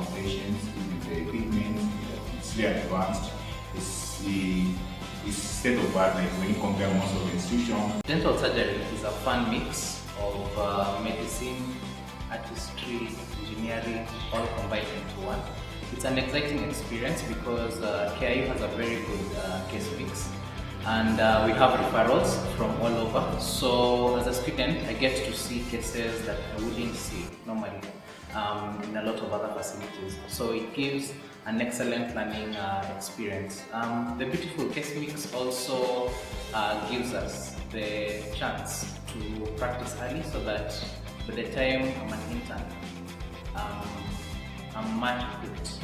of patients, even the equipment, it's very advanced. It's state of art, like when you compare most of the institutions. Dental surgery is a fun mix of medicine, artistry, engineering, all combined into one. It's an exciting experience because KIU has a very good case mix, and we have referrals from all over. So as a student, I get to see cases that I wouldn't see normally in a lot of other facilities. So it gives an excellent learning experience. The beautiful case mix also gives us the chance to practice early, so that by the time I'm an intern, I'm much equipped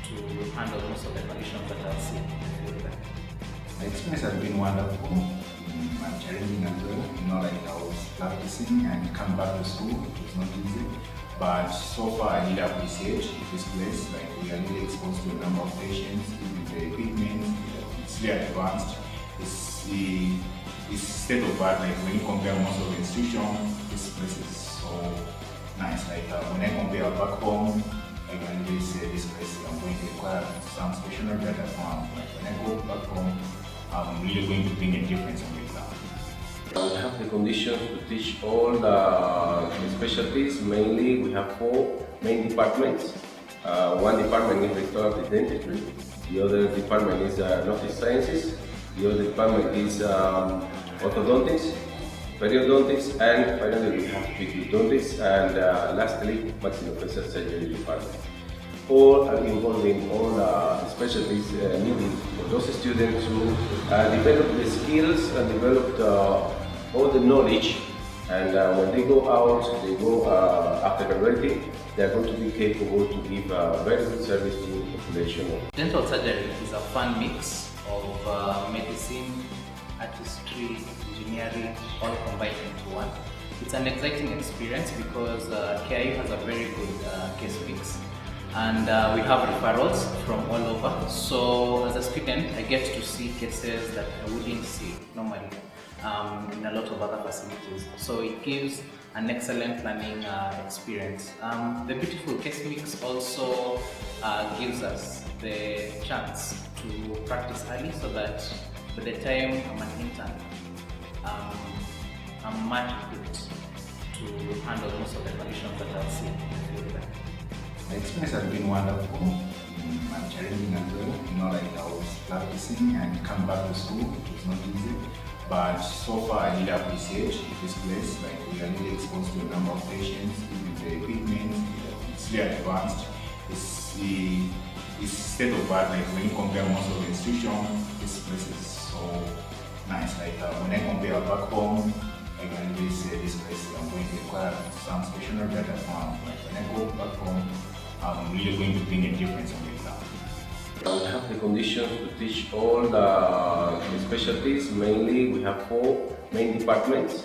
to handle most of the conditions that I'll see in the field. The experience has been wonderful and challenging as well. Like I was practicing and come back to school, it was not easy. But so far I really appreciate this place. Like we are really exposed to a number of patients, even the equipment, it's very advanced. It's state of art, like when you compare most of the institutions, this place is so nice. Like when I compare back home, I can really say this place I'm going to require some special data from. Like when I go back home, I'm really going to bring a difference on the exam. We have the conditions to teach all the specialties. Mainly, we have 4 main departments. One department is restorative dentistry, the other department is northeast sciences, the other department is orthodontics, periodontics, and finally we have periodontics, and lastly maxillofacial surgery department. All are involved in all specialties needed for those students who develop the skills and develop all the knowledge, and when they go out, they go after graduating, they are going to be capable to give very good service to the population. Dental surgery is a fun mix of medicine, artistry, engineering, all combined into one. It's an exciting experience because KIU has a very good case mix, and we have referrals from all over. So as a student, I get to see cases that I wouldn't see normally in a lot of other facilities. So it gives an excellent learning experience. The beautiful case mix also gives us the chance to practice early, so that by the time I'm an intern, I'm much equipped to handle most of the conditions that I'll see in the field. The experience has been wonderful and challenging as well. Like I was practicing and come back to school, it was not easy. But so far I really appreciate this place. Like we are really exposed to a number of patients, even the equipment, it's very advanced. It's state of art, like when you compare most of the institutions, this place is so nice. Like when I compare back home, I can really say this place I'm going to require some special data from. Like when I go back home, I'm really going to bring a difference on the exam. We have the conditions to teach all the specialties. Mainly, we have 4 main departments.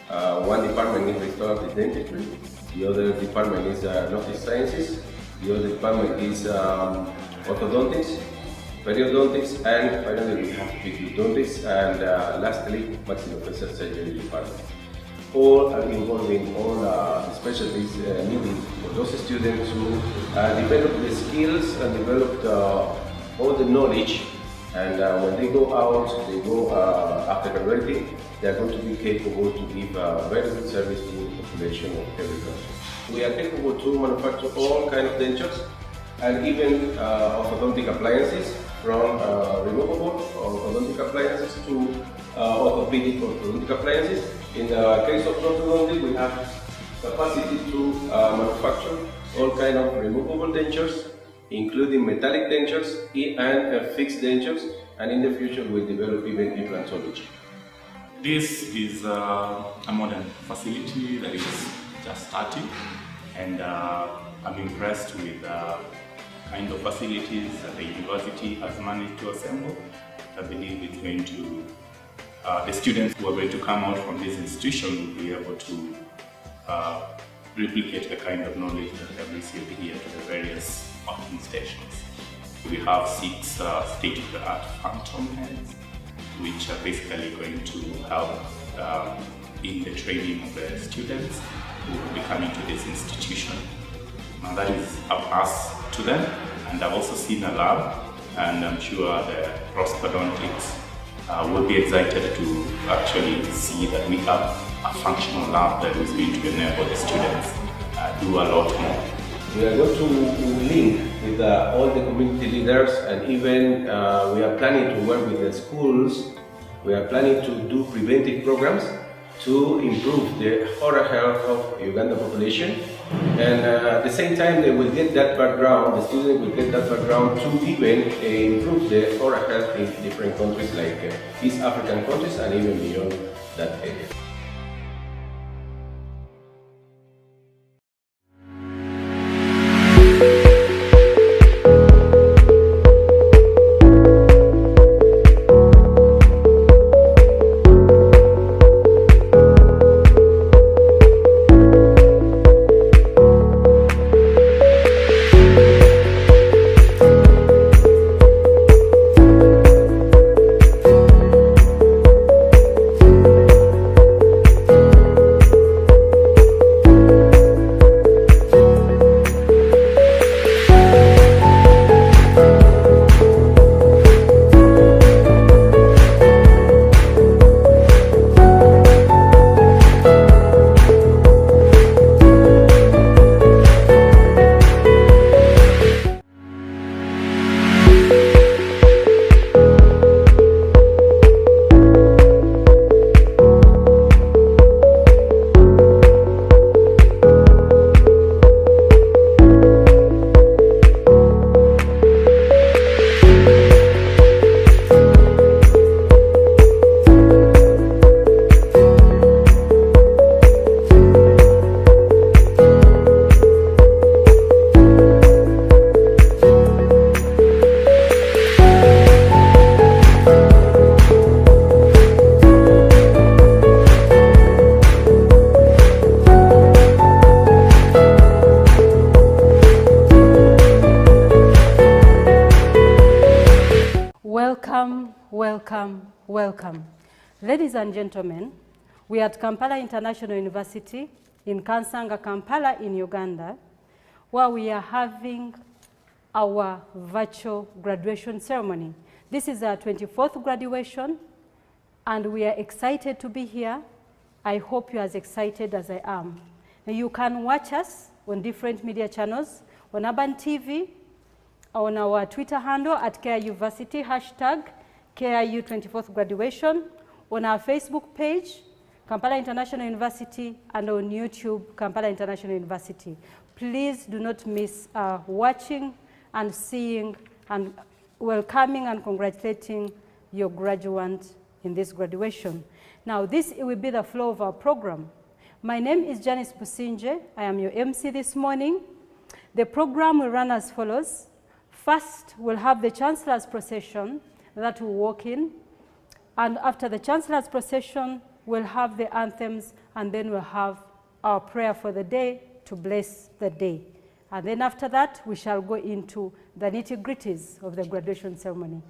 One department is restorative dentistry, the other department is northeast sciences, the other department is orthodontics, periodontics, and finally we have periodontics, and lastly maxillofacial surgery department. All are involved in all specialties needed for those students who develop the skills and develop all the knowledge, and when they go out, they go after graduating, they are going to be capable to give very good service to the population of every country. We are capable to manufacture all kinds of dentures and even orthodontic appliances, from removable orthodontic appliances to orthopedic orthodontic appliances. In the case of orthodontic, we have capacity to manufacture all kinds of removable dentures, including metallic dentures and fixed dentures, and in the future we'll develop even implantology. This is a modern facility that is just starting, and I'm impressed with the kind of facilities that the university has managed to assemble. I believe it's going to, the students who are going to come out from this institution will be able to replicate the kind of knowledge that they've received here to the various parking stations. We have 6 state-of-the-art phantom heads, which are basically going to help in the training of the students who will be coming to this institution. Now that is a plus to them, and I've also seen a lab, and I'm sure the prosthodontics will be excited to actually see that we have a functional lab that is going to enable the students do a lot more. We are going to link with all the community leaders, and even we are planning to work with the schools. We are planning to do preventive programs to improve the oral health of Uganda population. And at the same time, they will get that background, the students will get that background to even improve the oral health in different countries like East African countries and even beyond that area. Welcome. Ladies and gentlemen, we are at Kampala International University in Kansanga, Kampala in Uganda, where we are having our virtual graduation ceremony. This is our 24th graduation, and we are excited to be here. I hope you're as excited as I am. Now, you can watch us on different media channels, on Urban TV, on our Twitter handle at KIU Varsity, hashtag KIU 24th graduation, on our Facebook page, Kampala International University, and on YouTube, Kampala International University. Please do not miss watching and seeing and welcoming and congratulating your graduate in this graduation. Now, this will be the flow of our program. My name is Janice Businje. I am your MC this morning. The program will run as follows. First, we'll have the Chancellor's procession that will walk in. And after the Chancellor's procession, we'll have the anthems, and then we'll have our prayer for the day to bless the day. And then after that, we shall go into the nitty-gritties of the graduation ceremony.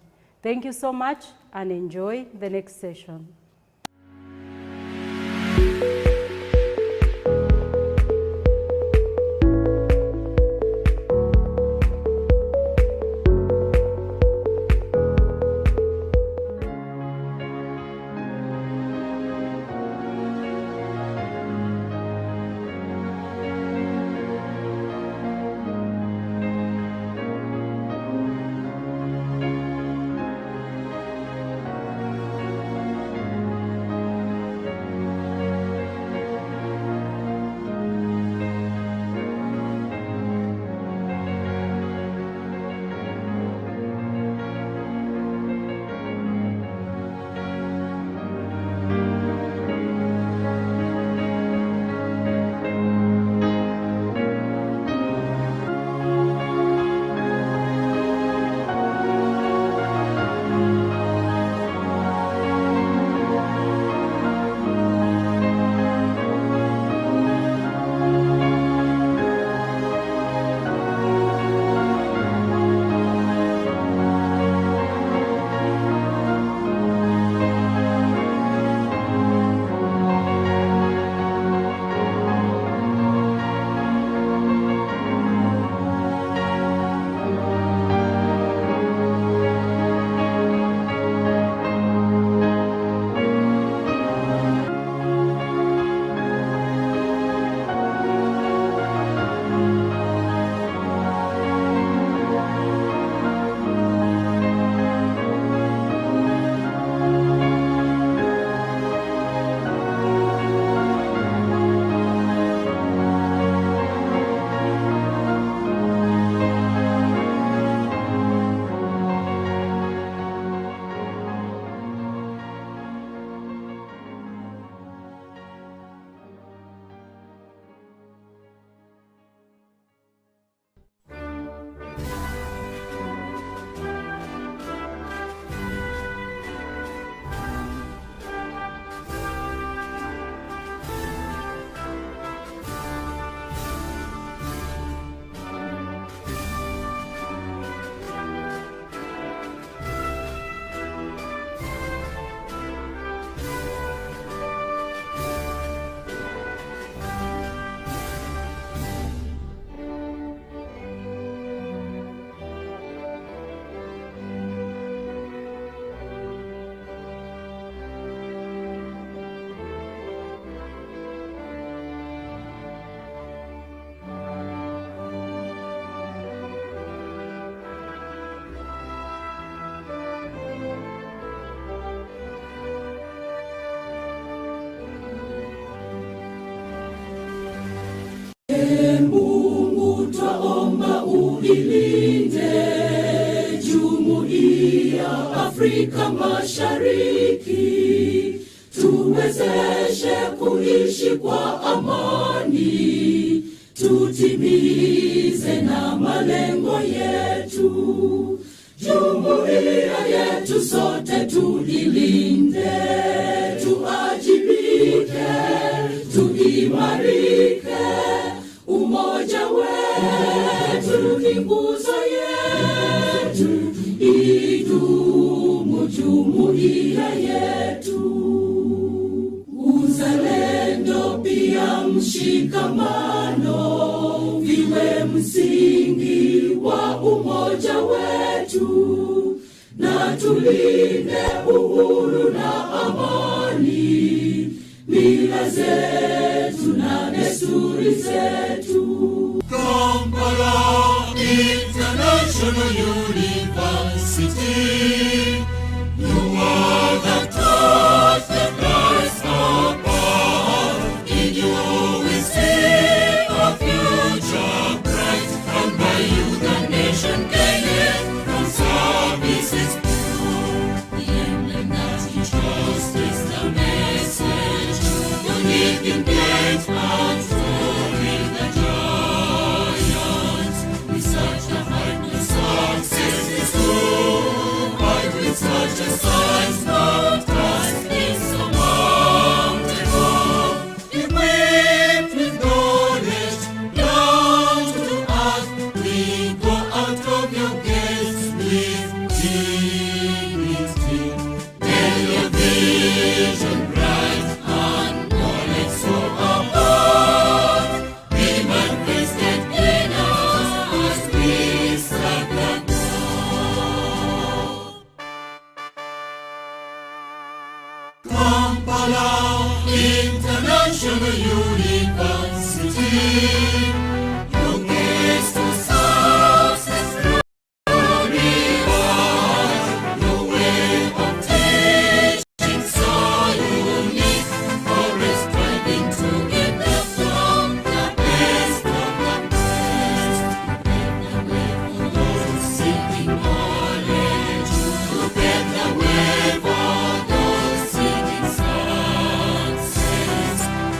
Thank you so much, and enjoy the next session. tuilinde Jumuiya Afrika Mashariki, tuwezeshe kuishi kwa amani, tutimize na malengo yetu. Jumuiya yetu sote tuilinde, tuajibike, tuimarike, umoja wetu ni nguzo yetu, idumu jumuiya yetu. Uzalendo pia mshikamano viwe msingi wa umoja wetu, na tulinde uhuru na amani, mila zetu na desturi zetu. Kampala International University, you are the torch that lights our path. In you we see a future bright, and by you the nation gaineth from services pure. The emblem that you trust is the message, unique in great and soaring the giants. With such a height of success is true, but with such a size not trust is surmountable. Equipped with knowledge, down to earth, we go out of your gates with dignity. May your vision bright and knowledge so above be manifested in us as we serve the Lord. Kampala International University, your gates to success glorify. Your way of teaching so unique, always striving to get the from the best of the best. Prepare the way for those seeking knowledge, prepare the way for those seeking success.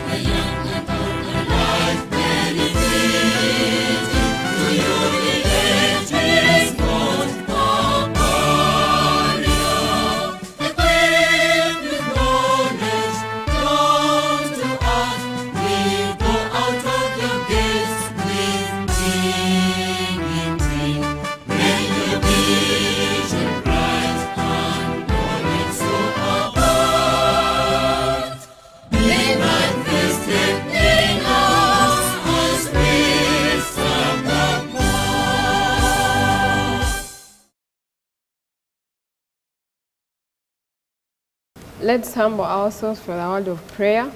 The young and old alike benefiting, to you the age is not a barrier. Equipped with knowledge, down to earth, we go out of your gates with dignity. May your vision bright and knowledge so above be manifested in us as we serve the Lord. Let's humble ourselves for the word of prayer.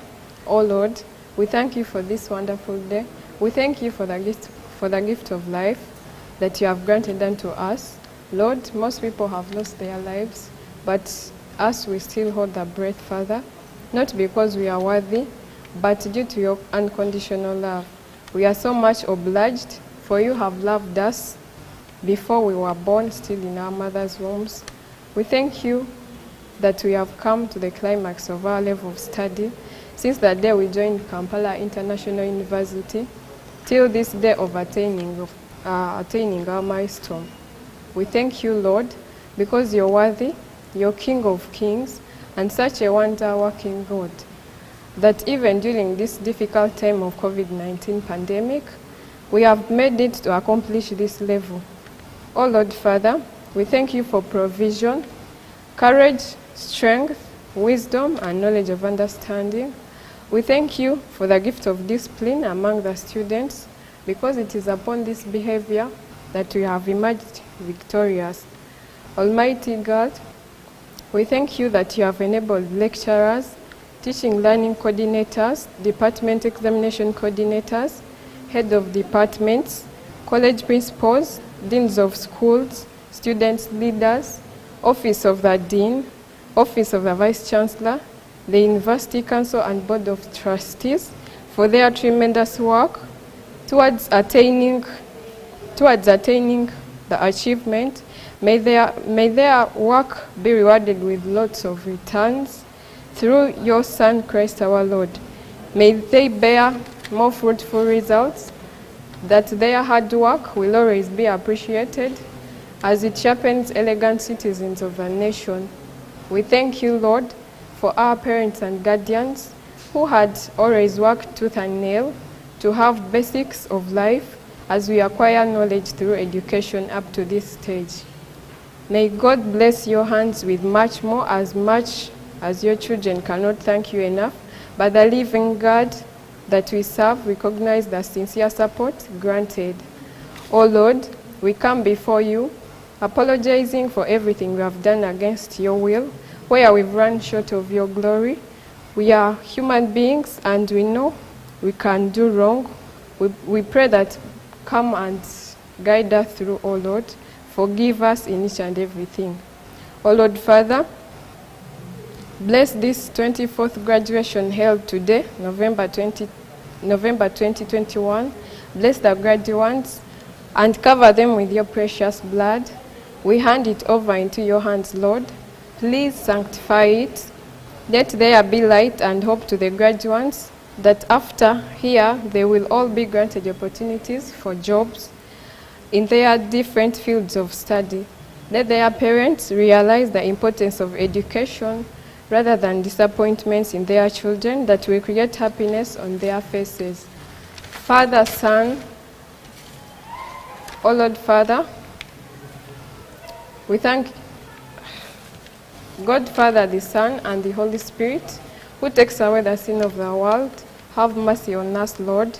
Oh Lord, we thank you for this wonderful day. We thank you for the gift of life that you have granted unto us. Lord, most people have lost their lives, but us we still hold the breath, Father, not because we are worthy, but due to your unconditional love. We are so much obliged, for you have loved us before we were born, still in our mother's wombs. We thank you that we have come to the climax of our level of study since the day we joined Kampala International University till this day of attaining our milestone. We thank you, Lord, because you're worthy, you're King of Kings, and such a wonder-working God, that even during this difficult time of COVID-19 pandemic, we have made it to accomplish this level. Oh Lord Father, we thank you for provision, courage, strength, wisdom, and knowledge of understanding. We thank you for the gift of discipline among the students, because it is upon this behavior that we have emerged victorious. Almighty God, we thank you that you have enabled lecturers, teaching learning coordinators, department examination coordinators, head of departments, college principals, deans of schools, students leaders, office of the dean, office of the vice chancellor, the university council and board of trustees for their tremendous work towards attaining towards attaining the achievement. May their work be rewarded with lots of returns through your Son, Christ our Lord. May they bear more fruitful results, that their hard work will always be appreciated as it sharpens elegant citizens of a nation. We thank you, Lord, for our parents and guardians who had always worked tooth and nail to have basics of life as we acquire knowledge through education up to this stage. May God bless your hands with much more, as much as your children cannot thank you enough, but the living God that we serve recognize the sincere support granted. O Lord, we come before you, apologizing for everything we have done against your will, where we've run short of your glory. We are human beings and we know we can do wrong. We pray that come and guide us through, O Lord. Forgive us in each and everything. O Lord Father, bless this 24th graduation held today, November 2021. Bless the graduates and cover them with your precious blood. We hand it over into your hands, Lord. Please sanctify it. Let there be light and hope to the graduates, that after here they will all be granted opportunities for jobs in their different fields of study. Let their parents realize the importance of education rather than disappointments in their children, that will create happiness on their faces. Father, Son, O Lord Father, we thank God, Father, the Son, and the Holy Spirit, who takes away the sin of the world. Have mercy on us, Lord.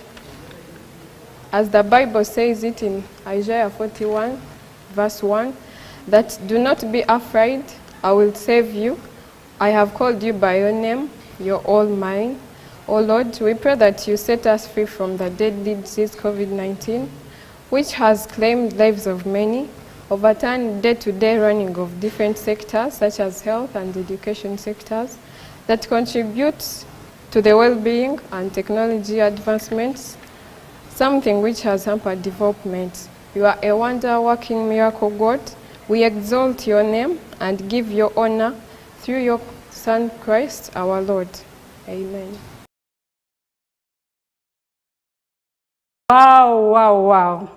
As the Bible says it in Isaiah 41, verse 1, that do not be afraid, I will save you. I have called you by your name, you're all mine. O Lord, we pray that you set us free from the deadly disease COVID-19, which has claimed lives of many, overturned day-to-day running of different sectors, such as health and education sectors, that contribute to the well-being and technology advancements, something which has hampered development. You are a wonder-working miracle God. We exalt your name and give your honor through your Son, Christ, our Lord. Amen. Wow, wow, wow.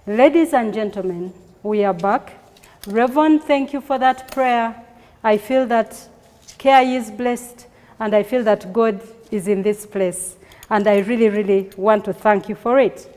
Ladies and gentlemen, we are back. Reverend, thank you for that prayer. I feel that KIU is blessed, and I feel that God is in this place. And I really, really want to thank you for it.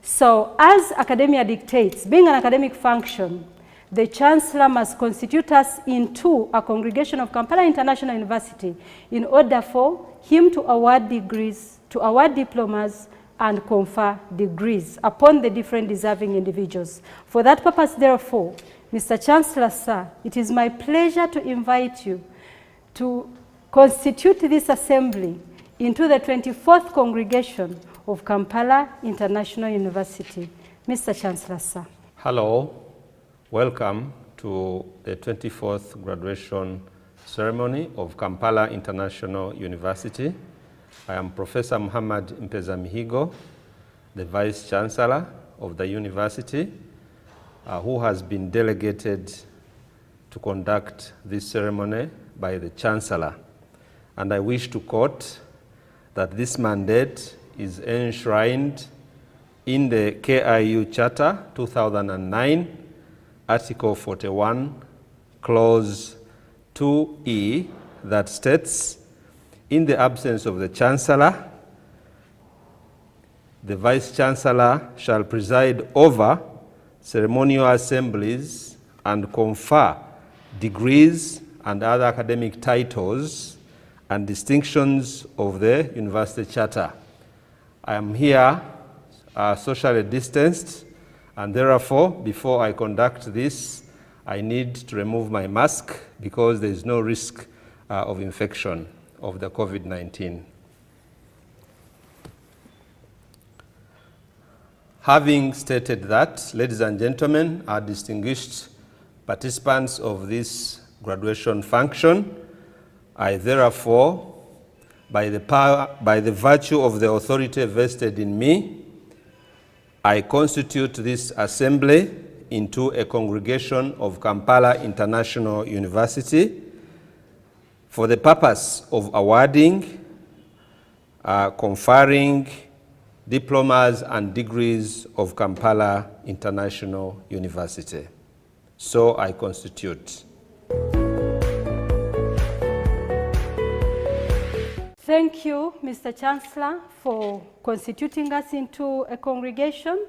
So, as academia dictates, being an academic function, the Chancellor must constitute us into a congregation of Kampala International University in order for him to award degrees, to award diplomas, and confer degrees upon the different deserving individuals. For that purpose, therefore, Mr. Chancellor, sir, it is my pleasure to invite you to constitute this assembly into the 24th congregation of Kampala International University. Mr. Chancellor, sir. Hello, welcome to the 24th graduation ceremony of Kampala International University. I am Professor Muhammad Mpeza-Mihigo, the Vice Chancellor of the university, who has been delegated to conduct this ceremony by the Chancellor. And I wish to quote that this mandate is enshrined in the KIU Charter 2009, Article 41, Clause 2E, that states, in the absence of the Chancellor, the Vice-Chancellor shall preside over ceremonial assemblies and confer degrees and other academic titles and distinctions of the University Charter. I am here socially distanced, and therefore, before I conduct this, I need to remove my mask because there is no risk of infection of the COVID-19. Having stated that, ladies and gentlemen, our distinguished participants of this graduation function, I therefore, by the virtue of the authority vested in me, I constitute this assembly into a congregation of Kampala International University for the purpose of awarding, conferring diplomas and degrees of Kampala International University. So I constitute. Thank you, Mr. Chancellor, for constituting us into a congregation.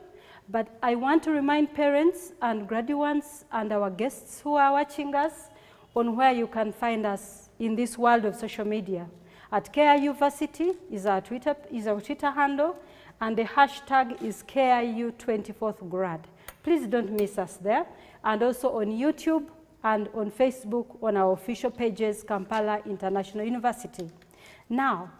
But I want to remind parents and graduates and our guests who are watching us on where you can find us in this world of social media. At KIU University is our Twitter handle, and the hashtag is KIU24th grad. Please don't miss us there. And also on YouTube and on Facebook on our official pages, Kampala International University. Now,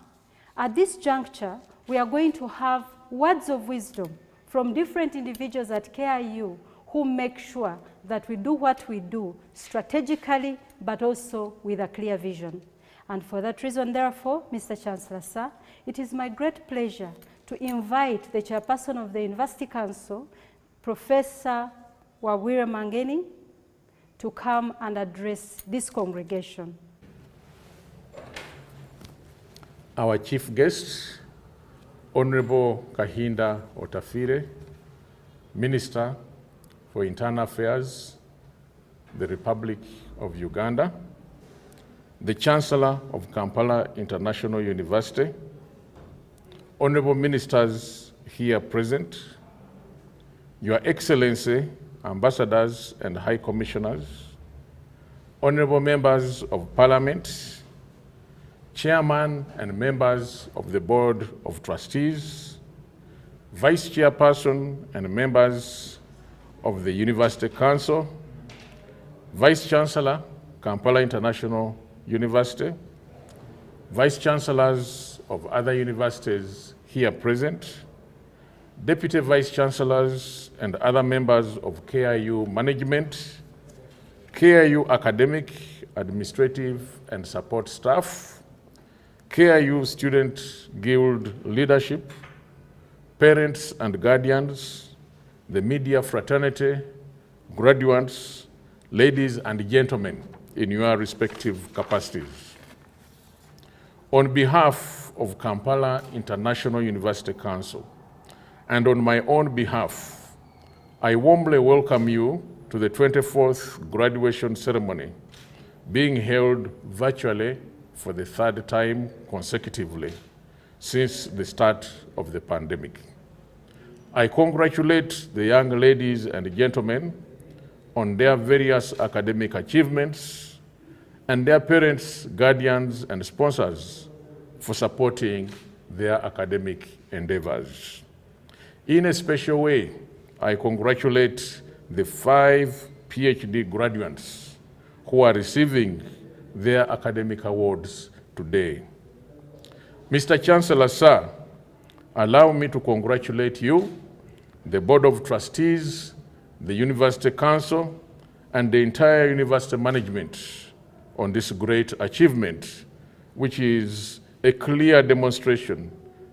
at this juncture, we are going to have words of wisdom from different individuals at KIU who make sure that we do what we do strategically, but also with a clear vision. And for that reason, therefore, Mr. Chancellor, sir, it is my great pleasure to invite the Chairperson of the University Council, Professor Wawire Mangeni, to come and address this congregation. Our chief guest, Honorable Kahinda Otafire, Minister for Internal Affairs, the Republic of Uganda, the Chancellor of Kampala International University, Honorable Ministers here present, Your Excellency, Ambassadors and High Commissioners, Honorable Members of Parliament, Chairman and members of the Board of Trustees, Vice Chairperson and members of the University Council, Vice Chancellor, Kampala International University, Vice Chancellors of other universities here present, Deputy Vice Chancellors and other members of KIU management, KIU academic, administrative and support staff, KIU Student Guild leadership, parents and guardians, the media fraternity, graduates, ladies and gentlemen in your respective capacities. On behalf of Kampala International University Council and on my own behalf, I warmly welcome you to the 24th graduation ceremony being held virtually for the third time consecutively since the start of the pandemic. I congratulate the young ladies and gentlemen on their various academic achievements and their parents, guardians, and sponsors for supporting their academic endeavors. In a special way, I congratulate the 5 PhD graduates who are receiving their academic awards today. Mr. Chancellor, sir, allow me to congratulate you, the Board of Trustees, the University Council, and the entire university management on this great achievement, which is a clear demonstration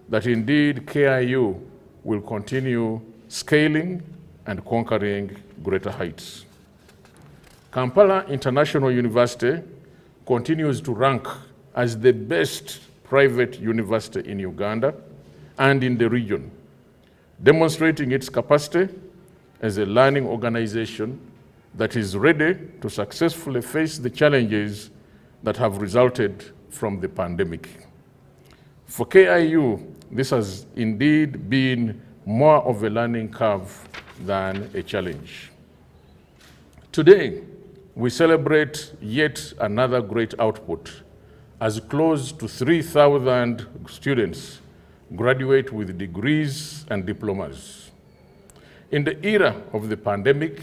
that indeed KIU will continue scaling and conquering greater heights. Kampala International University continues to rank as the best private university in Uganda and in the region, demonstrating its capacity as a learning organization that is ready to successfully face the challenges that have resulted from the pandemic. For KIU, this has indeed been more of a learning curve than a challenge. Today, we celebrate yet another great output as close to 3,000 students graduate with degrees and diplomas. In the era of the pandemic,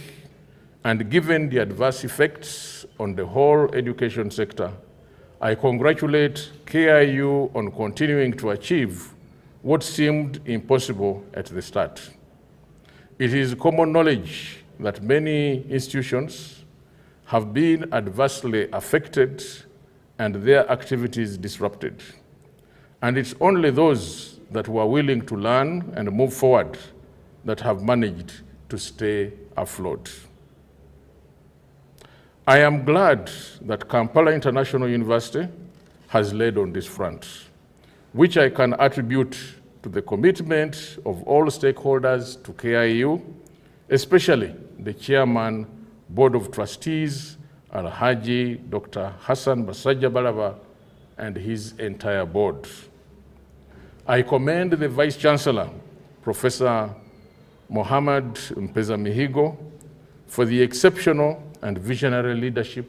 and given the adverse effects on the whole education sector, I congratulate KIU on continuing to achieve what seemed impossible at the start. It is common knowledge that many institutions have been adversely affected and their activities disrupted. And it's only those that were willing to learn and move forward that have managed to stay afloat. I am glad that Kampala International University has led on this front, which I can attribute to the commitment of all stakeholders to KIU, especially the Chairman, Board of Trustees, Alhaji Dr. Hassan Basajabalaba, and his entire board. I commend the Vice Chancellor, Professor Mohamed Mpeza Mihigo, for the exceptional and visionary leadership,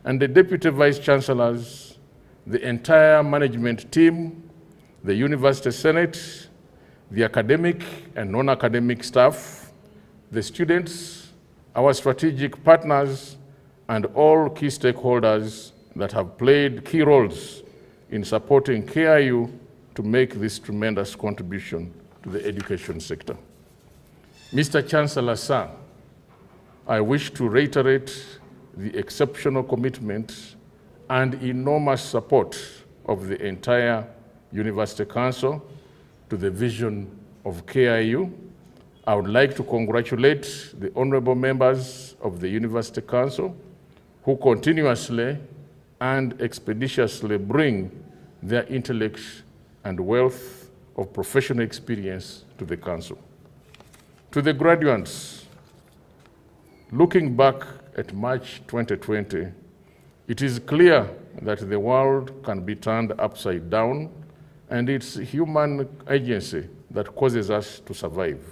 and the Deputy Vice Chancellors, the entire management team, the University Senate, the academic and non-academic staff, the students, our strategic partners, and all key stakeholders that have played key roles in supporting KIU to make this tremendous contribution to the education sector. Mr. Chancellor, sir, I wish to reiterate the exceptional commitment and enormous support of the entire University Council to the vision of KIU. I would like to congratulate the honorable members of the University Council who continuously and expeditiously bring their intellect and wealth of professional experience to the Council. To the graduates, looking back at March 2020, it is clear that the world can be turned upside down, and it's human agency that causes us to survive.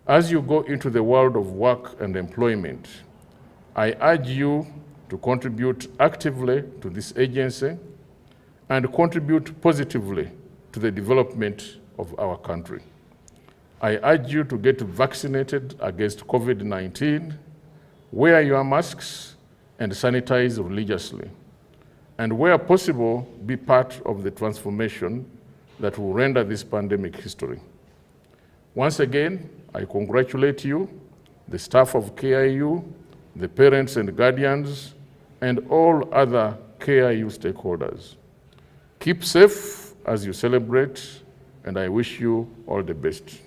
As you go into the world of work and employment, I urge you to contribute actively to this agency and contribute positively to the development of our country. I urge you to get vaccinated against COVID-19, wear your masks, and sanitize religiously, and where possible, be part of the transformation that will render this pandemic history. Once again, I congratulate you, the staff of KIU, the parents and guardians, and all other KIU stakeholders. Keep safe as you celebrate, and I wish you all the best.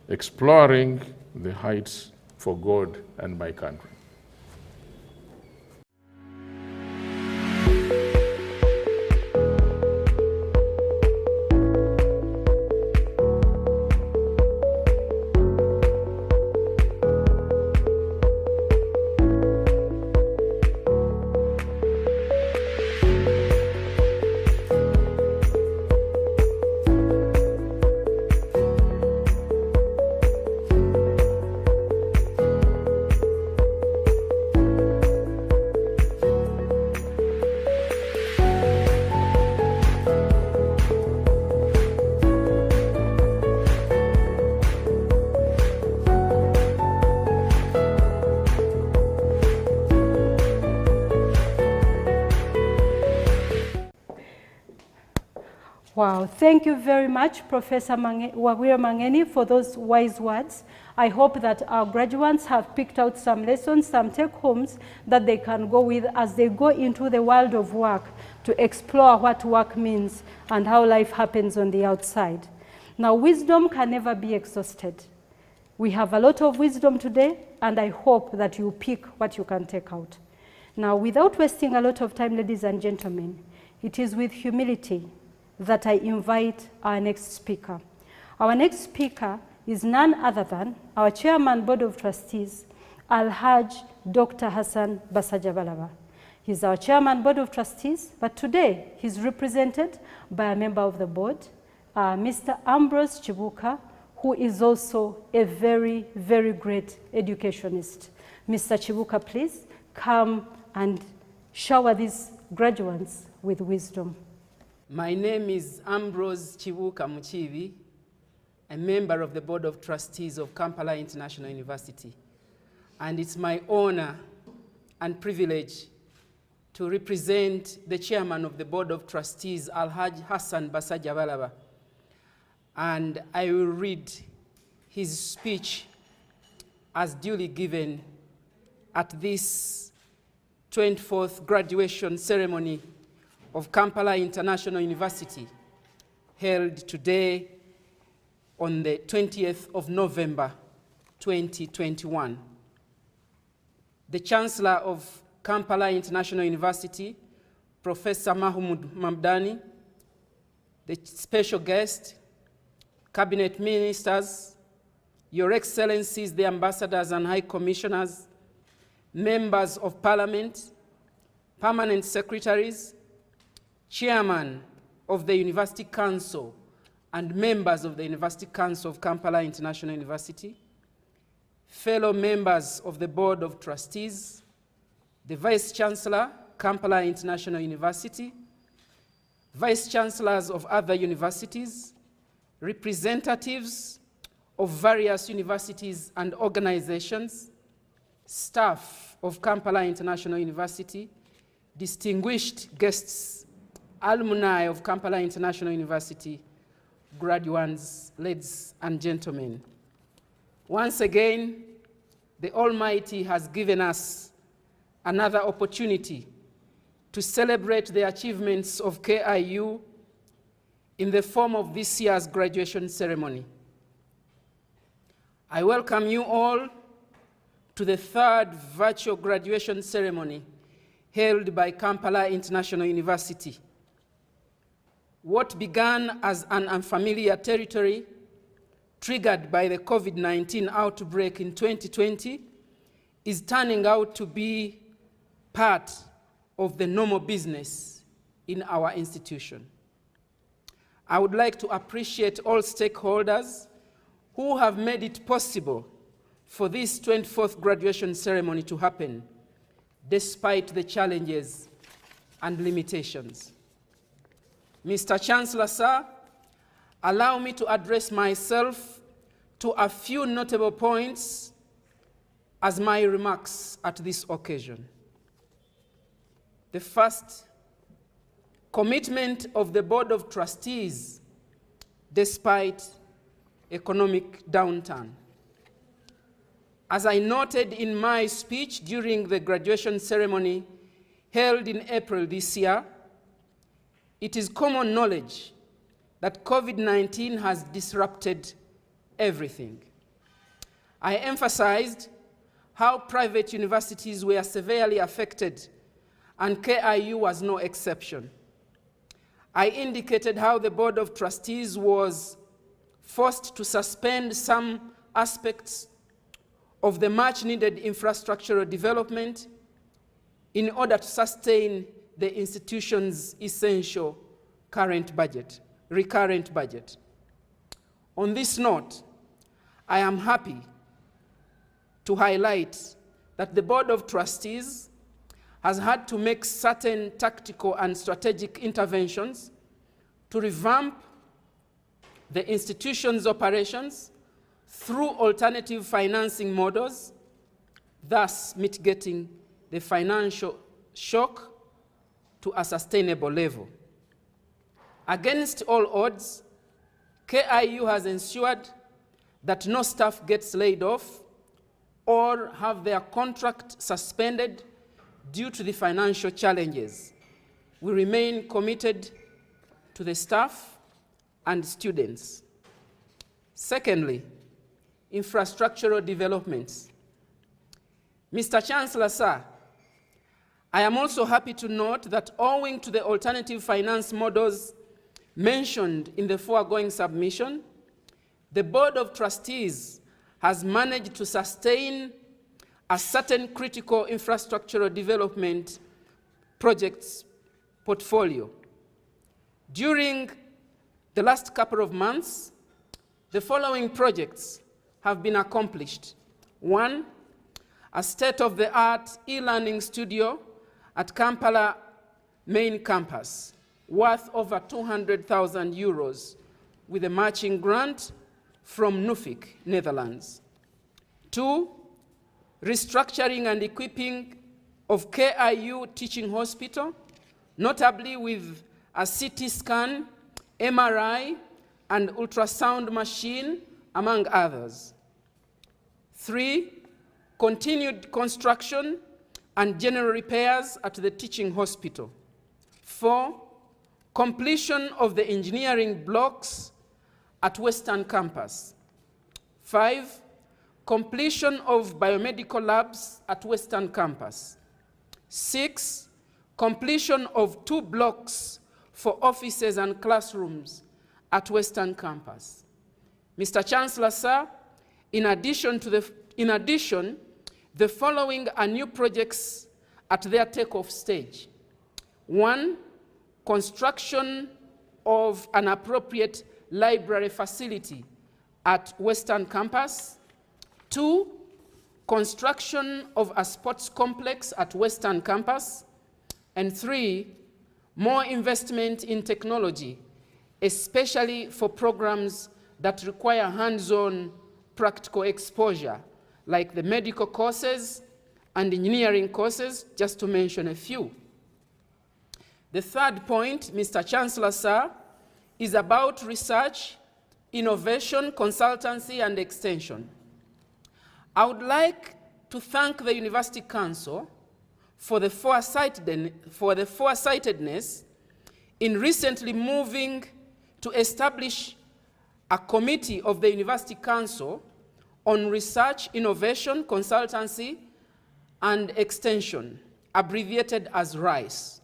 Exploring the heights for God and my country. Wow, thank you very much, Professor Wawira Mangeni, for those wise words. I hope that our graduates have picked out some lessons, some take-homes that they can go with as they go into the world of work to explore what work means and how life happens on the outside. Now, wisdom can never be exhausted. We have a lot of wisdom today, and I hope that you pick what you can take out. Now, without wasting a lot of time, ladies and gentlemen, it is with humility that I invite our next speaker. Our next speaker is none other than our Chairman, Board of Trustees, Alhaj Dr. Hassan Basajabalaba. He's our Chairman, Board of Trustees, but today he's represented by a member of the board, Mr. Ambrose Chibuka, who is also a very, very great educationist. Mr. Chibuka, please come and shower these graduates with wisdom. My name is Ambrose Chibuka Muchivi, a member of the Board of Trustees of Kampala International University. And it's my honor and privilege to represent the Chairman of the Board of Trustees, Alhaj Hassan Basajabalaba. And I will read his speech as duly given at this 24th graduation ceremony of Kampala International University, held today on the 20th of November 2021. The Chancellor of Kampala International University, Professor Mahmoud Mamdani, the special guest, cabinet ministers, Your Excellencies, the ambassadors and high commissioners, members of parliament, permanent secretaries, chairman of the University Council, and members of the University Council of Kampala International University, fellow members of the Board of Trustees, the Vice Chancellor, Kampala International University, Vice Chancellors of other universities, representatives of various universities and organizations, staff of Kampala International University, distinguished guests, alumni of Kampala International University, graduates, ladies and gentlemen. Once again, the Almighty has given us another opportunity to celebrate the achievements of KIU in the form of this year's graduation ceremony. I welcome you all to the third virtual graduation ceremony held by Kampala International University. What began as an unfamiliar territory triggered by the COVID-19 outbreak in 2020 is turning out to be part of the normal business in our institution. I would like to appreciate all stakeholders who have made it possible for this 24th graduation ceremony to happen, despite the challenges and limitations. Mr. Chancellor, sir, allow me to address myself to a few notable points as my remarks at this occasion. The first, commitment of the Board of Trustees despite economic downturn. As I noted in my speech during the graduation ceremony held in April this year, it is common knowledge that COVID-19 has disrupted everything. I emphasized how private universities were severely affected, and KIU was no exception. I indicated how the Board of Trustees was forced to suspend some aspects of the much-needed infrastructural development in order to sustain the institution's essential recurrent budget. On this note, I am happy to highlight that the Board of Trustees has had to make certain tactical and strategic interventions to revamp the institution's operations through alternative financing models, thus mitigating the financial shock to a sustainable level. Against all odds, KIU has ensured that no staff gets laid off or have their contract suspended due to the financial challenges. We remain committed to the staff and students. Secondly, infrastructural developments. Mr. Chancellor, sir, I am also happy to note that owing to the alternative finance models mentioned in the foregoing submission, the Board of Trustees has managed to sustain a certain critical infrastructural development projects portfolio. During the last couple of months, the following projects have been accomplished. One, a state-of-the-art e-learning studio at Kampala main campus, worth over 200,000 euros, with a matching grant from Nuffic, Netherlands. Two, restructuring and equipping of KIU Teaching Hospital, notably with a CT scan, MRI, and ultrasound machine, among others. Three, continued construction and general repairs at the teaching hospital. Four, completion of the engineering blocks at Western Campus. 5, completion of biomedical labs at Western Campus. 6, completion of 2 blocks for offices and classrooms at Western Campus. Mr. Chancellor, sir, in addition, the following are new projects at their takeoff stage. 1, construction of an appropriate library facility at Western Campus. 2, construction of a sports complex at Western Campus. And 3, more investment in technology, especially for programs that require hands-on practical exposure, like the medical courses and engineering courses, just to mention a few. The third point, Mr. Chancellor, sir, is about research, innovation, consultancy, and extension. I would like to thank the University Council for the foresightedness in recently moving to establish a committee of the University Council on research, innovation, consultancy, and extension, abbreviated as RICE.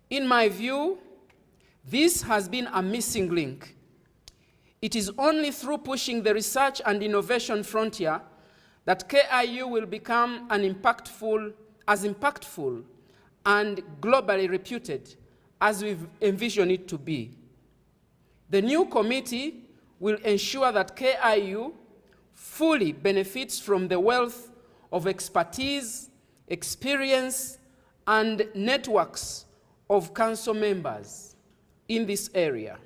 In my view, this has been a missing link. It is only through pushing the research and innovation frontier that KIU will become as impactful and globally reputed as we envision it to be. The new committee will ensure that KIU fully benefits from the wealth of expertise, experience, and networks of council members in this area.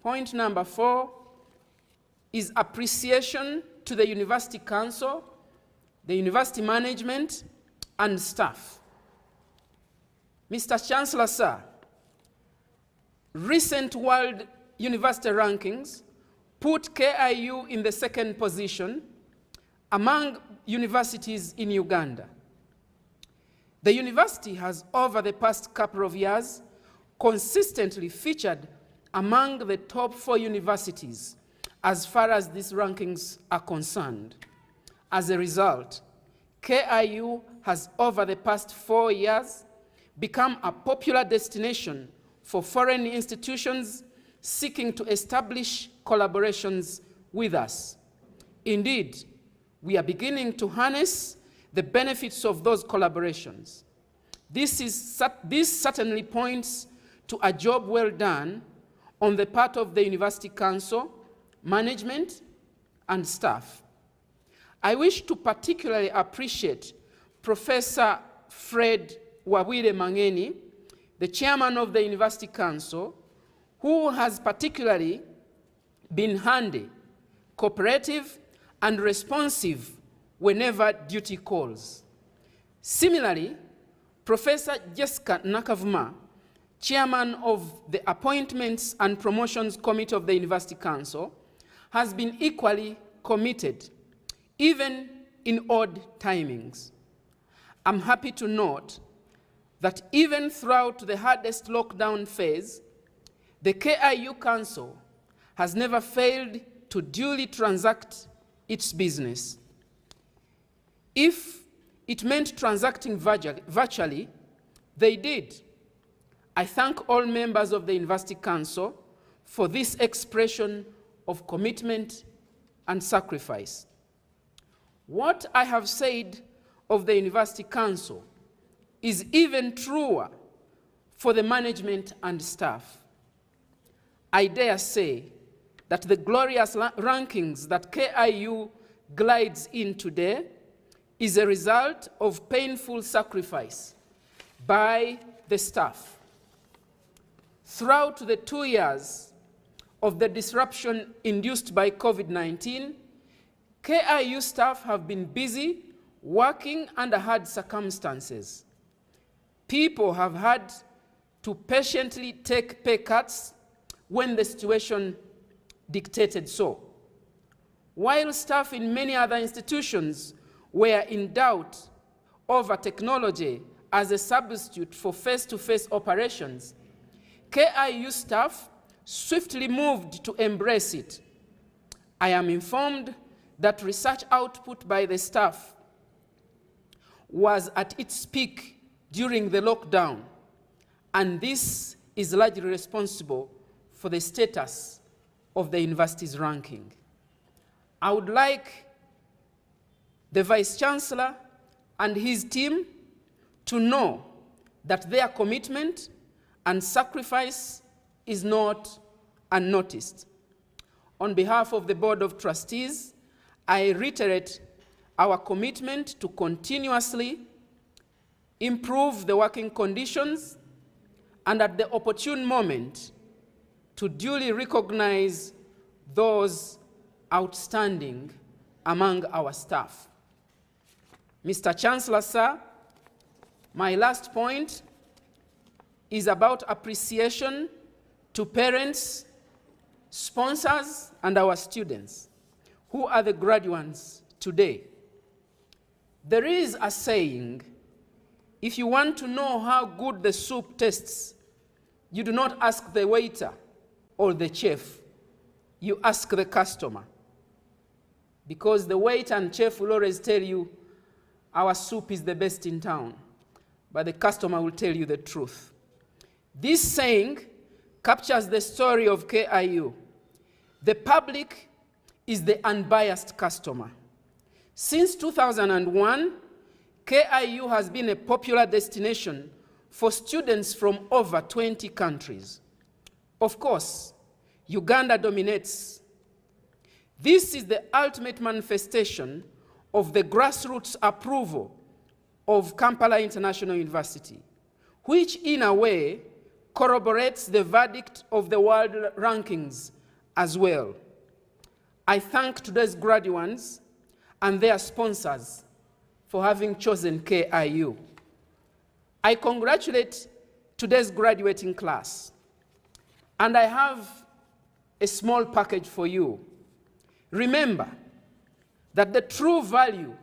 Point number 4 is appreciation to the University Council, the university management, and staff. Mr. Chancellor, sir, recent World University rankings put KIU in the 2nd position among universities in Uganda. The university has, over the past couple of years, consistently featured among the top 4 universities as far as these rankings are concerned. As a result, KIU has, over the past 4 years, become a popular destination for foreign institutions seeking to establish collaborations with us. Indeed, we are beginning to harness the benefits of those collaborations. This certainly points to a job well done on the part of the University Council, management, and staff. I wish to particularly appreciate Professor Fred Wawire Mangeni, the chairman of the University Council, who has particularly been handy, cooperative, and responsive whenever duty calls. Similarly, Professor Jessica Nakavuma, chairman of the Appointments and Promotions Committee of the University Council, has been equally committed, even in odd timings. I'm happy to note that even throughout the hardest lockdown phase, the KIU Council has never failed to duly transact its business. If it meant transacting virtually, they did. I thank all members of the University Council for this expression of commitment and sacrifice. What I have said of the University Council is even truer for the management and staff. I dare say that the glorious rankings that KIU glides in today is a result of painful sacrifice by the staff. Throughout the 2 years of the disruption induced by COVID-19, KIU staff have been busy working under hard circumstances. People have had to patiently take pay cuts when the situation dictated so. While staff in many other institutions were in doubt over technology as a substitute for face-to-face operations, KIU staff swiftly moved to embrace it. I am informed that research output by the staff was at its peak during the lockdown, and this is largely responsible for the status of the university's ranking. I would like the Vice-Chancellor and his team to know that their commitment and sacrifice is not unnoticed. On behalf of the Board of Trustees, I reiterate our commitment to continuously improve the working conditions and at the opportune moment to duly recognize those outstanding among our staff. Mr. Chancellor, sir, my last point is about appreciation to parents, sponsors, and our students, who are the graduates today. There is a saying, if you want to know how good the soup tastes, you do not ask the waiter or the chef, you ask the customer. Because the waiter and chef will always tell you, our soup is the best in town, but the customer will tell you the truth. This saying captures the story of KIU. The public is the unbiased customer. Since 2001, KIU has been a popular destination for students from over 20 countries. Of course, Uganda dominates. This is the ultimate manifestation of the grassroots approval of Kampala International University, which in a way corroborates the verdict of the world rankings as well. I thank today's graduates and their sponsors for having chosen KIU. I congratulate today's graduating class, and I have a small package for you. Remember that the true value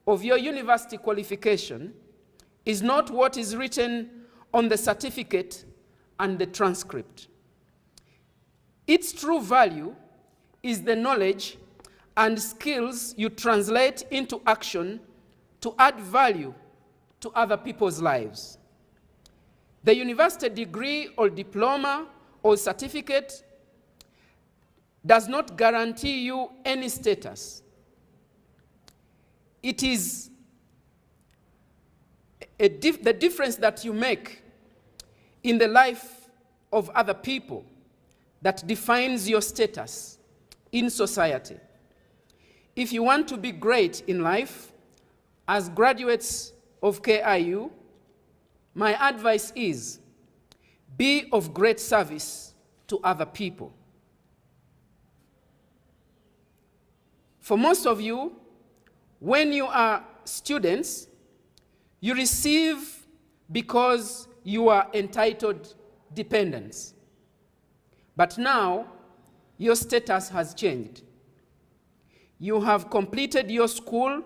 of your university qualification is not what is written on the certificate and the transcript. Its true value is the knowledge and skills you translate into action to add value to other people's lives. The university degree or diploma or certificate does not guarantee you any status. It is the difference that you make in the life of other people that defines your status in society. If you want to be great in life, as graduates of KIU, my advice is be of great service to other people. For most of you, when you are students, you receive because you are entitled dependents. But now, your status has changed. You have completed your school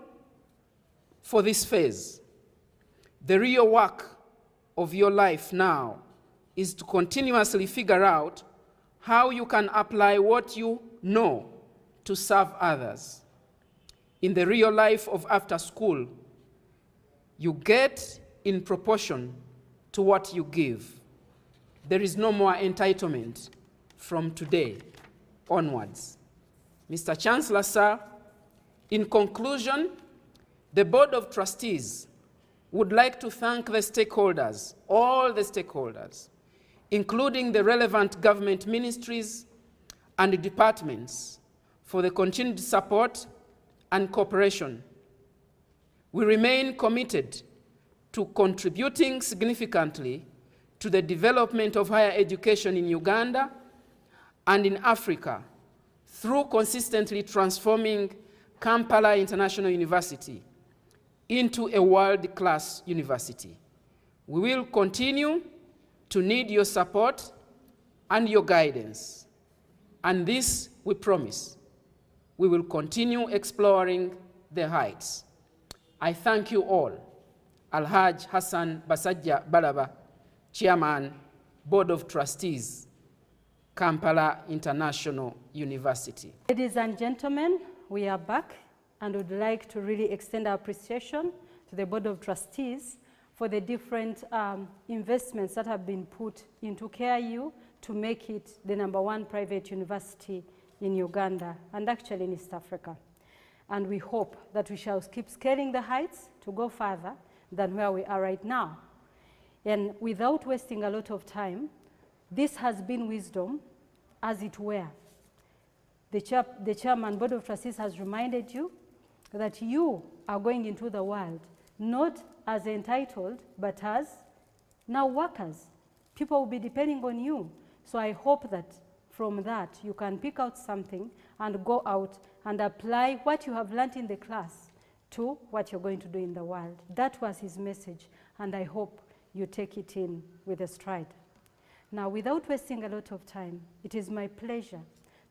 for this phase. The real work of your life now is to continuously figure out how you can apply what you know to serve others. In the real life of after school, you get in proportion to what you give. There is no more entitlement from today onwards. Mr. Chancellor, sir, in conclusion, the Board of Trustees would like to thank the stakeholders, all the stakeholders, including the relevant government ministries and departments, for the continued support and cooperation. We remain committed to contributing significantly to the development of higher education in Uganda and in Africa through consistently transforming Kampala International University into a world-class university. We will continue to need your support and your guidance, and this we promise. We will continue exploring the heights. I thank you all. Alhaj Hassan Basajja Balaba, Chairman, Board of Trustees. Kampala International University. Ladies and gentlemen, we are back and would like to really extend our appreciation to the Board of Trustees for the different investments that have been put into KIU to make it the #1 private university in Uganda and actually in East Africa. And we hope that we shall keep scaling the heights to go further than where we are right now. And without wasting a lot of time, this has been wisdom, as it were. The Chairman, Board of Trustees has reminded you that you are going into the world, not as entitled, but as now workers. People will be depending on you. So I hope that from that you can pick out something and go out and apply what you have learned in the class to what you're going to do in the world. That was his message, and I hope you take it in with a stride. Now, without wasting a lot of time, it is my pleasure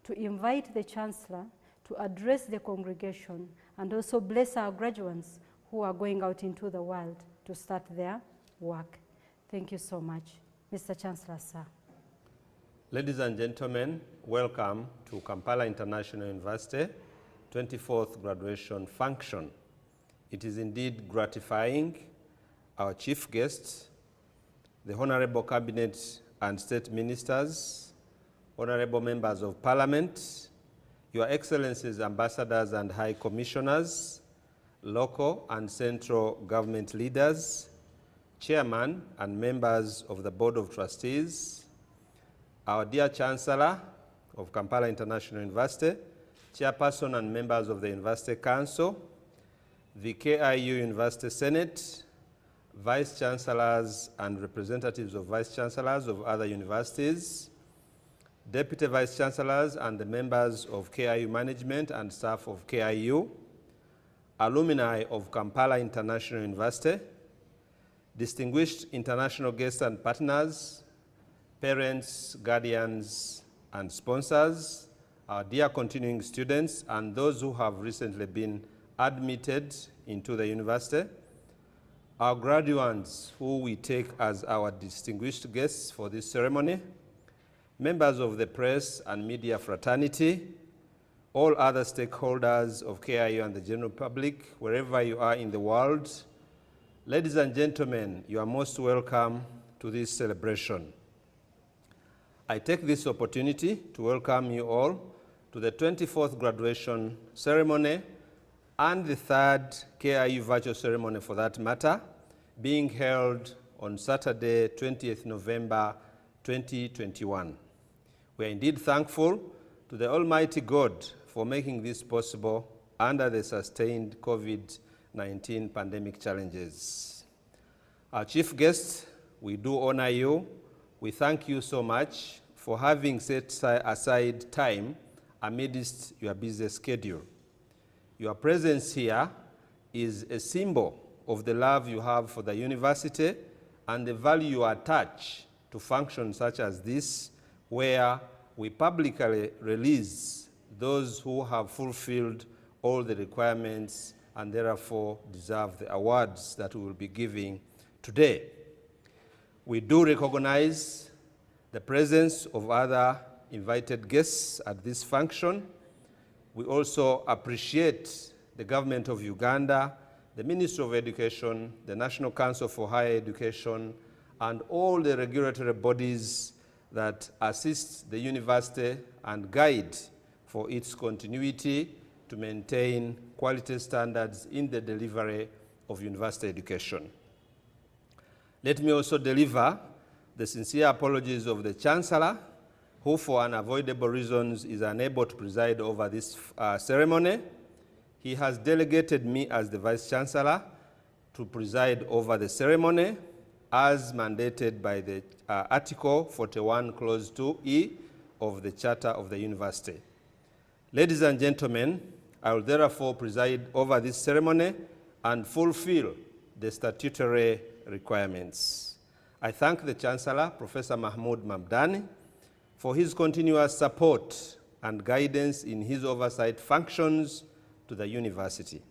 to invite the Chancellor to address the congregation and also bless our graduates who are going out into the world to start their work. Thank you so much. Mr. Chancellor, sir. Ladies and gentlemen, welcome to Kampala International University 24th graduation function. It is indeed gratifying. Our chief guests, the Honorable Cabinet and State Ministers, Honorable Members of Parliament, Your Excellencies, Ambassadors and High Commissioners, local and central government leaders, Chairman and members of the Board of Trustees, our dear Chancellor of Kampala International University, Chairperson and members of the University Council, the KIU University Senate, Vice Chancellors and representatives of Vice Chancellors of other universities, Deputy Vice Chancellors and the members of KIU management and staff of KIU, alumni of Kampala International University, distinguished international guests and partners, parents, guardians, and sponsors, our dear continuing students, and those who have recently been admitted into the university, our graduates who we take as our distinguished guests for this ceremony, members of the press and media fraternity, all other stakeholders of KIU and the general public, wherever you are in the world, ladies and gentlemen, you are most welcome to this celebration. I take this opportunity to welcome you all to the 24th graduation ceremony and the 3rd KIU virtual ceremony for that matter, being held on Saturday, 20th November 2021. We are indeed thankful to the Almighty God for making this possible under the sustained COVID-19 pandemic challenges. Our chief guests, we do honor you. We thank you so much for having set aside time amidst your busy schedule. Your presence here is a symbol of the love you have for the university and the value you attach to functions such as this, where we publicly release those who have fulfilled all the requirements and therefore deserve the awards that we will be giving today. We do recognize the presence of other invited guests at this function. We also appreciate the government of Uganda, the Ministry of Education, the National Council for Higher Education, and all the regulatory bodies that assist the university and guide for its continuity to maintain quality standards in the delivery of university education. Let me also deliver the sincere apologies of the Chancellor, who for unavoidable reasons is unable to preside over this ceremony. He has delegated me as the Vice Chancellor to preside over the ceremony as mandated by the Article 41, Clause 2E of the Charter of the University. Ladies and gentlemen, I will therefore preside over this ceremony and fulfill the statutory requirements. I thank the Chancellor, Professor Mahmoud Mamdani, for his continuous support and guidance in his oversight functions to the university.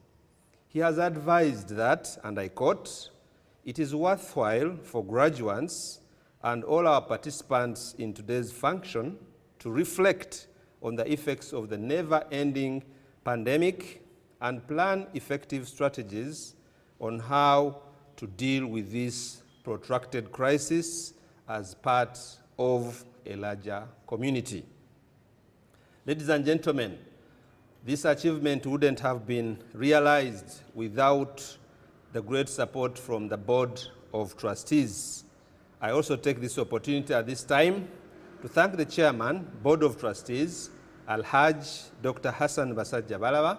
He has advised that, and I quote, "It is worthwhile for graduates and all our participants in today's function to reflect on the effects of the never-ending pandemic and plan effective strategies on how to deal with this protracted crisis as part of a larger community. Ladies and gentlemen, this achievement wouldn't have been realized without the great support from the Board of Trustees. I also take this opportunity at this time to thank the Chairman, Board of Trustees, Alhaj Dr. Hassan Basajja Balawa,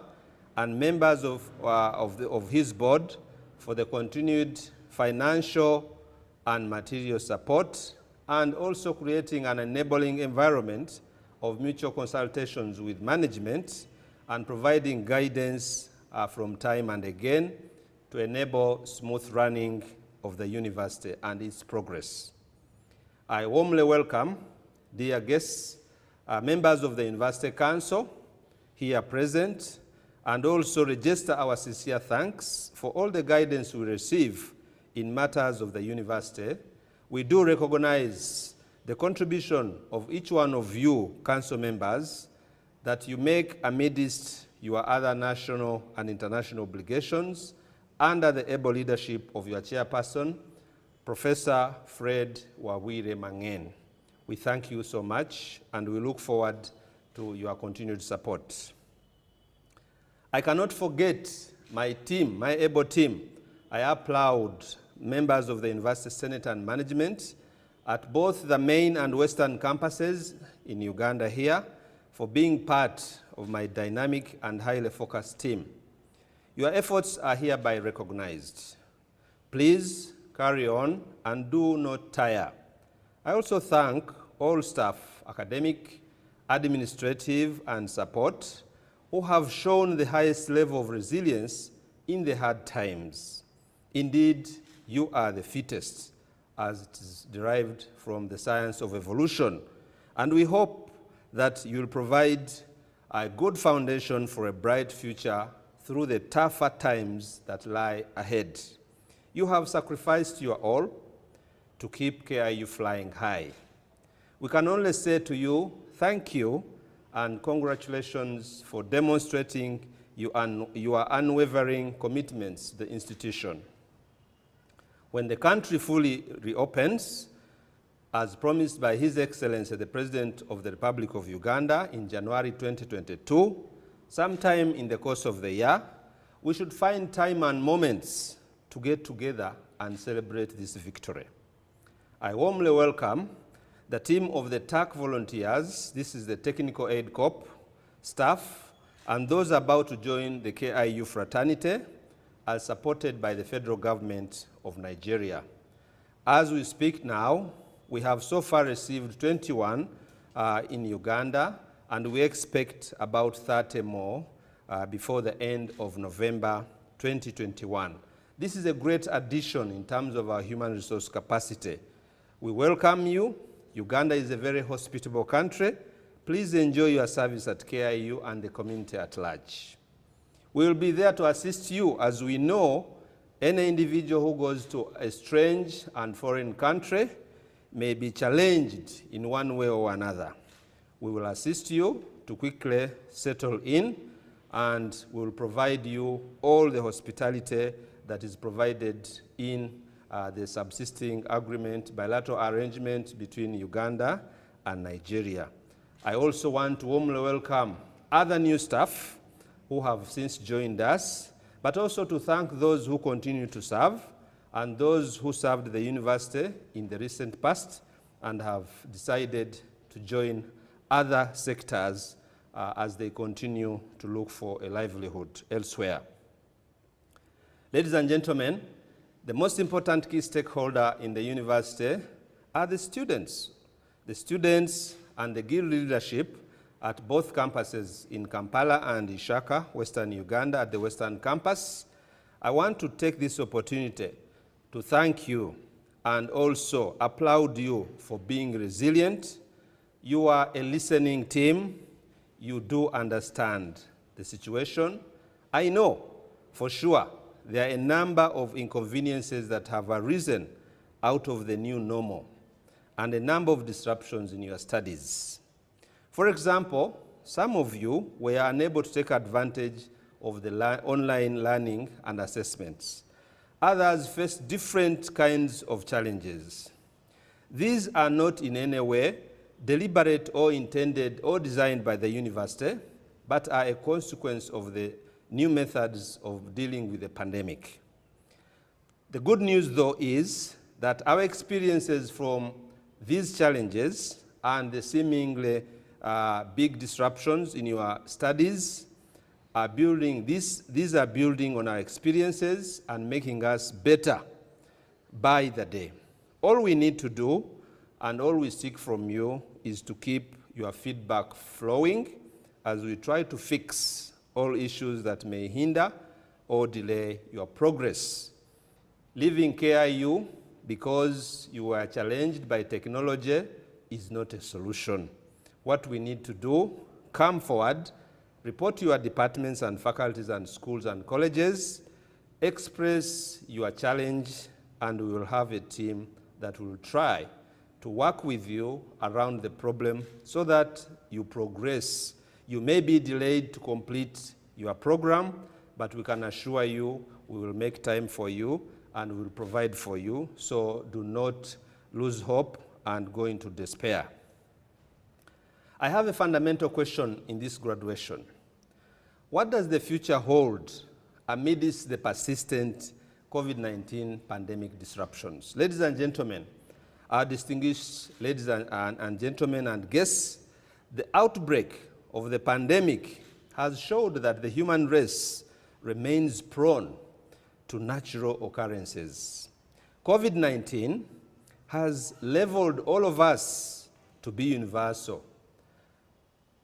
and members of his board for the continued financial and material support, and also creating an enabling environment of mutual consultations with management and providing guidance from time and again to enable smooth running of the university and its progress. I warmly welcome dear guests, members of the University Council here present, and also register our sincere thanks for all the guidance we receive in matters of the university. We do recognize the contribution of each one of you, council members, that you make amidst your other national and international obligations under the able leadership of your chairperson, Professor Fred Wawire Mangen. We thank you so much, and we look forward to your continued support. I cannot forget my team, my able team. I applaud members of the University Senate and management at both the main and western campuses in Uganda here for being part of my dynamic and highly focused team. Your efforts are hereby recognized. Please carry on and do not tire. I also thank all staff, academic, administrative, and support, who have shown the highest level of resilience in the hard times. Indeed, you are the fittest, as it is derived from the science of evolution, and we hope that you'll provide a good foundation for a bright future through the tougher times that lie ahead. You have sacrificed your all to keep KIU flying high. We can only say to you, thank you and congratulations for demonstrating your unwavering commitments to the institution. When the country fully reopens, as promised by His Excellency, the President of the Republic of Uganda in January 2022, sometime in the course of the year, we should find time and moments to get together and celebrate this victory. I warmly welcome the team of the TAC volunteers, this is the Technical Aid Corps, staff, and those about to join the KIU fraternity, as supported by the federal government of Nigeria. As we speak now, we have so far received 21 in Uganda, and we expect about 30 more before the end of November 2021. This is a great addition in terms of our human resource capacity. We welcome you. Uganda is a very hospitable country. Please enjoy your service at KIU and the community at large. We will be there to assist you, as we know any individual who goes to a strange and foreign country may be challenged in one way or another. We will assist you to quickly settle in, and we will provide you all the hospitality that is provided in the subsisting agreement, bilateral arrangement between Uganda and Nigeria. I also want to warmly welcome other new staff who have since joined us, but also to thank those who continue to serve and those who served the university in the recent past and have decided to join other sectors as they continue to look for a livelihood elsewhere. Ladies and gentlemen, the most important key stakeholder in the university are the students. The students and the guild leadership at both campuses in Kampala and Ishaka, Western Uganda, at the Western Campus. I want to take this opportunity to thank you and also applaud you for being resilient. You are a listening team. You do understand the situation. I know for sure there are a number of inconveniences that have arisen out of the new normal and a number of disruptions in your studies. For example, some of you were unable to take advantage of the online learning and assessments. Others face different kinds of challenges. These are not in any way deliberate or intended or designed by the university, but are a consequence of the new methods of dealing with the pandemic. The good news, though, is that our experiences from these challenges and the seemingly big disruptions in your studies are building, these are building on our experiences and making us better by the day. All we need to do and all we seek from you is to keep your feedback flowing as we try to fix all issues that may hinder or delay your progress. Leaving KIU because you were challenged by technology is not a solution. What we need to do, come forward, report to your departments and faculties and schools and colleges, express your challenge, and we will have a team that will try to work with you around the problem so that you progress. You may be delayed to complete your program, but we can assure you we will make time for you and we will provide for you. So do not lose hope and go into despair. I have a fundamental question in this graduation. What does the future hold amidst the persistent COVID-19 pandemic disruptions? Ladies and gentlemen, our distinguished ladies and gentlemen and guests, the outbreak of the pandemic has showed that the human race remains prone to natural occurrences. COVID-19 has leveled all of us to be universal.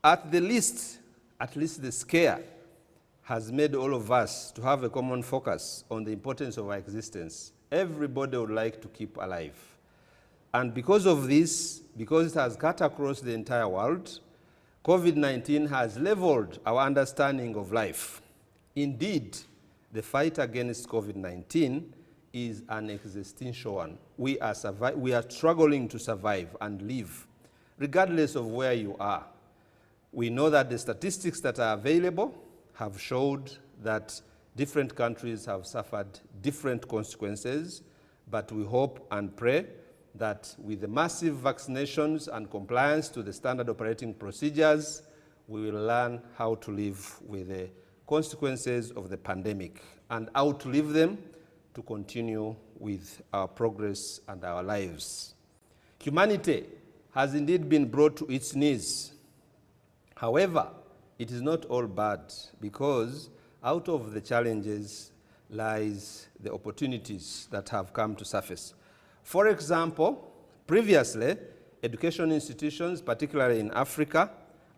At least the scare has made all of us to have a common focus on the importance of our existence. Everybody would like to keep alive. And because of this, because it has cut across the entire world, COVID-19 has leveled our understanding of life. Indeed, the fight against COVID-19 is an existential one. We are struggling to survive and live, regardless of where you are. We know that the statistics that are available have showed that different countries have suffered different consequences, but we hope and pray that with the massive vaccinations and compliance to the standard operating procedures, we will learn how to live with the consequences of the pandemic and outlive them to continue with our progress and our lives. Humanity has indeed been brought to its knees. However, it is not all bad, because out of the challenges lies the opportunities that have come to surface. For example, previously, education institutions, particularly in Africa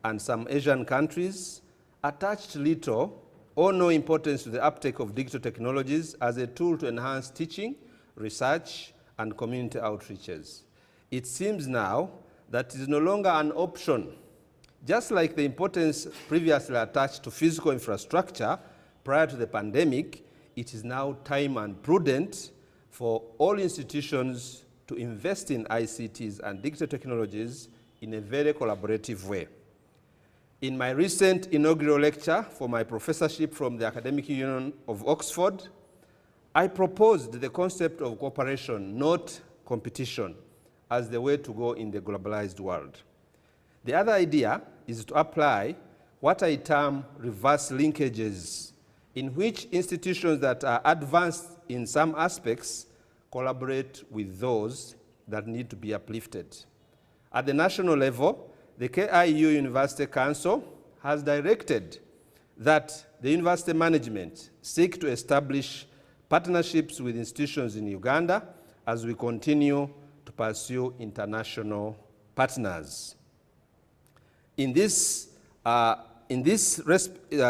and some Asian countries, attached little or no importance to the uptake of digital technologies as a tool to enhance teaching, research, and community outreaches. It seems now that it is no longer an option. Just like the importance previously attached to physical infrastructure prior to the pandemic, it is now time and prudent for all institutions to invest in ICTs and digital technologies in a very collaborative way. In my recent inaugural lecture for my professorship from the Academic Union of Oxford, I proposed the concept of cooperation, not competition, as the way to go in the globalized world. The other idea is to apply what I term reverse linkages, in which institutions that are advanced in some aspects collaborate with those that need to be uplifted. At the national level, the KIU University Council has directed that the university management seek to establish partnerships with institutions in Uganda as we continue to pursue international partners. In this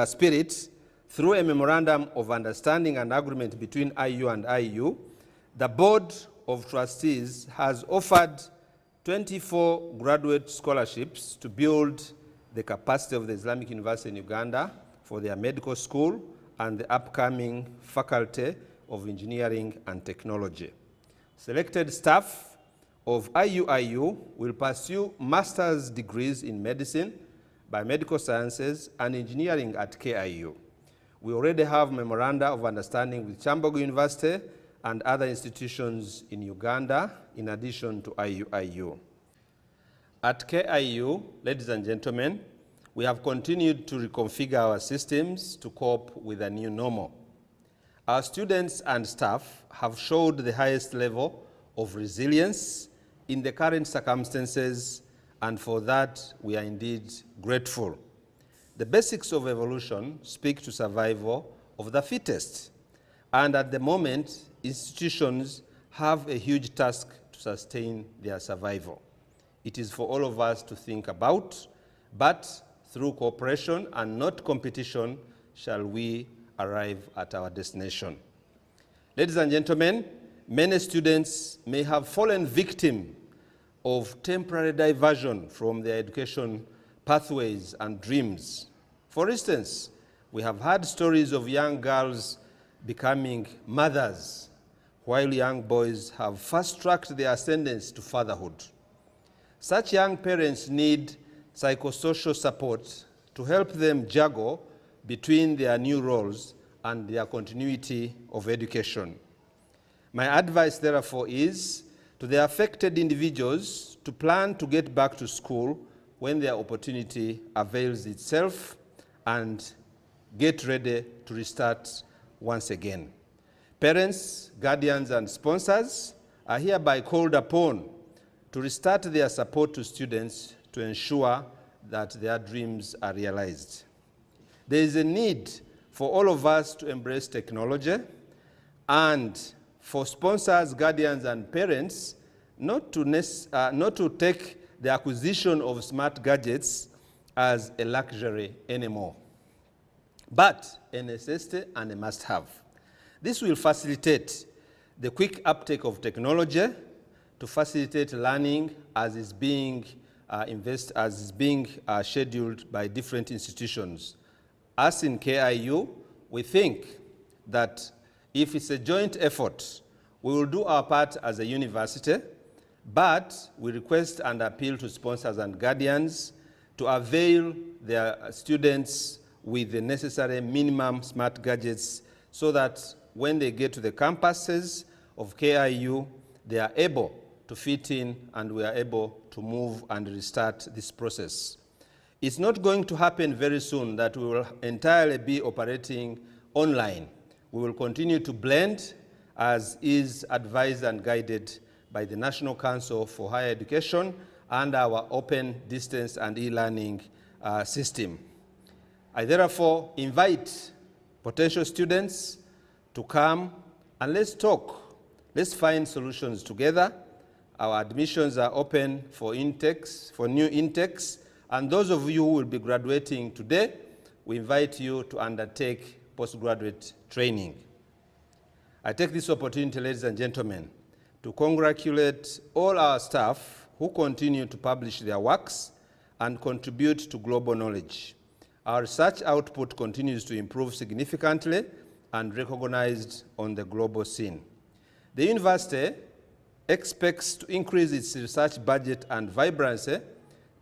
spirit, through a memorandum of understanding and agreement between IU and IU, the Board of Trustees has offered 24 graduate scholarships to build the capacity of the Islamic University in Uganda for their medical school and the upcoming Faculty of Engineering and Technology. Selected staff of IUIU will pursue master's degrees in medicine, biomedical sciences, and engineering at KIU. We already have memoranda of understanding with Chancellor University and other institutions in Uganda, in addition to IUIU. At KIU, ladies and gentlemen, we have continued to reconfigure our systems to cope with a new normal. Our students and staff have showed the highest level of resilience in the current circumstances, and for that we are indeed grateful. The basics of evolution speak to survival of the fittest, and at the moment, institutions have a huge task to sustain their survival. It is for all of us to think about, but through cooperation and not competition shall we arrive at our destination. Ladies and gentlemen, many students may have fallen victim of temporary diversion from their education pathways and dreams. For instance, we have heard stories of young girls becoming mothers, while young boys have fast-tracked their ascendance to fatherhood. Such young parents need psychosocial support to help them juggle between their new roles and their continuity of education. My advice, therefore, is to the affected individuals to plan to get back to school when their opportunity avails itself and get ready to restart once again. Parents, guardians, and sponsors are hereby called upon to restart their support to students to ensure that their dreams are realized. There is a need for all of us to embrace technology, and for sponsors, guardians, and parents not to take the acquisition of smart gadgets as a luxury anymore, but a necessity and a must-have. This will facilitate the quick uptake of technology to facilitate learning as is being scheduled by different institutions. As in KIU, we think that if it's a joint effort, we will do our part as a university, but we request and appeal to sponsors and guardians to avail their students with the necessary minimum smart gadgets so that when they get to the campuses of KIU, they are able to fit in and we are able to move and restart this process. It's not going to happen very soon that we will entirely be operating online. We will continue to blend as is advised and guided by the National Council for Higher Education and our open distance and e-learning system. I therefore invite potential students to come and let's talk. Let's find solutions together. Our admissions are open for intakes, for new intakes, and those of you who will be graduating today, we invite you to undertake postgraduate training. I take this opportunity, ladies and gentlemen, to congratulate all our staff who continue to publish their works and contribute to global knowledge. Our research output continues to improve significantly and recognized on the global scene. The university expects to increase its research budget and vibrancy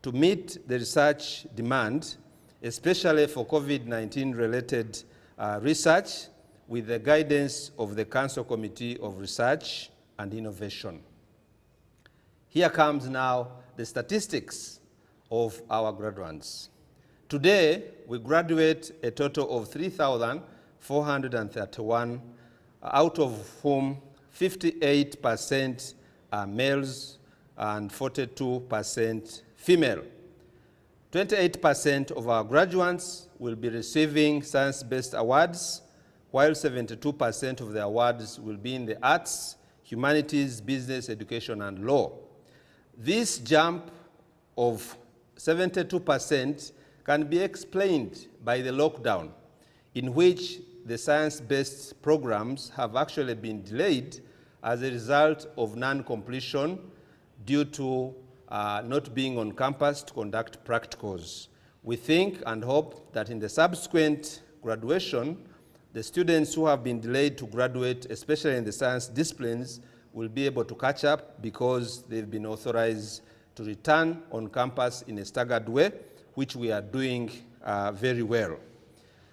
to meet the research demand, especially for COVID-19 related research, with the guidance of the Council Committee of Research and Innovation. Here comes now the statistics of our graduates. Today, we graduate a total of 3,431, out of whom 58% are males and 42% female. 28% of our graduates will be receiving science-based awards, while 72% of the awards will be in the arts, humanities, business, education, and law. This jump of 72% can be explained by the lockdown, in which the science-based programs have actually been delayed as a result of non-completion due to not being on campus to conduct practicals. We think and hope that in the subsequent graduation, the students who have been delayed to graduate, especially in the science disciplines, will be able to catch up because they've been authorized to return on campus in a staggered way, which we are doing very well.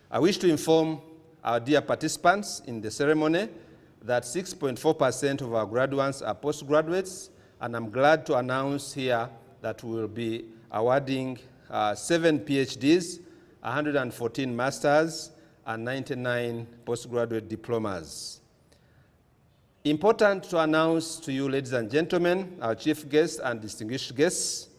I wish to inform our dear participants in the ceremony that 6.4% of our graduates are postgraduates, and I'm glad to announce here that we will be awarding 7 PhDs, 114 masters, and 99 postgraduate diplomas. Important to announce to you, ladies and gentlemen, our chief guests and distinguished guests,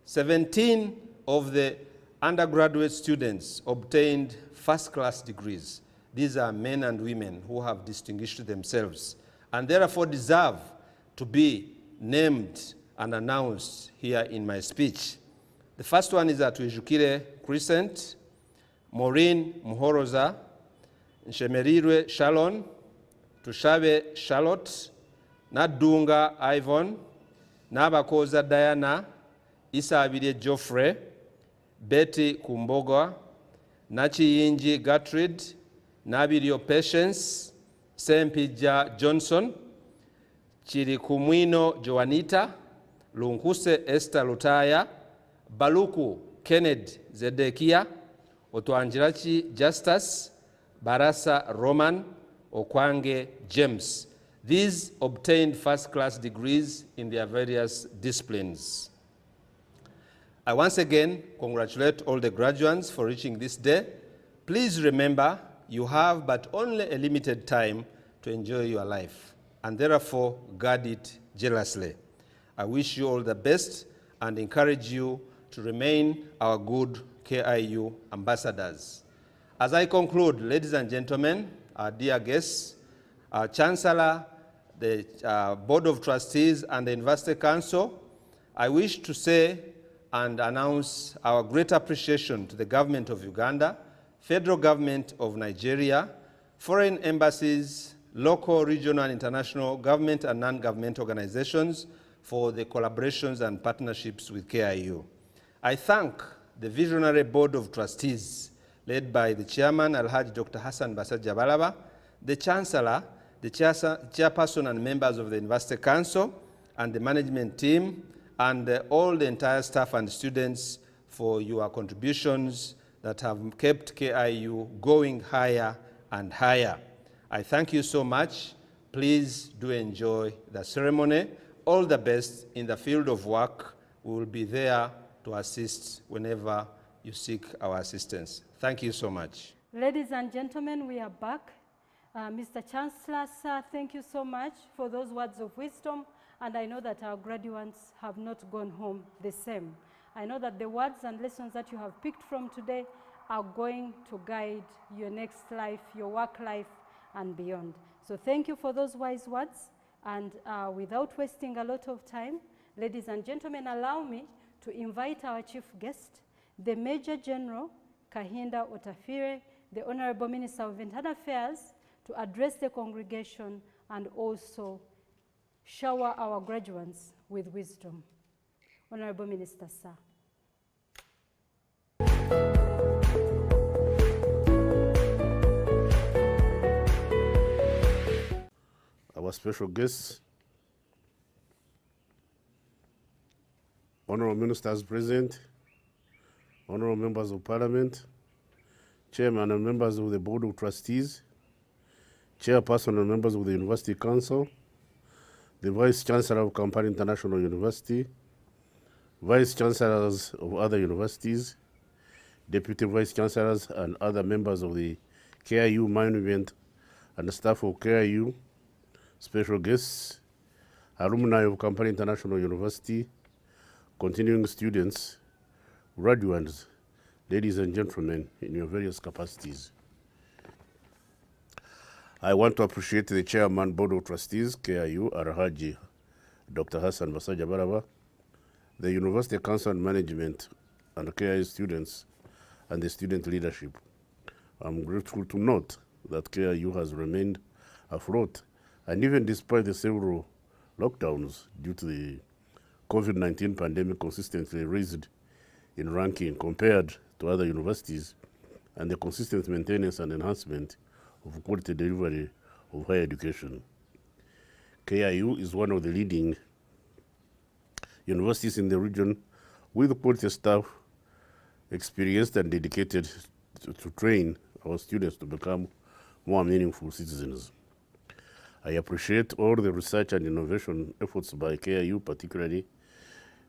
17 of the undergraduate students obtained first-class degrees. These are men and women who have distinguished themselves and therefore deserve to be named and announced here in my speech. The first one is at Wijukire Crescent, Maureen Muhoroza, Nshemerirwe Shalon, Tushabe Charlotte, Nadunga Ivan, Nabakoza Diana, Isabire Geoffrey, Betty Kumbogwa, Nachiyinji Gertrude, Nabirio Patience, Sempija Johnson, Chirikumwino Joanita, Lunkuse Esther Lutaya, Baluku Kenneth Zedekia, Otwanjirachi Justus, Barasa Roman, Okwange James. These obtained first-class degrees in their various disciplines. I once again congratulate all the graduates for reaching this day. Please remember, you have but only a limited time to enjoy your life, and therefore guard it jealously. I wish you all the best and encourage you to remain our good KIU ambassadors. As I conclude, ladies and gentlemen, our dear guests, our Chancellor, the Board of Trustees, and the University Council, I wish to say and announce our great appreciation to the Government of Uganda, Federal Government of Nigeria, foreign embassies, local, regional, and international government and non-government organizations for the collaborations and partnerships with KIU. I thank the Visionary Board of Trustees, led by the Chairman, Alhaji Dr. Hassan Basaja Balaba, the Chancellor, the Chairperson and members of the University Council, and the management team, and all the entire staff and students for your contributions that have kept KIU going higher and higher. I thank you so much. Please do enjoy the ceremony. All the best in the field of work. We will be there to assist whenever you seek our assistance. Thank you so much. Ladies and gentlemen, we are back. Mr. Chancellor, sir, thank you so much for those words of wisdom. And I know that our graduates have not gone home the same. I know that the words and lessons that you have picked from today are going to guide your next life, your work life, and beyond. So thank you for those wise words. And without wasting a lot of time, ladies and gentlemen, allow me to invite our chief guest, the Major General Kahinda Otafire, the Honorable Minister of Internal Affairs, to address the congregation and also shower our graduates with wisdom. Honorable Minister, sir. Our special guests, Honorable Ministers present, Honorable Members of Parliament, Chairman and members of the Board of Trustees, Chairperson and members of the University Council, the Vice Chancellor of Kampala International University, Vice Chancellors of other universities, Deputy Vice Chancellors and other members of the KIU management and the staff of KIU, special guests, alumni of Kampala International University, continuing students, graduates, ladies and gentlemen, in your various capacities. I want to appreciate the Chairman, Board of Trustees, KIU, Alhaji Dr. Hassan Basaja Balaba, the University Council and Management, and KIU students, and the student leadership. I'm grateful to note that KIU has remained afloat, and even despite the several lockdowns due to the COVID-19 pandemic, consistently raised in ranking compared to other universities, and the consistent maintenance and enhancement of quality delivery of higher education. KIU is one of the leading universities in the region with quality staff, experienced and dedicated to train our students to become more meaningful citizens. I appreciate all the research and innovation efforts by KIU, particularly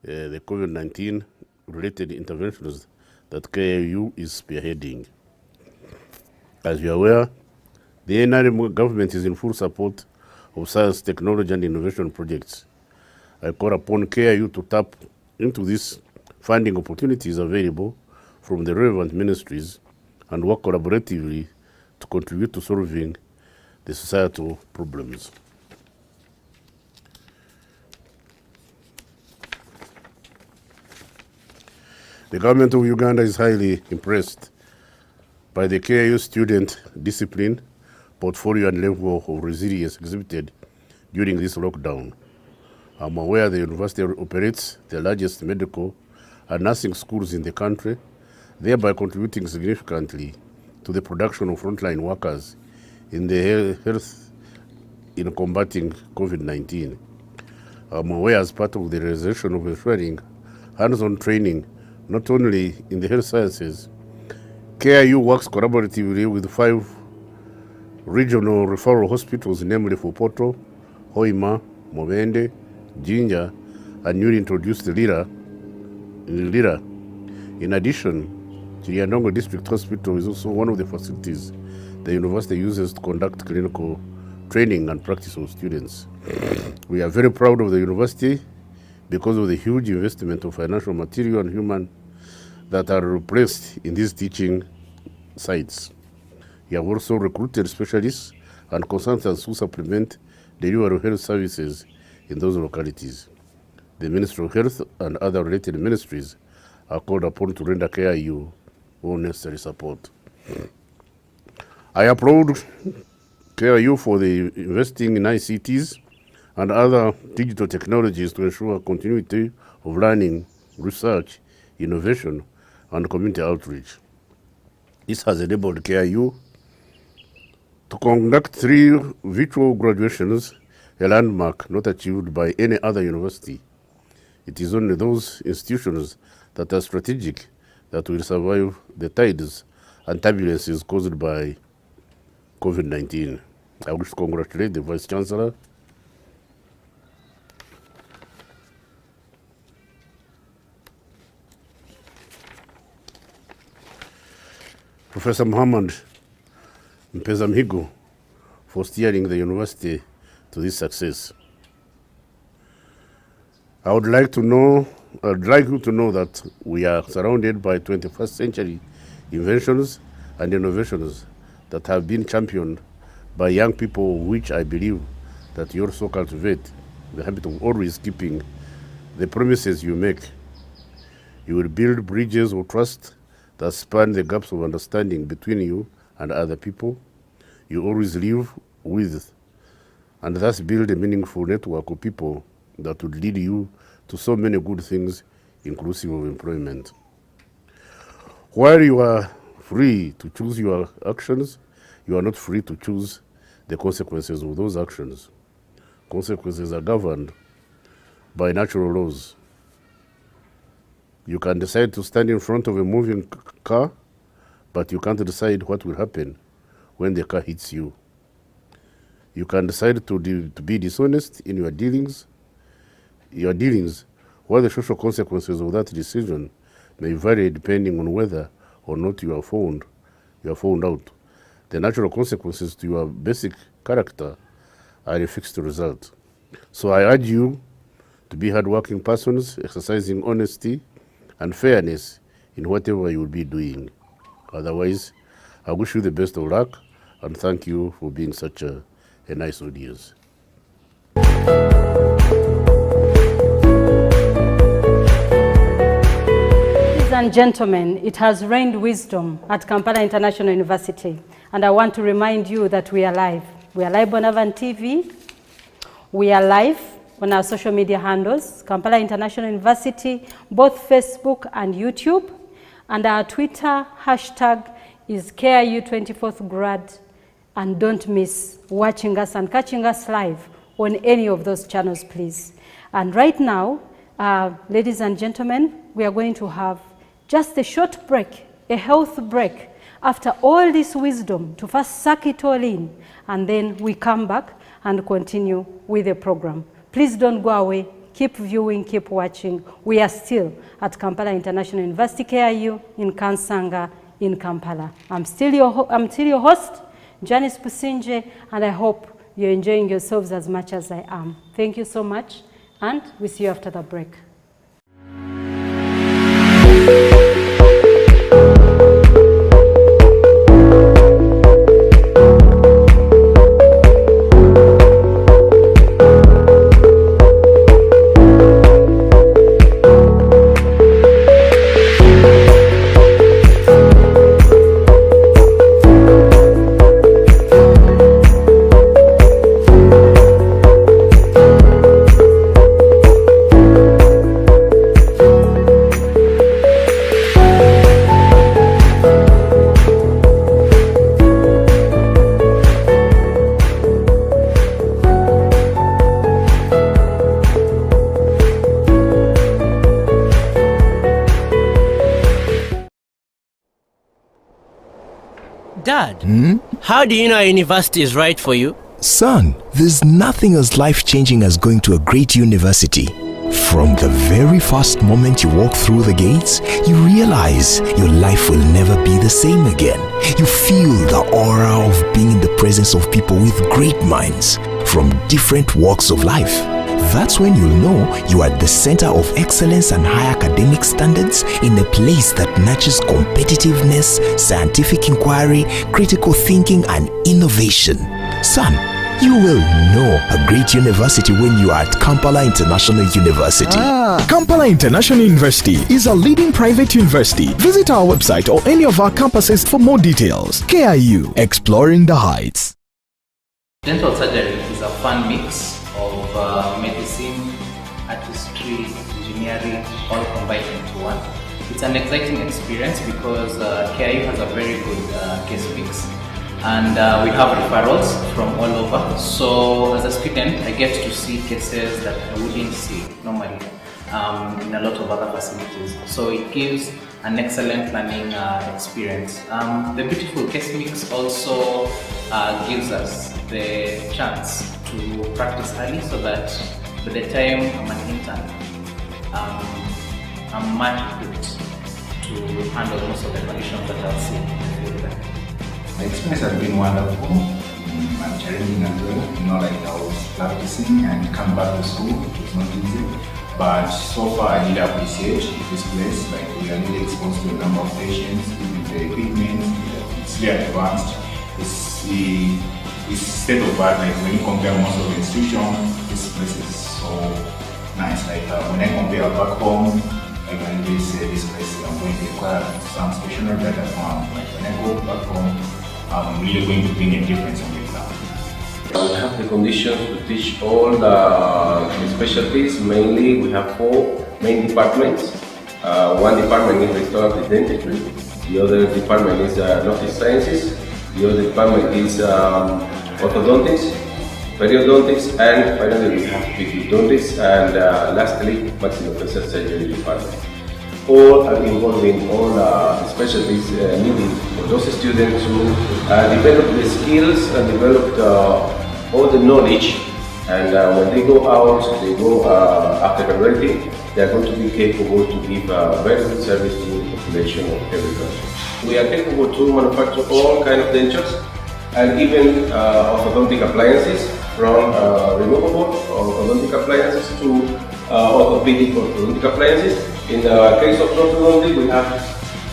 the COVID-19 related interventions that KIU is spearheading. As you are aware, the NRM government is in full support of science, technology, and innovation projects. I call upon KIU to tap into these funding opportunities available from the relevant ministries and work collaboratively to contribute to solving the societal problems. The government of Uganda is highly impressed by the KIU student discipline, portfolio, and level of resilience exhibited during this lockdown. I'm aware the university operates the largest medical and nursing schools in the country, thereby contributing significantly to the production of frontline workers in the health in combating COVID-19. I'm aware as part of the realization of ensuring hands-on training, not only in the health sciences, KIU works collaboratively with 5 regional referral hospitals, namely Fopoto, Hoima, Mubende, Jinja, and newly introduced Lira. In addition, Chiriandongo District Hospital is also one of the facilities the university uses to conduct clinical training and practice of students. We are very proud of the university because of the huge investment of financial, material, and human that are placed in these teaching sites. We have also recruited specialists and consultants who supplement the delivery of health services in those localities. The Ministry of Health and other related ministries are called upon to render KIU all necessary support. I applaud KIU for the investing in ICTs and other digital technologies to ensure continuity of learning, research, innovation, and community outreach. This has enabled KIU to conduct 3 virtual graduations, a landmark not achieved by any other university. It is only those institutions that are strategic that will survive the tides and turbulences caused by COVID-19. I wish to congratulate the Vice Chancellor, Professor Muhammad Mpezamhigo, for steering the university to this success. I would like you to know that we are surrounded by 21st century inventions and innovations that have been championed by young people, which I believe that you also cultivate the habit of always keeping the promises you make. You will build bridges of trust that span the gaps of understanding between you and other people you always live with, and thus build a meaningful network of people that would lead you to so many good things, inclusive of employment. While you are free to choose your actions, you are not free to choose the consequences of those actions. Consequences are governed by natural laws. You can decide to stand in front of a moving car, but you can't decide what will happen when the car hits you. You can decide to be dishonest in your dealings, while the social consequences of that decision may vary depending on whether or not you are found out. The natural consequences to your basic character are a fixed result. So I urge you to be hardworking persons, exercising honesty and fairness in whatever you will be doing. Otherwise, I wish you the best of luck and thank you for being such a nice audience. Ladies and gentlemen, it has rained wisdom at Kampala International University, and I want to remind you that we are live. We are live on Avan TV. We are live on our social media handles, Kampala International University, both Facebook and YouTube, and our Twitter hashtag is KIU 24th grad, and don't miss watching us and catching us live on any of those channels, please. And right now, ladies and gentlemen, we are going to have just a short break, a health break, after all this wisdom to first suck it all in, and then we come back and continue with the program. Please don't go away. Keep viewing, keep watching. We are still at Kampala International University, KIU, in Kansanga, in Kampala. I'm still your host, Janice Pusinje, and I hope you're enjoying yourselves as much as I am. Thank you so much, and we see you after the break. Dad, how do you know a university is right for you? Son, there's nothing as life-changing as going to a great university. From the very first moment you walk through the gates, you realize your life will never be the same again. You feel the aura of being in the presence of people with great minds from different walks of life. That's when you'll know you are at the center of excellence and high academic standards in a place that nurtures competitiveness, scientific inquiry, critical thinking, and innovation. Son, you will know a great university when you are at Kampala International University. Kampala International University is a leading private university. Visit our website or any of our campuses for more details. KIU, exploring the heights. Dental surgery is a fun mix of medicine, artistry, engineering, all combined into one. It's an exciting experience because KIU has a very good case mix, and we have referrals from all over. So as a student, I get to see cases that I wouldn't see normally in a lot of other facilities. So it gives an excellent learning experience. The beautiful case mix also gives us the chance to practice early so that by the time I'm an intern, I'm much equipped to handle most of the conditions that I'll see in the field. The experience has been wonderful and challenging as well. Like I was practicing and come back to school, it was not easy. But so far I really appreciate this place. Like we are really exposed to a number of patients, even the equipment, it's really advanced. It's state of art. Like when you compare most of the institutions, this place is so nice. Like when I compare back home, I can really say this place I'm going to require some stationery that I found. Like when I go back home, I'm really going to bring a difference on the ground. We have the conditions to teach all the specialties. Mainly, we have 4 main departments. One department is restorative dentistry. The other department is northeast sciences. The other department is orthodontics, periodontics, and finally we have periodontics, and lastly, maxillofacial surgery department. All are involved in all specialties needed for those students to develop the skills and develop all the knowledge, and when they go out, they go after graduating, they are going to be capable to give very good service to the population of every country. We are capable to manufacture all kinds of dentures and even orthodontic appliances, from removable orthodontic appliances to orthopedic orthodontic appliances. In the case of orthodontic, we have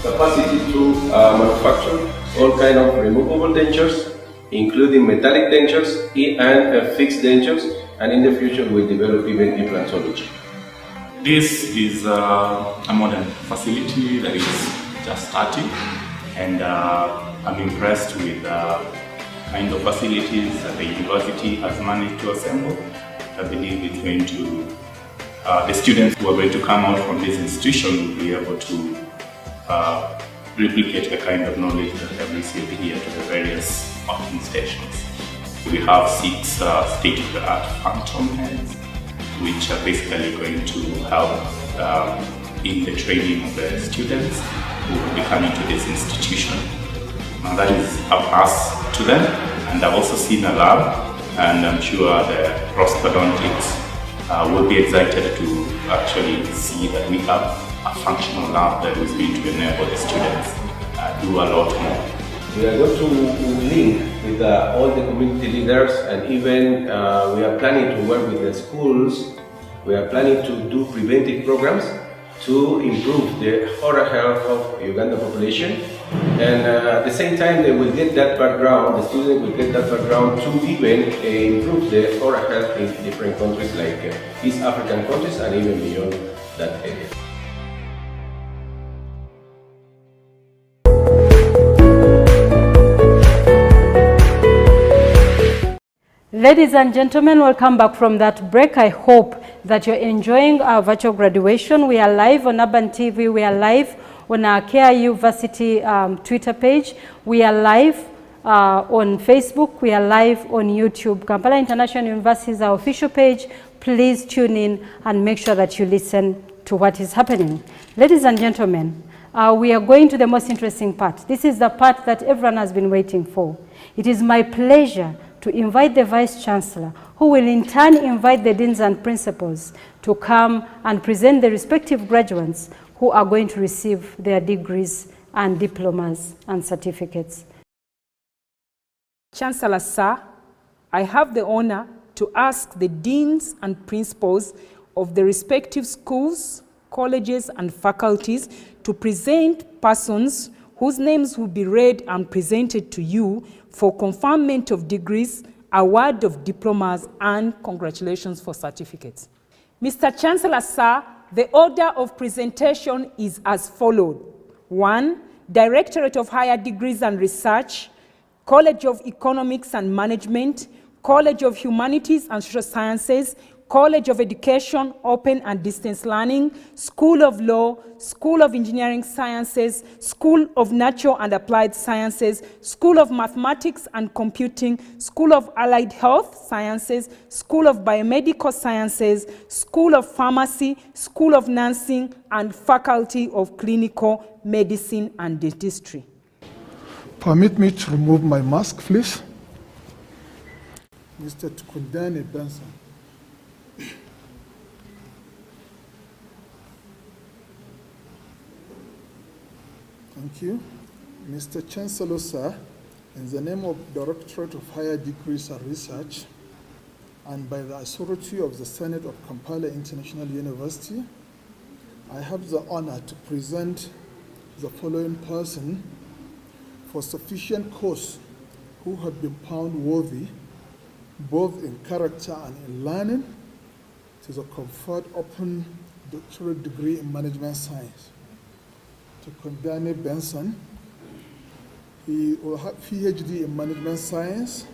capacity to manufacture all kinds of removable dentures, including metallic dentures and fixed dentures, and in the future we'll develop even implantology. This is a modern facility that is just starting, and I'm impressed with the kind of facilities that the university has managed to assemble. I believe it's going to, the students who are going to come out from this institution will be able to replicate the kind of knowledge that they have received here to the various parking stations. We have 6 state-of-the-art function heads, which are basically going to help in the training of the students who will be coming to this institution. Now that is a plus to them, and I've also seen a lab, and I'm sure the prosthodontics will be excited to actually see that we have a functional lab that is going to enable the students do a lot more. We are going to link with all the community leaders, and even we are planning to work with the schools. We are planning to do preventive programs to improve the oral health of Ugandan population. And at the same time, they will get that background, the students will get that background to even improve the oral health in different countries like East African countries and even beyond that area. Ladies and gentlemen, welcome back from that break. I hope that you're enjoying our virtual graduation. We are live on Urban TV. We are live on our KIU Varsity Twitter page. We are live on Facebook. We are live on YouTube. Kampala International University is our official page. Please tune in and make sure that you listen to what is happening. Ladies and gentlemen, we are going to the most interesting part. This is the part that everyone has been waiting for. It is my pleasure to invite the Vice Chancellor, who will in turn invite the deans and principals to come and present the respective graduates who are going to receive their degrees and diplomas and certificates. Chancellor, sir, I have the honor to ask the deans and principals of the respective schools, colleges, and faculties to present persons whose names will be read and presented to you for conferment of degrees, award of diplomas, and congratulations for certificates. Mr. Chancellor, sir, the order of presentation is as follows. 1. Directorate of Higher Degrees and Research, College of Economics and Management, College of Humanities and Social Sciences, College of Education, Open and Distance Learning, School of Law, School of Engineering Sciences, School of Natural and Applied Sciences, School of Mathematics and Computing, School of Allied Health Sciences, School of Biomedical Sciences, School of Pharmacy, School of Nursing, and Faculty of Clinical Medicine and Dentistry. Permit me to remove my mask, please. Mr. Tukundane Benson. Thank you. Mr. Chancellor, sir, in the name of Directorate of Higher Degrees and Research, and by the authority of the Senate of Kampala International University, I have the honor to present the following person for sufficient course who have been found worthy, both in character and in learning, to the conferred open doctorate degree in management science. Tukundane Benson, he will have PhD in management science,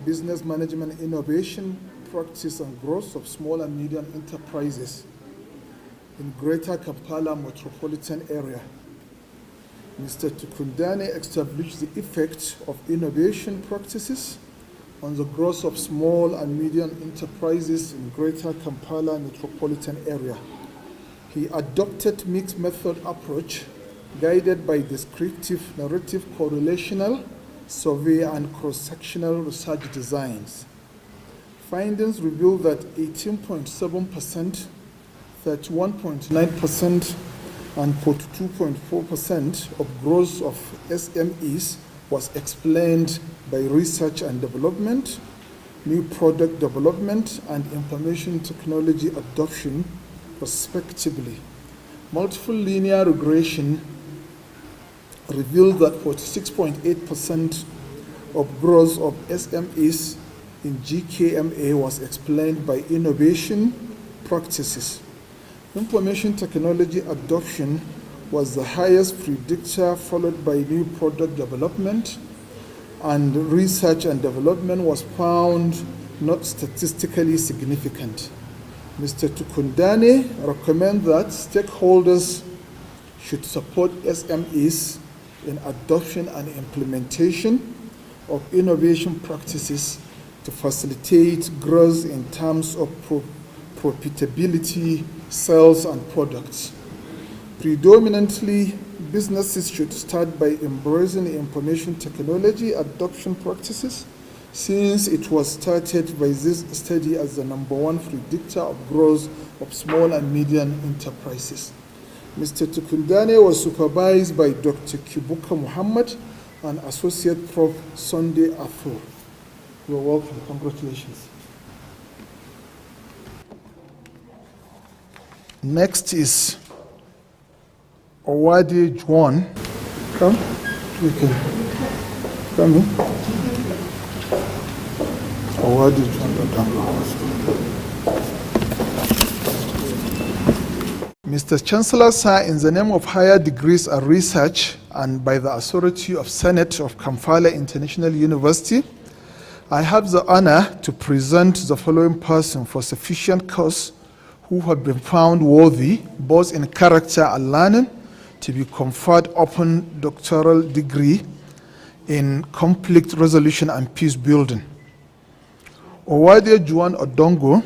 business management, innovation, practice and growth of small and medium enterprises in Greater Kampala metropolitan area. Mr. Tukundane established the effect of innovation practices on the growth of small and medium enterprises in Greater Kampala metropolitan area. He adopted mixed method approach guided by descriptive, narrative, correlational, survey, and cross-sectional research designs. Findings reveal that 18.7%, 31.9%, and 42.4% of growth of SMEs was explained by research and development, new product development, and information technology adoption, respectively. Multiple linear regression revealed that 46.8% of growth of SMEs in GKMA was explained by innovation practices. Information technology adoption was the highest predictor, followed by new product development, and research and development was found not statistically significant. Mr. Tukundane recommends that stakeholders should support SMEs in adoption and implementation of innovation practices to facilitate growth in terms of profitability, sales, and products. Predominantly, businesses should start by embracing information technology adoption practices, since it was started by this study as the #1 predictor of growth of small and medium enterprises. Mr. Tukundane was supervised by Dr. Kibuka Muhammad and Associate Prof. Sunday Afur. You're welcome. Congratulations. Next is Owade Juan. Come. You can come in. Owade Juan. Mr. Chancellor, sir, in the name of higher degrees and research and by the authority of Senate of Kampala International University, I have the honor to present the following person for sufficient cause who have been found worthy, both in character and learning, to be conferred upon doctoral degree in conflict resolution and peace building. Owade Juan Odongo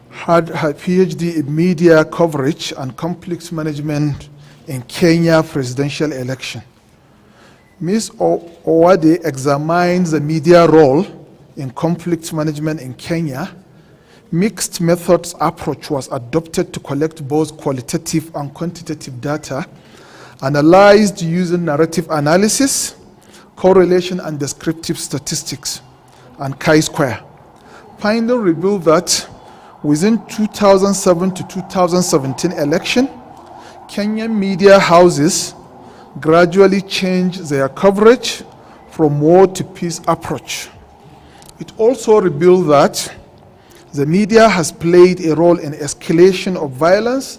had her PhD in media coverage and conflict management in Kenya presidential election. Ms. Owade examined the media role in conflict management in Kenya. Mixed methods approach was adopted to collect both qualitative and quantitative data, analyzed using narrative analysis, correlation and descriptive statistics, and chi-square. Finding revealed that within 2007 to 2017 election, Kenyan media houses gradually changed their coverage from war to peace approach. It also revealed that the media has played a role in escalation of violence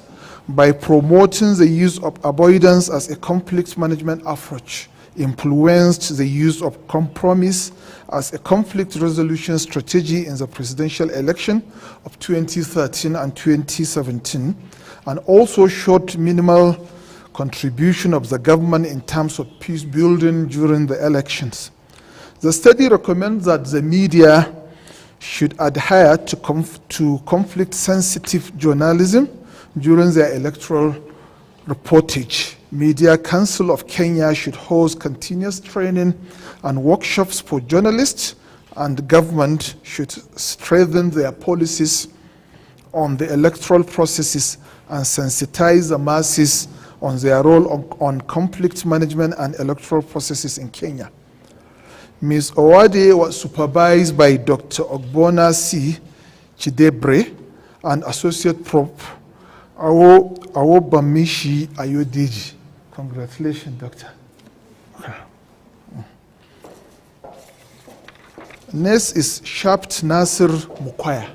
by promoting the use of avoidance as a conflict management approach, influenced the use of compromise as a conflict resolution strategy in the presidential election of 2013 and 2017, and also showed minimal contribution of the government in terms of peace building during the elections. The study recommends that the media should adhere to conflict-sensitive journalism during their electoral reportage. Media Council of Kenya should host continuous training and workshops for journalists, and the government should strengthen their policies on the electoral processes and sensitize the masses on their role on conflict management and electoral processes in Kenya. Ms. Owade was supervised by Dr. Ogbona C. Chidebre and Associate Prof. Awobamishi Ayodeji. Congratulations, Doctor. Okay. Next is Shaft Nasir Mukwaya.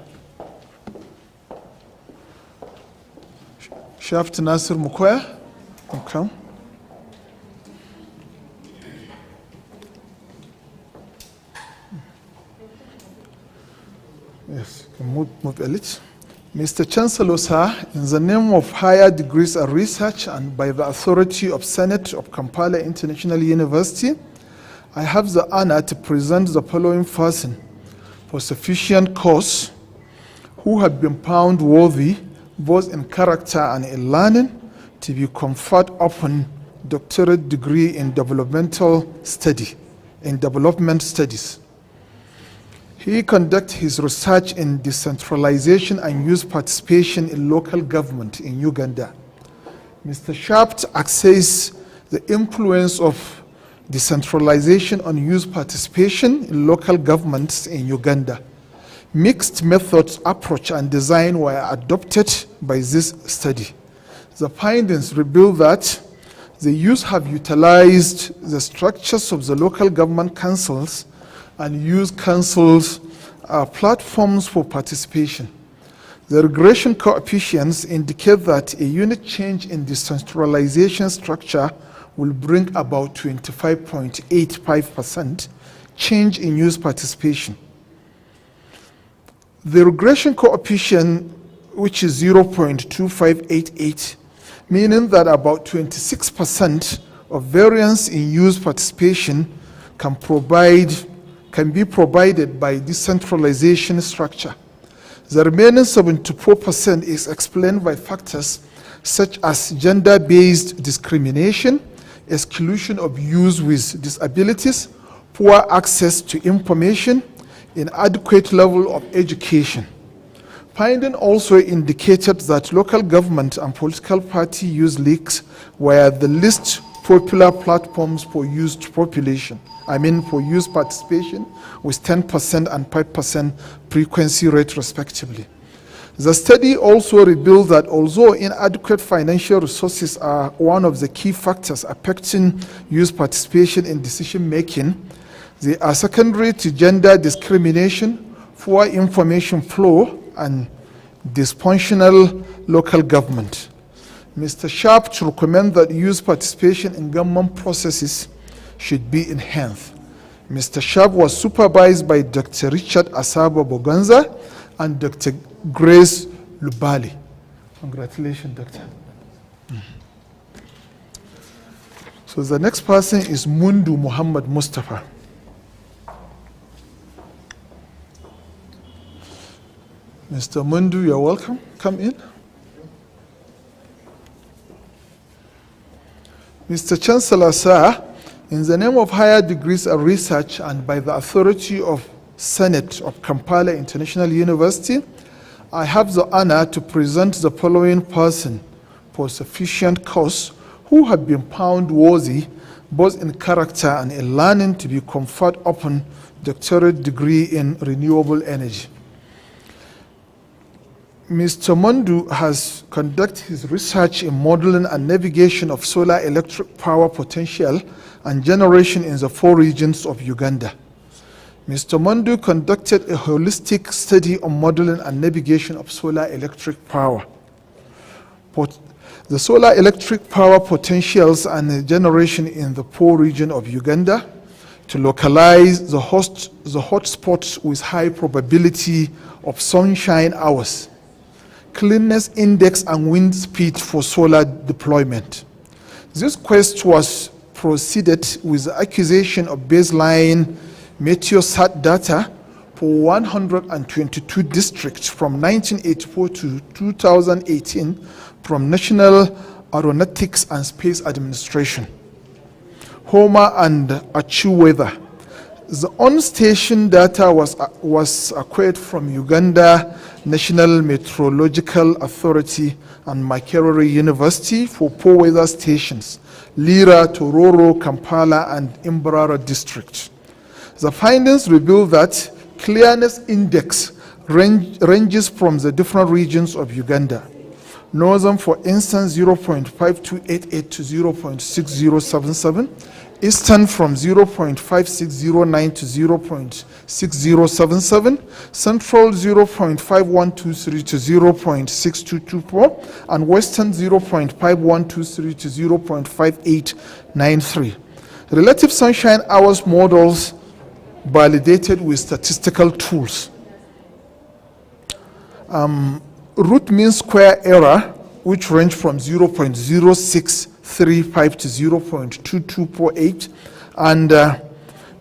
Shaft Nasir Mukwaya. Okay. Yes, you can move a little. Mr. Chancellor, sir, in the name of higher degrees and research and by the authority of Senate of Kampala International University, I have the honor to present the following person for sufficient cause who have been found worthy, both in character and in learning, to be conferred upon doctorate degree in development studies. He conducted his research in decentralization and youth participation in local government in Uganda. Mr. Shaft assessed the influence of decentralization on youth participation in local governments in Uganda. Mixed methods approach and design were adopted by this study. The findings reveal that the youth have utilized the structures of the local government councils and use councils platforms for participation. The regression coefficients indicate that a unit change in decentralization structure will bring about 25.85% change in youth participation. The regression coefficient, which is 0.2588, meaning that about 26% of variance in youth participation can be provided by decentralization structure. The remaining 74% is explained by factors such as gender-based discrimination, exclusion of youth with disabilities, poor access to information, inadequate level of education. Finding also indicated that local government and political party youth leagues were the least popular platforms for youth population. For youth participation with 10% and 5% frequency rate respectively. The study also revealed that although inadequate financial resources are one of the key factors affecting youth participation in decision making, they are secondary to gender discrimination, poor information flow, and dysfunctional local government. Mr. Sharp to recommend that youth participation in government processes should be enhanced. Mr. Sharp was supervised by Dr. Richard Asaba Boganza and Dr. Grace Lubali. Congratulations, Doctor. So the next person is Mundu Muhammad Mustafa. Mr. Mundu, you're welcome. Come in. Mr. Chancellor, sir, in the name of higher degrees and research and by the authority of Senate of Kampala International University, I have the honor to present the following person for sufficient cause who have been found worthy both in character and in learning to be conferred upon doctorate degree in renewable energy. Mr. Mundu has conducted his research in modeling and navigation of solar electric power potential and generation in the 4 regions of Uganda. Mr. Mundu conducted a holistic study on modeling and navigation of solar electric power. The solar electric power potentials and generation in the 4 regions of Uganda to localize the hotspots with high probability of sunshine hours, cleanness index and wind speed for solar deployment. This quest was proceeded with the acquisition of baseline Meteosat data for 122 districts from 1984 to 2018 from National Aeronautics and Space Administration, Homa and Achu weather. The on-station data was acquired from Uganda National Meteorological Authority and Makerere University for 4 weather stations, Lira, Tororo, Kampala, and Imbarara districts. The findings reveal that clearness index ranges from the different regions of Uganda. Northern, for instance, 0.5288 to 0.6077, Eastern from 0.5609 to 0.6077, Central 0.5123 to 0.6224, and Western 0.5123 to 0.5893. Relative sunshine hours models validated with statistical tools. Root mean square error, which range from 0.0635 to 0.2248, and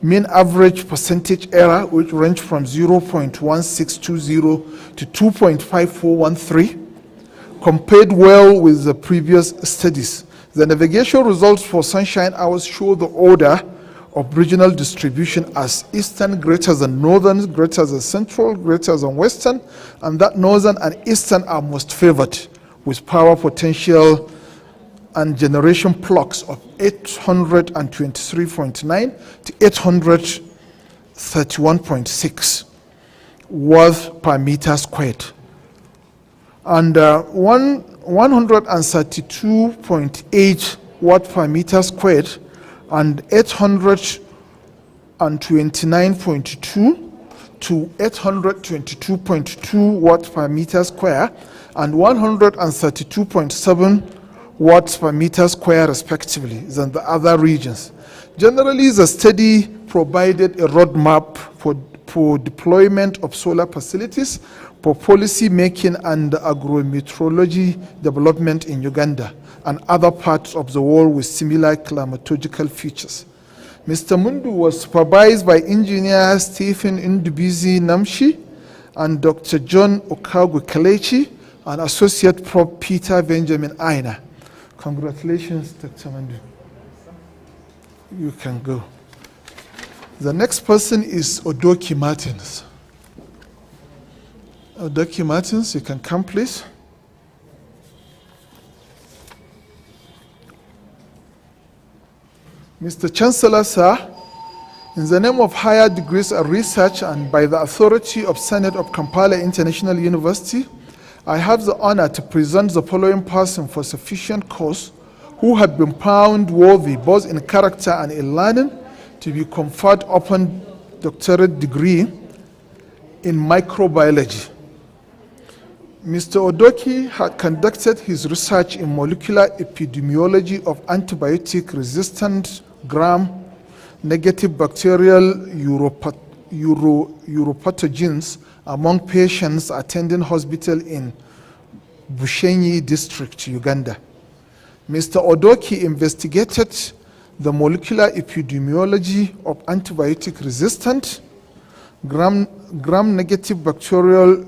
mean average percentage error, which range from 0.1620 to 2.5413, compared well with the previous studies. The navigation results for sunshine hours show the order of regional distribution as Eastern greater than Northern, greater than Central, greater than Western, and that Northern and Eastern are most favored with power potential and generation flux of 823.9 to 831.6 watts per meter squared. And 132.8 watt per meter squared and 829.2 to 822.2 watts per meter square and 132.7 watts per meter square respectively than the other regions. Generally, the study provided a roadmap for deployment of solar facilities for policy making and agrometeorology development in Uganda and other parts of the world with similar climatological features. Mr. Mundu was supervised by Engineer Stephen Ndubizi Namshi and Dr. John Okagu Kalechi and Associate Prof. Peter Benjamin Aina. Congratulations, Dr. Mundu. You can go. The next person is Odoki Martins. Odoki Martins, you can come, please. Mr. Chancellor, sir, in the name of higher degrees and research and by the authority of Senate of Kampala International University, I have the honor to present the following person for sufficient cause who had been found worthy both in character and in learning to be conferred upon doctorate degree in microbiology. Mr. Odoki had conducted his research in molecular epidemiology of antibiotic-resistant gram-negative bacterial uropathogens among patients attending hospital in Bushenyi district, Uganda. Mr. Odoki investigated the molecular epidemiology of antibiotic-resistant gram-negative bacterial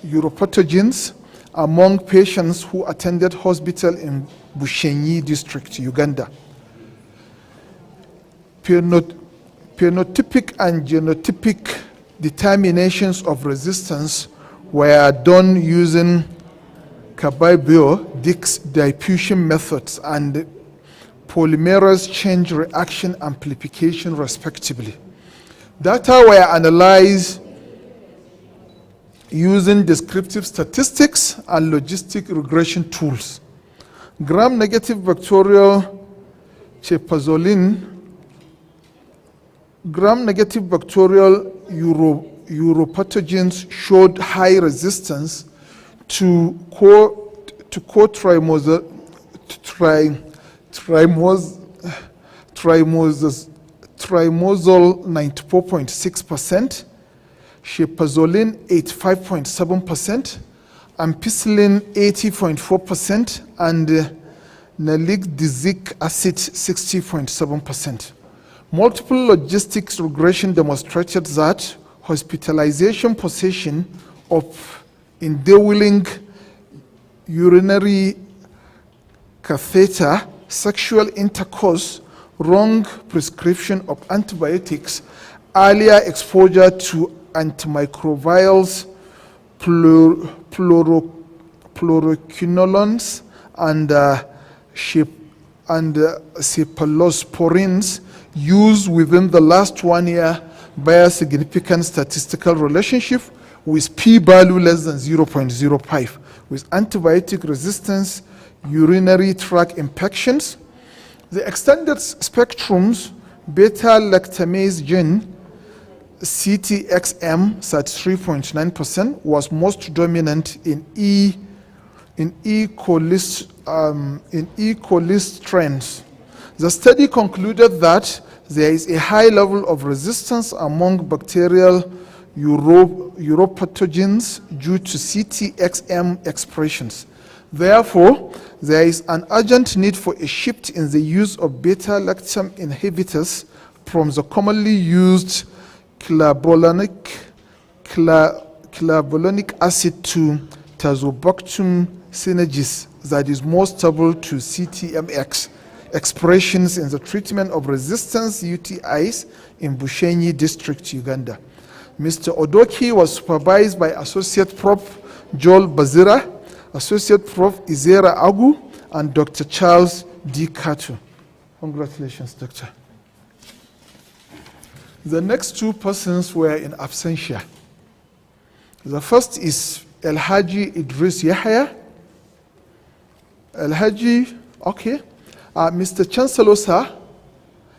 uropathogens among patients who attended hospital in Bushenyi district, Uganda. Phenotypic and genotypic determinations of resistance were done using Cabibio-Dix diffusion methods and polymerase change reaction amplification respectively. Data were analyzed using descriptive statistics and logistic regression tools. Gram-negative bacterial gram-negative bacterial uropathogens showed high resistance to trimozole 94.6%, Chapersolin 85.7%, ampicillin 80.4%, and nalidixic acid 60.7%. Multiple logistics regression demonstrated that hospitalization position of indwelling urinary catheter, sexual intercourse, wrong prescription of antibiotics, earlier exposure to antimicrobials, fluoroquinolones, and cephalosporins used within the last 1 year bear significant statistical relationship with p-value less than 0.05 with antibiotic resistance, urinary tract infections. The extended spectrums beta-lactamase gene CTXM 33.9% was most dominant in E. coli strains. The study concluded that there is a high level of resistance among bacterial uropathogens due to CTXM expressions. Therefore, there is an urgent need for a shift in the use of beta-lactam inhibitors from the commonly used clavulanic acid to tazobactam synergies that is more stable to CTMX expressions in the treatment of resistance UTIs in Bushenyi district, Uganda. Mr. Odoki was supervised by Associate Prof. Joel Bazira, Associate Prof. Izera Agu, and Dr. Charles D. Kato. Congratulations, Doctor. The next two persons were in absentia. The first is El Haji Idris Yahya. El Haji, okay. Mr. Chancellor, sir,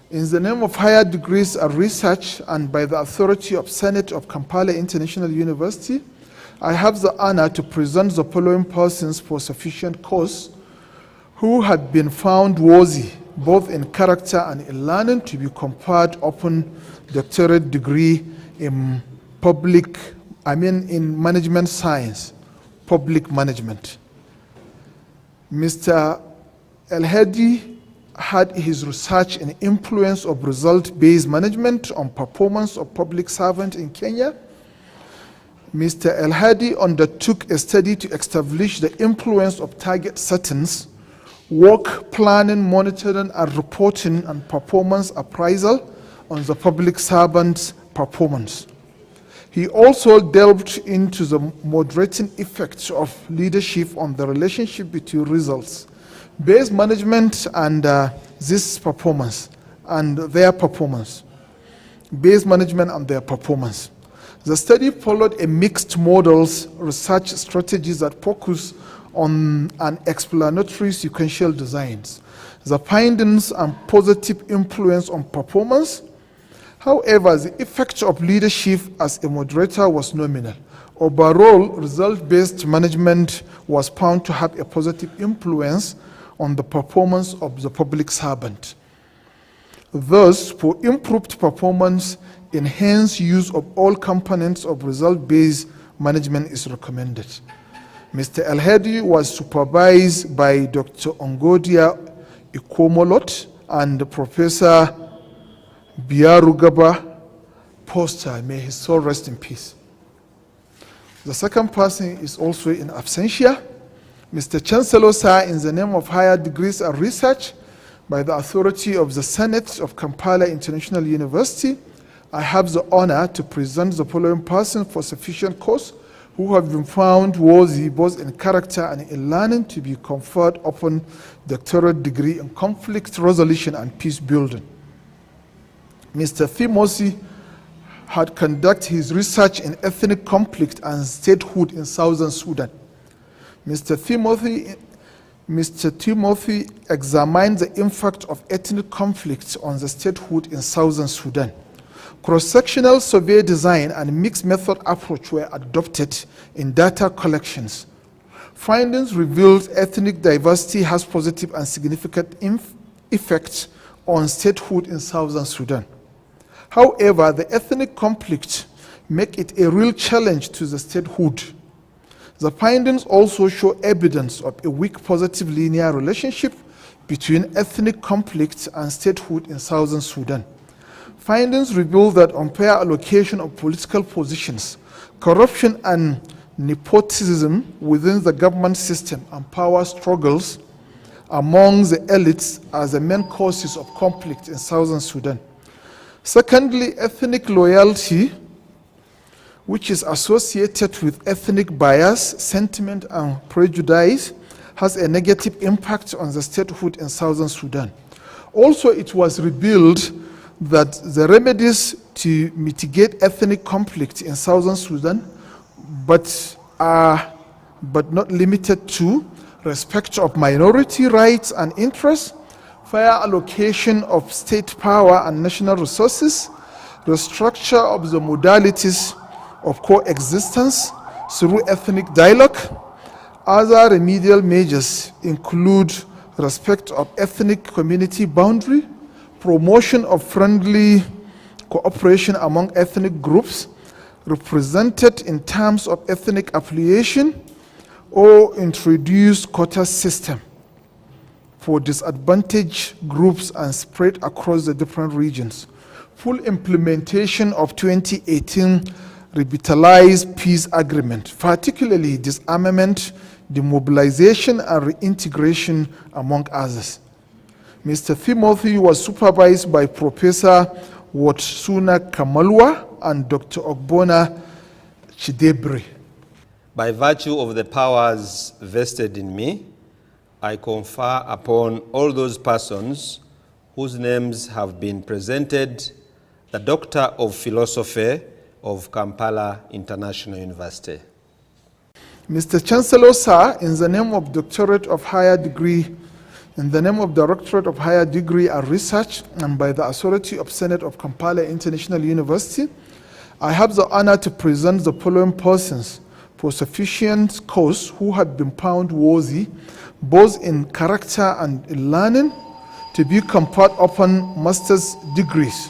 in the name of higher degrees and research and by the authority of Senate of Kampala International University, I have the honor to present the following persons for sufficient cause who had been found worthy both in character and in learning to be conferred upon doctorate degree in in management science, public management. Mr. El Hadi had his research in influence of result-based management on performance of public servants in Kenya. Mr. El-Hadi undertook a study to establish the influence of target settings, work planning, monitoring and reporting, and performance appraisal on the public servant's performance. He also delved into the moderating effects of leadership on the relationship between results-based management and this performance and their performance. Based management and their performance. The study followed a mixed models research strategies that focus on an explanatory sequential designs. The findings and positive influence on performance. However, the effect of leadership as a moderator was nominal. Overall, result-based management was found to have a positive influence on the performance of the public servant. Thus, for improved performance, enhanced use of all components of result-based management is recommended. Mr. El-Hadi was supervised by Dr. Ongodia Ikomolot and Professor Biarugaba Poster. May his soul rest in peace. The second person is also in absentia. Mr. Chancellor, sir, in the name of higher degrees and research, by the authority of the Senate of Kampala International University, I have the honor to present the following person for sufficient cause who have been found worthy both in character and in learning to be conferred upon doctorate degree in conflict resolution and peace building. Mr. Timothy had conducted his research in ethnic conflict and statehood in southern Sudan. Mr. Timothy examined the impact of ethnic conflicts on the statehood in southern Sudan. Cross-sectional survey design and mixed method approach were adopted in data collections. Findings revealed ethnic diversity has positive and significant effects on statehood in southern Sudan. However, the ethnic conflicts make it a real challenge to the statehood. The findings also show evidence of a weak positive linear relationship between ethnic conflicts and statehood in southern Sudan. Findings reveal that unfair allocation of political positions, corruption and nepotism within the government system, and power struggles among the elites are the main causes of conflict in southern Sudan. Secondly, ethnic loyalty, which is associated with ethnic bias, sentiment, and prejudice, has a negative impact on the statehood in southern Sudan. Also, it was revealed that the remedies to mitigate ethnic conflict in southern Sudan, but not limited to respect of minority rights and interests, fair allocation of state power and national resources, the structure of the modalities of coexistence through ethnic dialogue. Other remedial measures include respect of ethnic community boundary, promotion of friendly cooperation among ethnic groups represented in terms of ethnic affiliation, or introduce quota system for disadvantaged groups and spread across the different regions. Full implementation of 2018 revitalized peace agreement, particularly disarmament, demobilization, and reintegration, among others. Mr. Timothy was supervised by Professor Watsuna Kamalwa and Dr. Ogbona Chidebre. By virtue of the powers vested in me, I confer upon all those persons whose names have been presented the Doctor of Philosophy of Kampala International University. Mr. Chancellor, sir, in the name of Doctorate of Higher Degree, in the name of Directorate of Higher Degree and Research, and by the authority of Senate of Kampala International University, I have the honor to present the following persons for sufficient cause who have been found worthy, both in character and in learning, to be conferred upon master's degrees.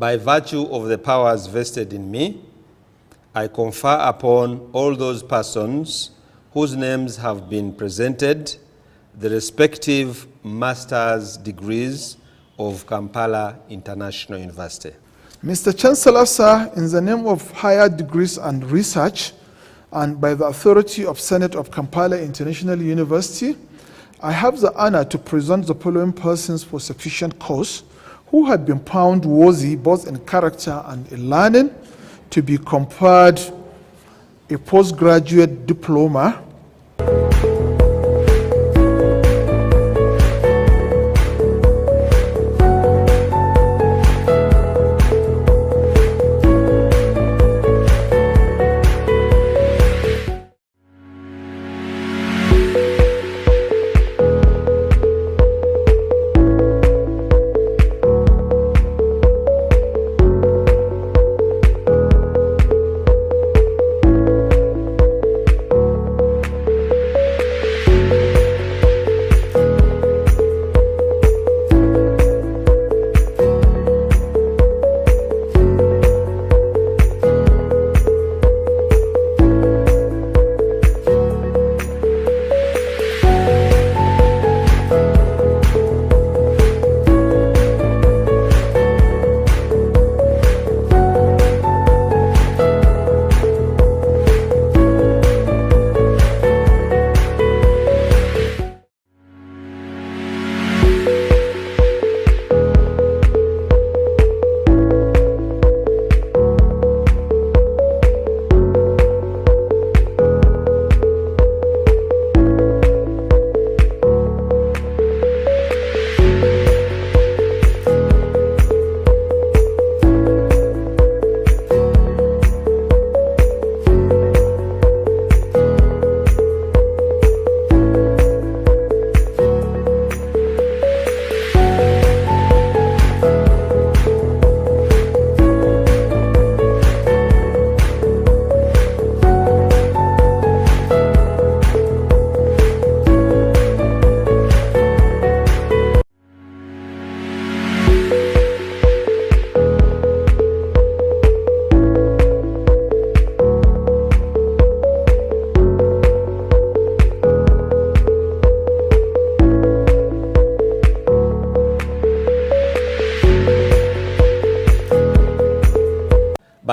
By virtue of the powers vested in me, I confer upon all those persons whose names have been presented the respective master's degrees of Kampala International University. Mr. Chancellor, sir, in the name of Higher Degrees and Research, and by the authority of Senate of Kampala International University, I have the honor to present the following persons for sufficient cause who have been found worthy both in character and in learning to be conferred a postgraduate diploma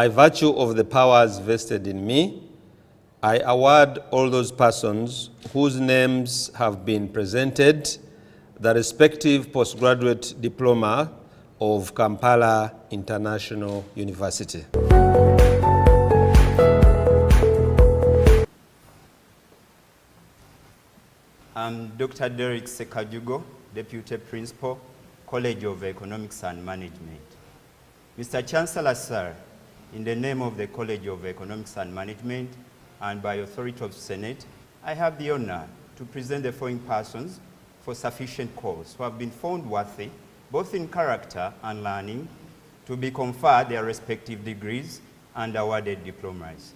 By virtue of the powers vested in me, I award all those persons whose names have been presented the respective postgraduate diploma of Kampala International University. I'm Dr. Derek Sekajugo, Deputy Principal, College of Economics and Management. Mr. Chancellor, sir, in the name of the College of Economics and Management and by authority of Senate, I have the honor to present the following persons for sufficient cause who have been found worthy, both in character and learning, to be conferred their respective degrees and awarded diplomas.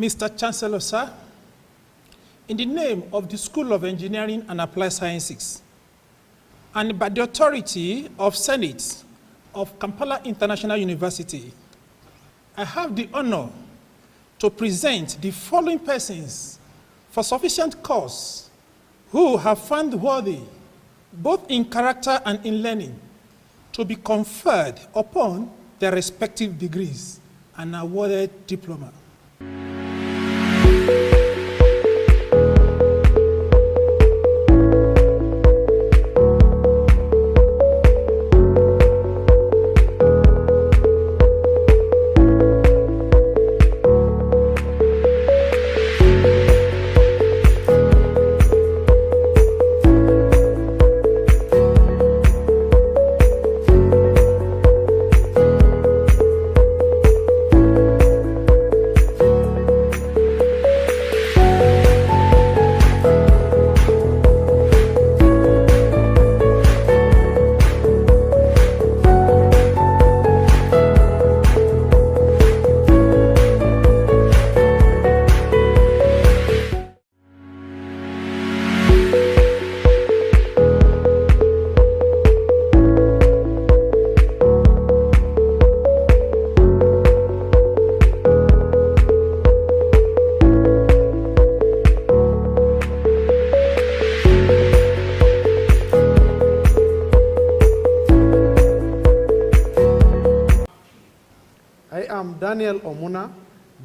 Mr. Chancellor, sir, in the name of the School of Engineering and Applied Sciences, and by the authority of Senate of Kampala International University, I have the honor to present the following persons for sufficient cause who have found worthy, both in character and in learning, to be conferred upon their respective degrees and awarded diploma. Daniel Omuna,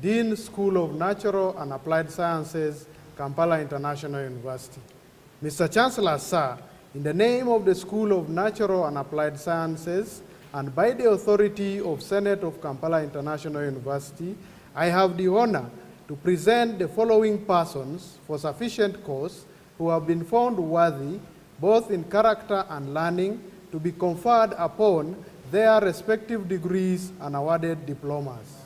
Dean, School of Natural and Applied Sciences, Kampala International University. Mr. Chancellor, sir, in the name of the School of Natural and Applied Sciences and by the authority of Senate of Kampala International University, I have the honor to present the following persons for sufficient cause who have been found worthy, both in character and learning, to be conferred upon their respective degrees and awarded diplomas.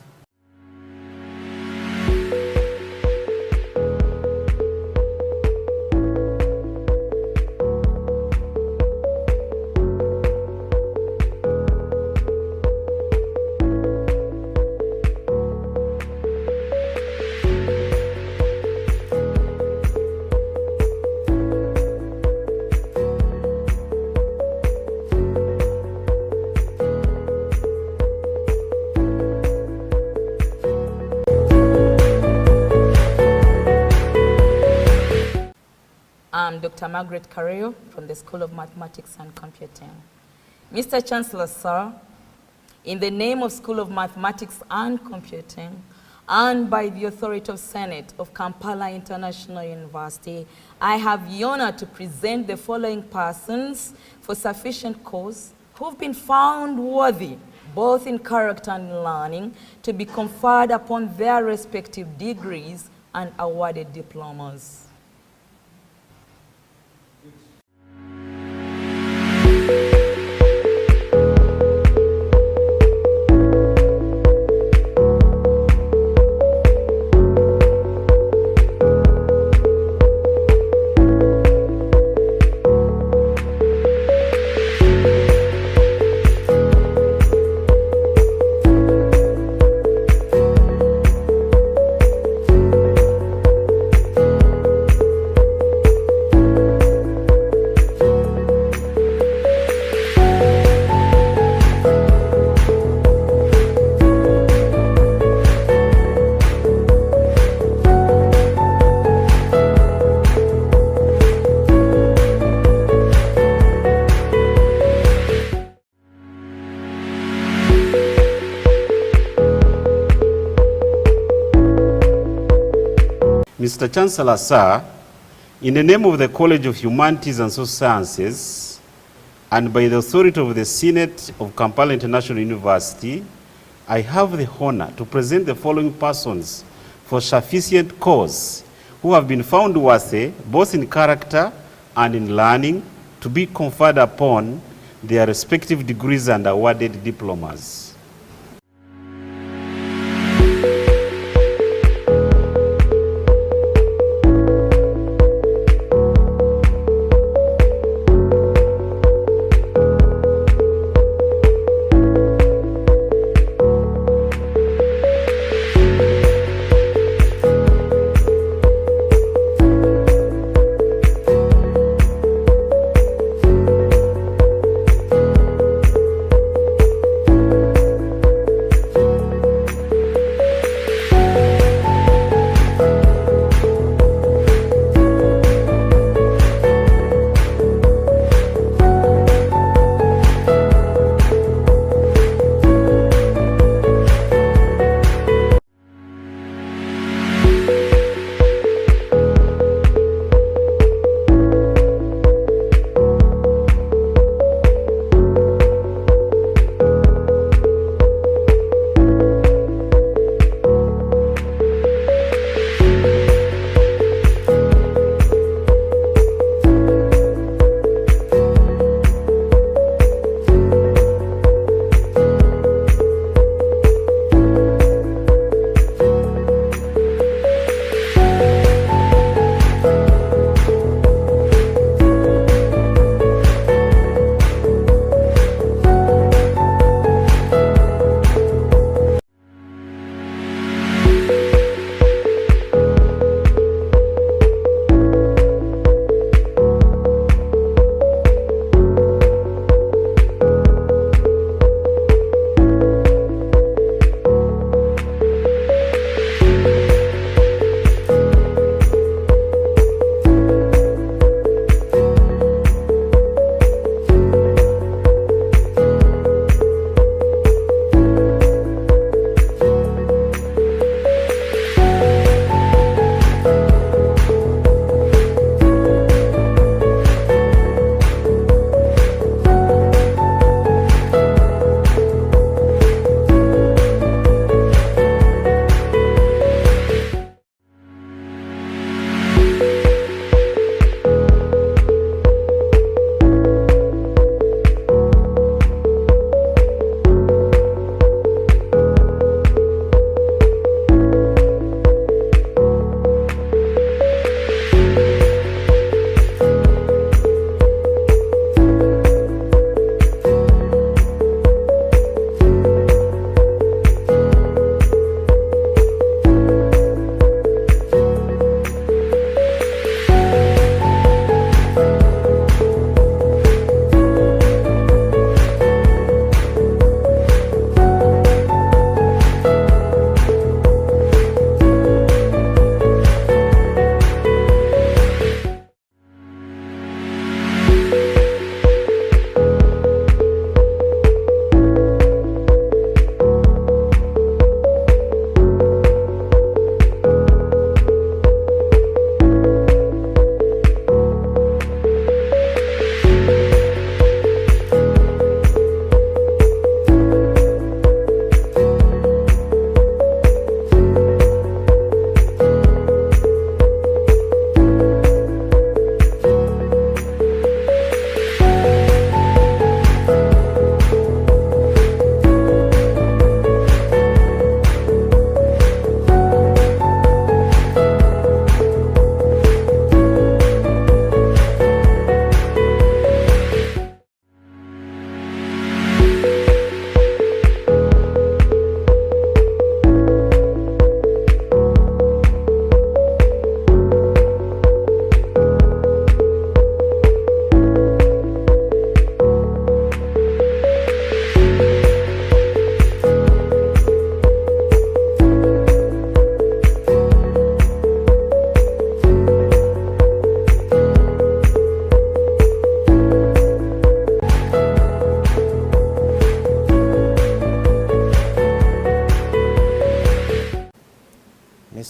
Dr. Margaret Carrillo from the School of Mathematics and Computing. Mr. Chancellor, sir, in the name of School of Mathematics and Computing, and by the authority of Senate of Kampala International University, I have the honor to present the following persons for sufficient cause who've been found worthy, both in character and learning, to be conferred upon their respective degrees and awarded diplomas. Mr. Chancellor, sir, in the name of the College of Humanities and Social Sciences, and by the authority of the Senate of Kampala International University, I have the honor to present the following persons for sufficient cause who have been found worthy, both in character and in learning, to be conferred upon their respective degrees and awarded diplomas.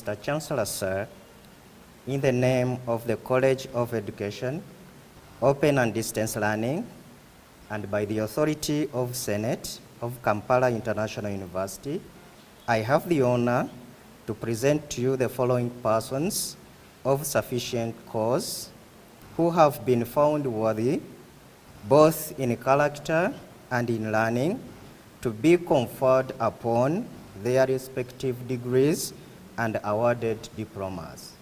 Mr. Chancellor, sir, in the name of the College of Education, Open and Distance Learning, and by the authority of Senate of Kampala International University, I have the honor to present to you the following persons of sufficient cause who have been found worthy, both in character and in learning, to be conferred upon their respective degrees and awarded diplomas.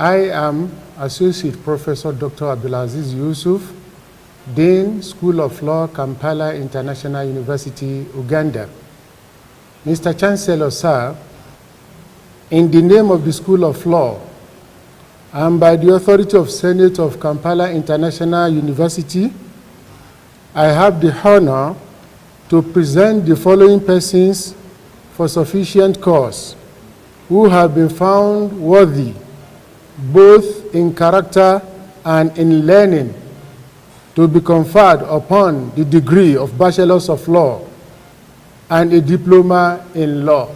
I am Associate Professor Dr. Abdulaziz Yusuf, Dean, School of Law, Kampala International University, Uganda. Mr. Chancellor, sir, in the name of the School of Law, and by the authority of Senate of Kampala International University, I have the honor to present the following persons for sufficient cause, who have been found worthy, both in character and in learning, to be conferred upon the degree of Bachelors of Law and a diploma in law.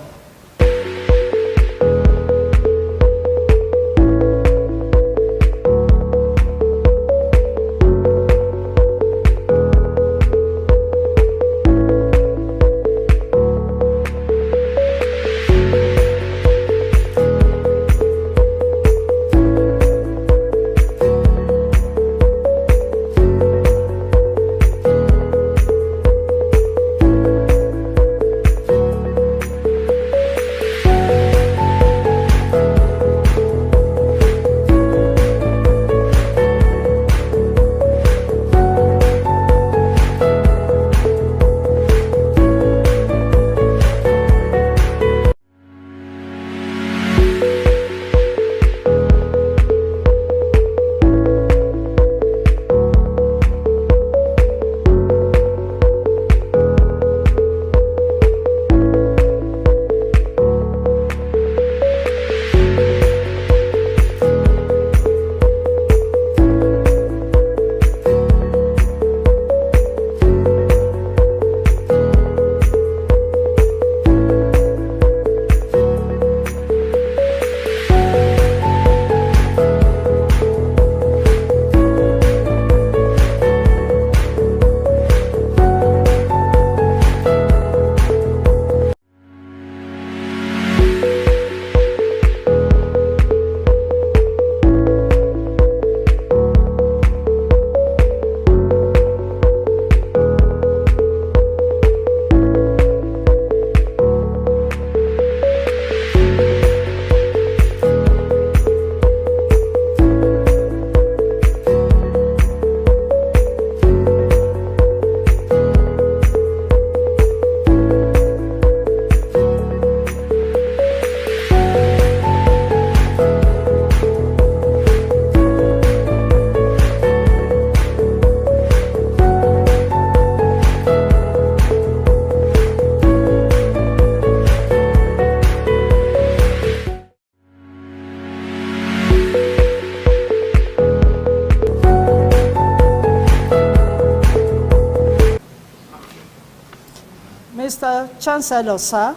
Mr. Chancellor, sir,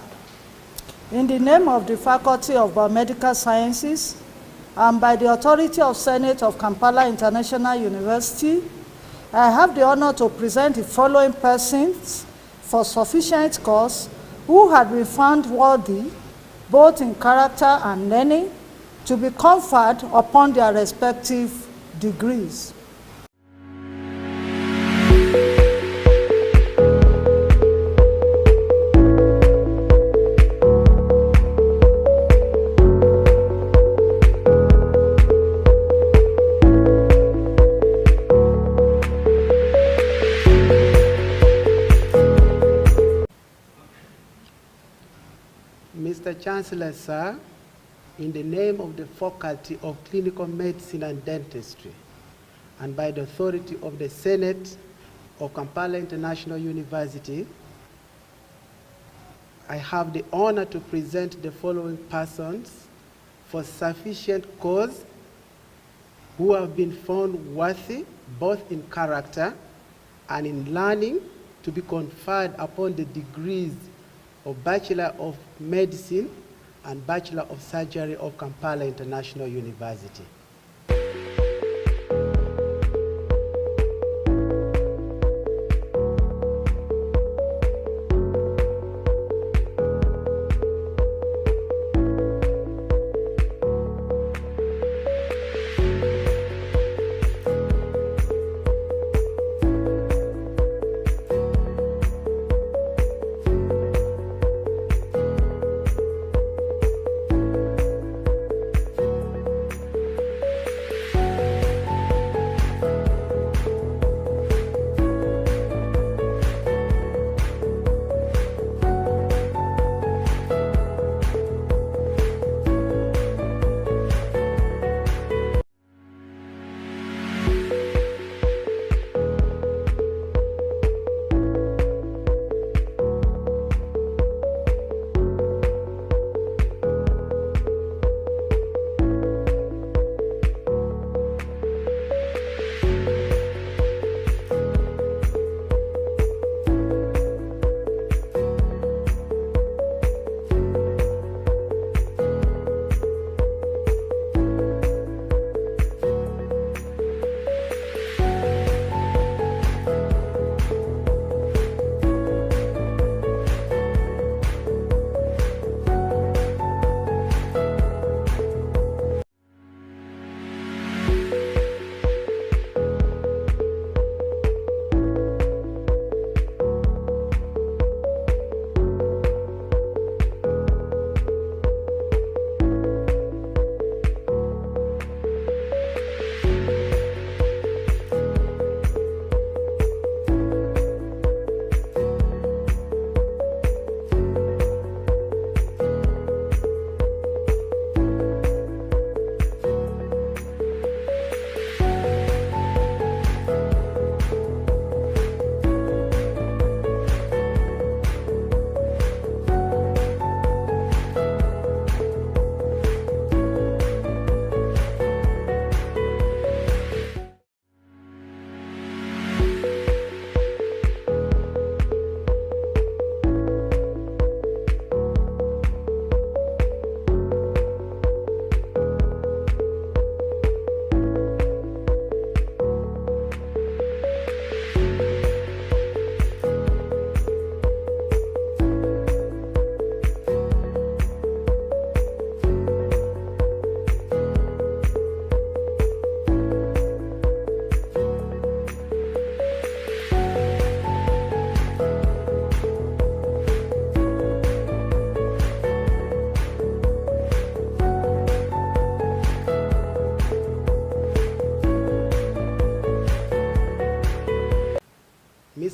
in the name of the Faculty of Biomedical Sciences and by the authority of Senate of Kampala International University, I have the honor to present the following persons for sufficient cause who had been found worthy, both in character and learning, to be conferred upon their respective degrees. Mr. Chancellor, sir, in the name of the Faculty of Clinical Medicine and Dentistry, and by the authority of the Senate of Kampala International University, I have the honor to present the following persons for sufficient cause who have been found worthy, both in character and in learning, to be conferred upon the degrees of Bachelor of Medicine and Bachelor of Surgery of Kampala International University.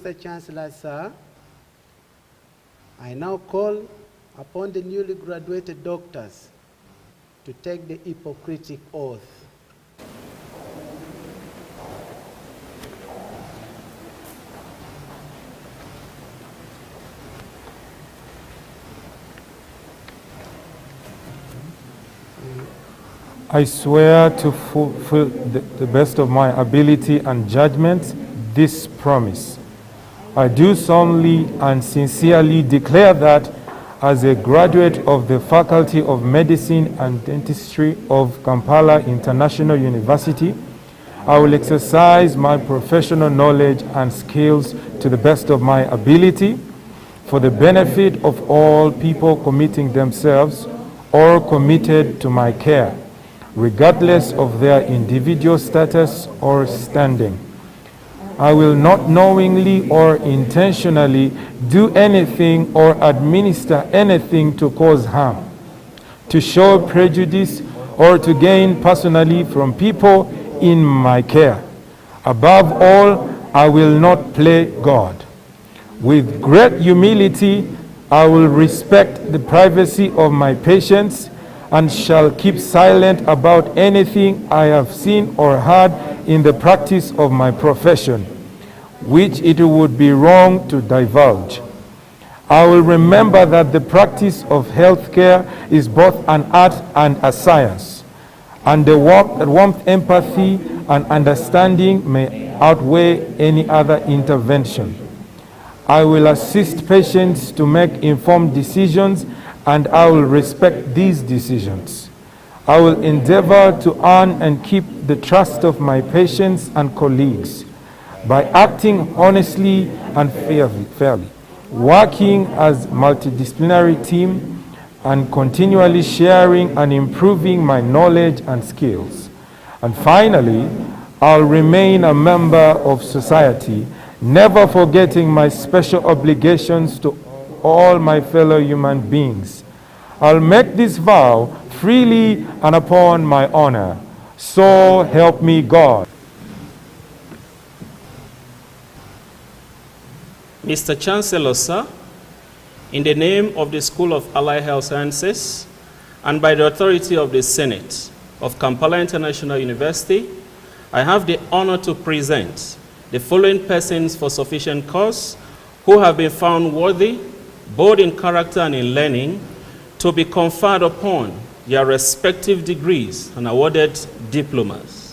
Mr. Chancellor, sir, I now call upon the newly graduated doctors to take the Hippocratic oath. I swear to fulfill the best of my ability and judgment this promise. I do solemnly and sincerely declare that as a graduate of the Faculty of Medicine and Dentistry of Kampala International University, I will exercise my professional knowledge and skills to the best of my ability for the benefit of all people committing themselves or committed to my care, regardless of their individual status or standing. I will not knowingly or intentionally do anything or administer anything to cause harm, to show prejudice, or to gain personally from people in my care. Above all, I will not play God. With great humility, I will respect the privacy of my patients and shall keep silent about anything I have seen or heard in the practice of my profession, which it would be wrong to divulge. I will remember that the practice of healthcare is both an art and a science, and the warmth, empathy, and understanding may outweigh any other intervention. I will assist patients to make informed decisions, and I will respect these decisions. I will endeavor to earn and keep the trust of my patients and colleagues by acting honestly and fairly, working as a multidisciplinary team, and continually sharing and improving my knowledge and skills. And finally, I'll remain a member of society, never forgetting my special obligations to all my fellow human beings. I'll make this vow freely and upon my honor. So help me God. Mr. Chancellor, sir, in the name of the School of Allied Health Sciences and by the authority of the Senate of Kampala International University, I have the honor to present the following persons for sufficient cause who have been found worthy, both in character and in learning, to be conferred upon their respective degrees and awarded diplomas.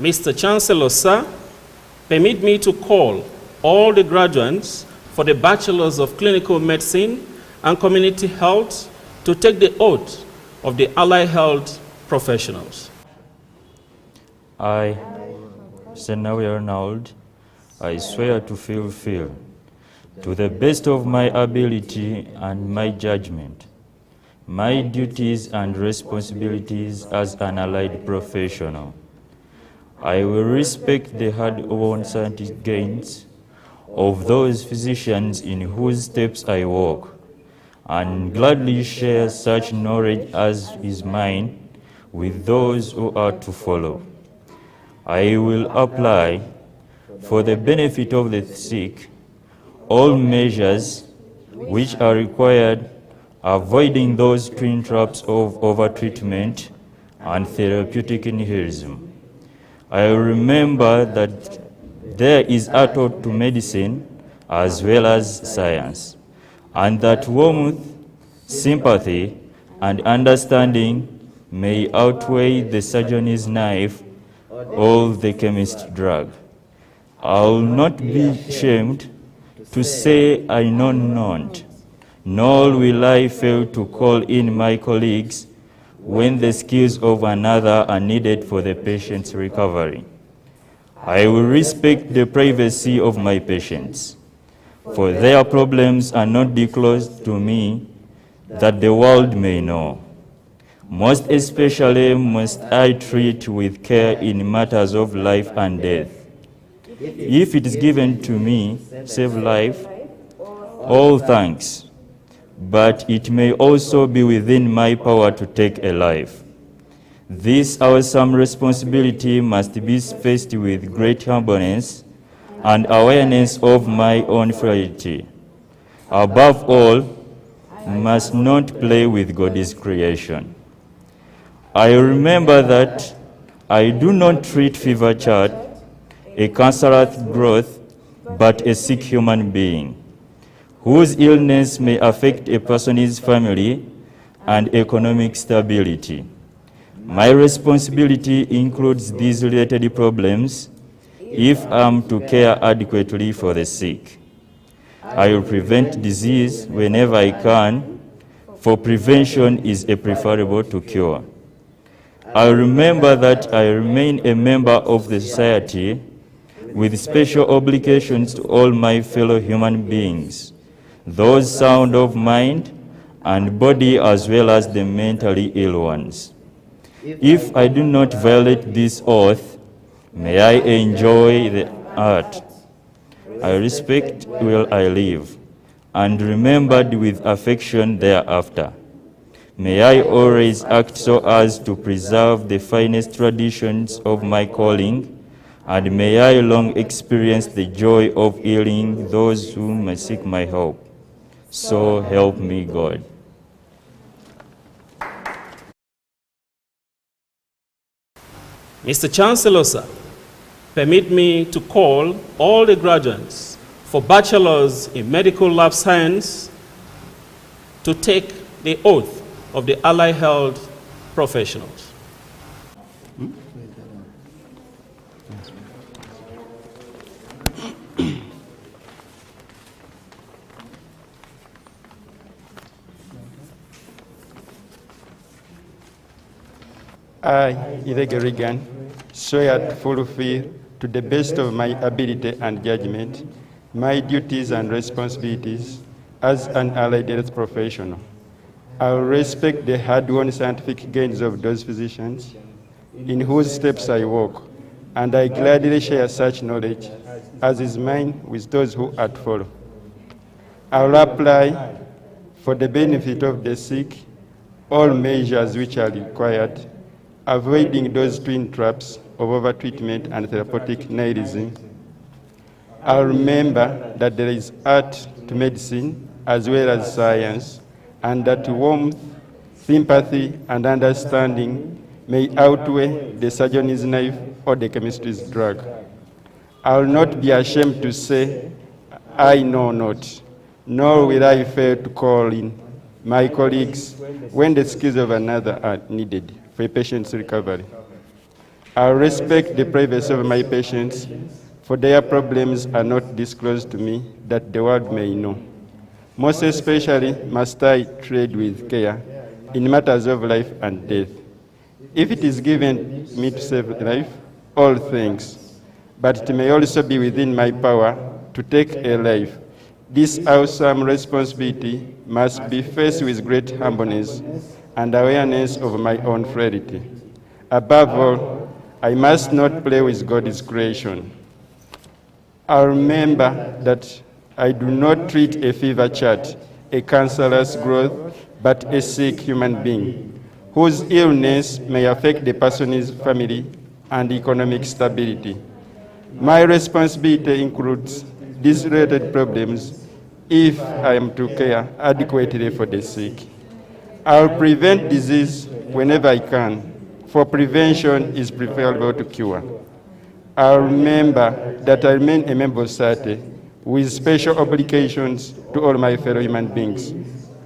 Mr. Chancellor, sir, permit me to call all the graduates for the Bachelors of Clinical Medicine and Community Health to take the oath of the allied health professionals. I, Senawi Arnold, I swear to fulfill, to the best of my ability and my judgment, my duties and responsibilities as an allied professional. I will respect the hard-won scientific gains of those physicians in whose steps I walk, and gladly share such knowledge as is mine with those who are to follow. I will apply, for the benefit of the sick, all measures which are required, avoiding those twin traps of overtreatment and therapeutic nihilism. I remember that there is a thought to medicine as well as science, and that warmth, sympathy, and understanding may outweigh the surgeon's knife or the chemist's drug. I will not be ashamed to say I know not, nor will I fail to call in my colleagues when the skills of another are needed for the patient's recovery. I will respect the privacy of my patients, for their problems are not disclosed to me that the world may know. Most especially must I treat with care in matters of life and death. If it is given to me, save life, all thanks, but it may also be within my power to take a life. This awesome responsibility must be faced with great humbleness and awareness of my own frailty. Above all, must not play with God's creation. I remember that I do not treat fever child, a cancerous growth, but a sick human being, whose illness may affect a person's family and economic stability. My responsibility includes these related problems if I am to care adequately for the sick. I will prevent disease whenever I can, for prevention is preferable to cure. I remember that I remain a member of the society with special obligations to all my fellow human beings, those sound of mind and body as well as the mentally ill ones. If I do not violate this oath, may I enjoy the art I respect will I live, and remembered with affection thereafter. May I always act so as to preserve the finest traditions of my calling, and may I long experience the joy of healing those who may seek my help. So help me God. Mr. Chancellor, sir, permit me to call all the graduates for bachelors in medical lab science to take the oath of the allied health professionals. I, Irege Regan, swear to fulfill, to the best of my ability and judgment, my duties and responsibilities as an allied health professional. I will respect the hard-won scientific gains of those physicians in whose steps I walk, and I gladly share such knowledge as is mine with those who are to follow. I will apply, for the benefit of the sick, all measures which are required, avoiding those twin traps of overtreatment and therapeutic nihilism. I remember that there is art to medicine as well as science, and that warmth, sympathy, and understanding may outweigh the surgeon's knife or the chemist's drug. I will not be ashamed to say, I know not, nor will I fail to call in my colleagues when the skills of another are needed for a patient's recovery. I respect the privacy of my patients, for their problems are not disclosed to me that the world may know. Most especially must I tread with care in matters of life and death. If it is given me to save life, all things, but it may also be within my power to take a life. This awesome responsibility must be faced with great humbleness and awareness of my own frailty. Above all, I must not play with God's creation. I remember that I do not treat a fever chart, a cancerous growth, but a sick human being, whose illness may affect the person's family and economic stability. My responsibility includes these related problems if I am to care adequately for the sick. I'll prevent disease whenever I can, for prevention is preferable to cure. I'll remember that I remain a member of society with special obligations to all my fellow human beings,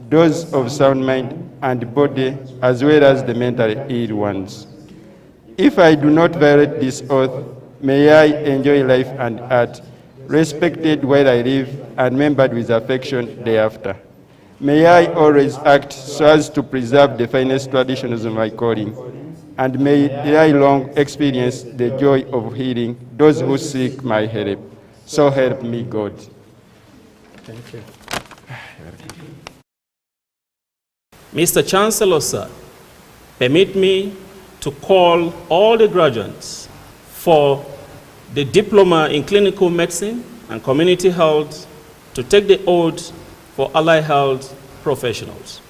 those of sound mind and body, as well as the mentally ill ones. If I do not violate this oath, may I enjoy life and art, respected while I live and remembered with affection thereafter. May I always act so as to preserve the finest traditions of my calling, and may I long experience the joy of healing those who seek my help. So help me God. Thank you. Mr. Chancellor, sir, permit me to call all the graduates for the Diploma in Clinical Medicine and Community Health to take the oath for allied health professionals.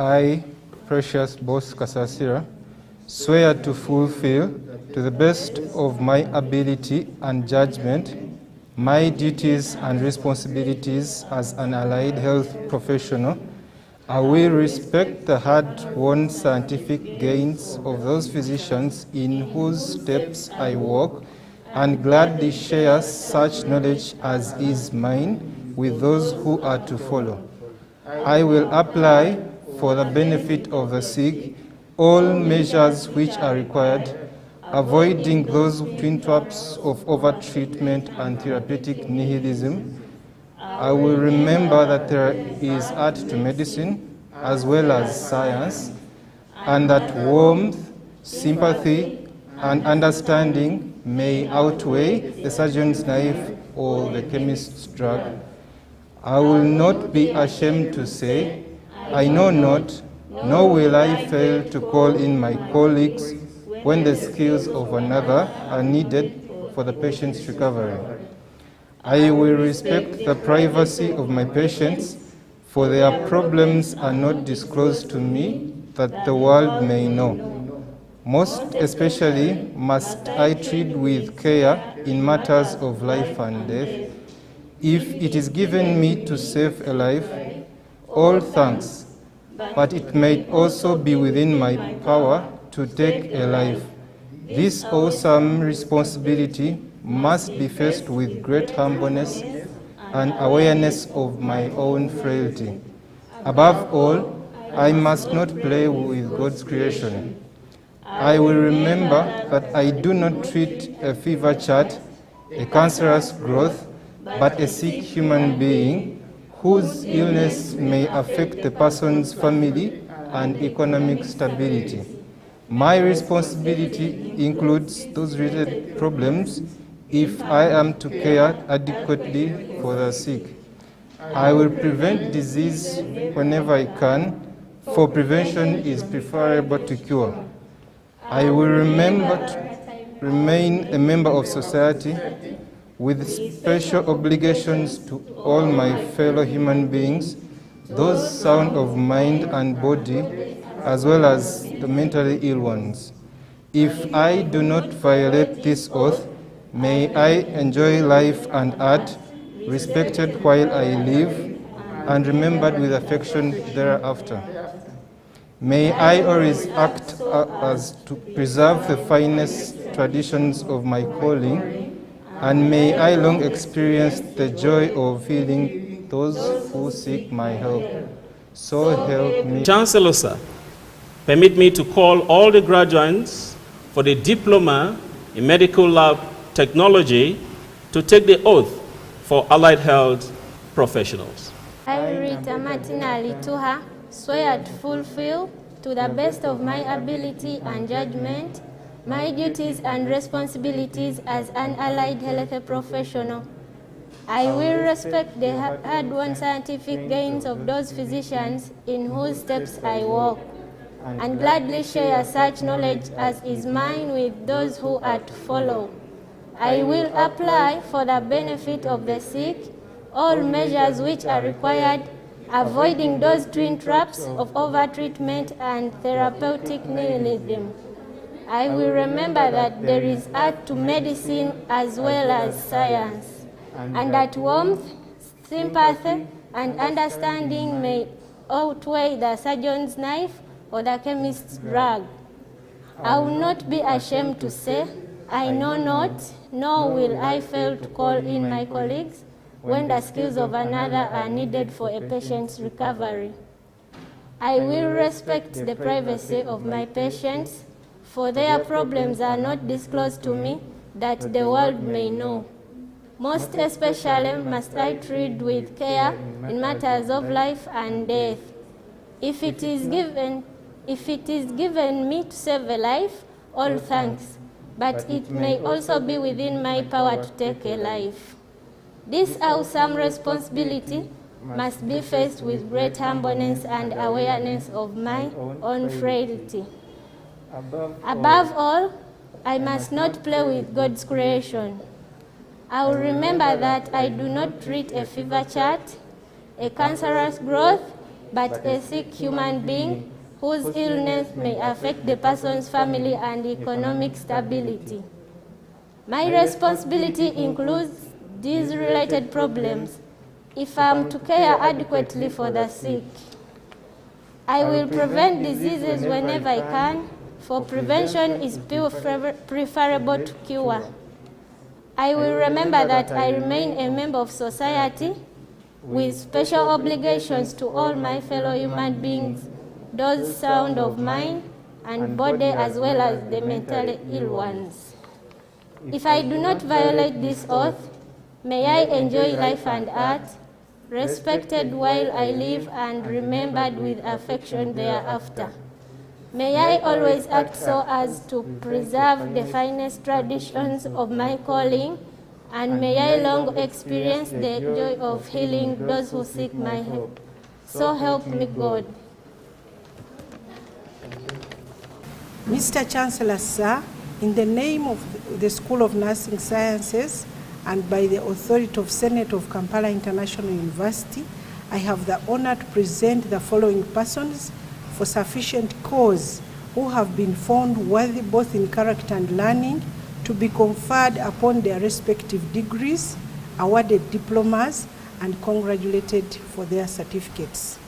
I, Precious Boss Kasasira, swear to fulfill, to the best of my ability and judgment, my duties and responsibilities as an allied health professional. I will respect the hard-won scientific gains of those physicians in whose steps I walk, and gladly share such knowledge as is mine with those who are to follow. I will apply for the benefit of the sick all measures which are required, avoiding those twin traps of overtreatment and therapeutic nihilism. I will remember that there is art to medicine as well as science, and that warmth, sympathy, and understanding may outweigh the surgeon's knife or the chemist's drug. I will not be ashamed to say, I know not, nor will I fail to call in my colleagues when the skills of another are needed for the patient's recovery. I will respect the privacy of my patients, for their problems are not disclosed to me that the world may know. Most especially must I treat with care in matters of life and death. If it is given me to save a life, all thanks, but it may also be within my power to take a life. This awesome responsibility must be faced with great humbleness and awareness of my own frailty. Above all, I must not play with God's creation. I will remember that I do not treat a fever chart, a cancerous growth, but a sick human being whose illness may affect the person's family and economic stability. My responsibility includes those related problems if I am to care adequately for the sick. I will prevent disease whenever I can, for prevention is preferable to cure. I will remember to remain a member of society with special obligations to all my fellow human beings, those sound of mind and body, as well as the mentally ill ones. If I do not violate this oath, may I enjoy life and art, respected while I live, and remembered with affection thereafter. May I always act as to preserve the finest traditions of my calling, and may I long experience the joy of healing those who seek my help. So help me. Chancellor, sir, permit me to call all the graduates for the Diploma in Medical Lab Technology to take the oath for allied health professionals. I, Rita Martina Alituha, swear to fulfill, to the best of my ability and judgment, my duties and responsibilities as an allied health professional. I will respect the hard-won scientific gains of those physicians in whose steps I walk, and gladly share such knowledge as is mine with those who are to follow. I will apply for the benefit of the sick all measures which are required, avoiding those twin traps of over-treatment and therapeutic nihilism. I will remember that there is art to medicine as well as science, and that warmth, sympathy, and understanding may outweigh the surgeon's knife or the chemist's drug. I will not be ashamed to say, I know not, nor will I fail to call in my colleagues when the skills of another are needed for a patient's recovery. I will respect the privacy of my patients, for their problems are not disclosed to me that the world may know. Most especially must I treat with care in matters of life and death. If it is given me to save a life, all thanks, but it may also be within my power to take a life. This awesome responsibility must be faced with great humbleness and awareness of my own frailty. Above all, I must not play with God's creation. I will remember that I do not treat a fever chart, a cancerous growth, but a sick human being whose illness may affect the person's family and economic stability. My responsibility includes these related problems if I am to care adequately for the sick. I will prevent diseases whenever I can, for prevention is preferable to cure. I will remember that I remain a member of society with special obligations to all my fellow human beings, those sound of mind and body as well as the mentally ill ones. If I do not violate this oath, may I enjoy life and art, respected while I live and remembered with affection thereafter. May I always act so as to preserve the finest traditions of my calling, and may I long experience the joy of healing those who seek my help. So help me God. Mr. Chancellor, sir, in the name of the School of Nursing Sciences and by the authority of Senate of Kampala International University, I have the honor to present the following persons for sufficient cause who have been found worthy both in character and learning to be conferred upon their respective degrees, awarded diplomas, and congratulated for their certificates.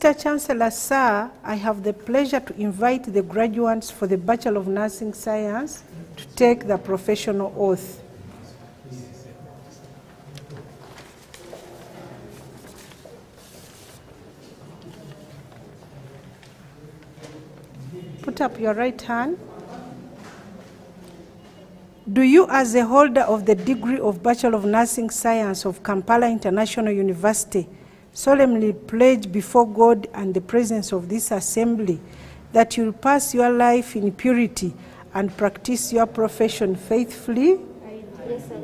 Mr. Chancellor, sir, I have the pleasure to invite the graduates for the Bachelor of Nursing Science to take the professional oath. Put up your right hand. Do you, as the holder of the degree of Bachelor of Nursing Science of Kampala International University, solemnly pledge before God and the presence of this assembly that you will pass your life in purity and practice your profession faithfully? Yes, sir.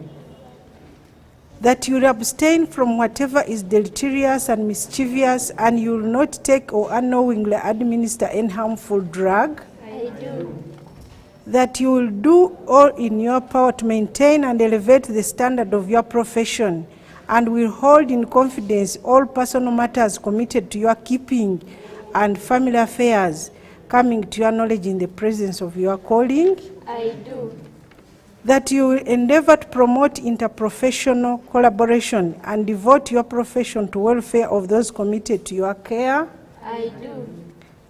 That you will abstain from whatever is deleterious and mischievous, and you will not take or unknowingly administer any harmful drug? I do. That you will do all in your power to maintain and elevate the standard of your profession, and will hold in confidence all personal matters committed to your keeping and family affairs coming to your knowledge in the presence of your calling? I do. That you will endeavor to promote interprofessional collaboration and devote your profession to welfare of those committed to your care? I do.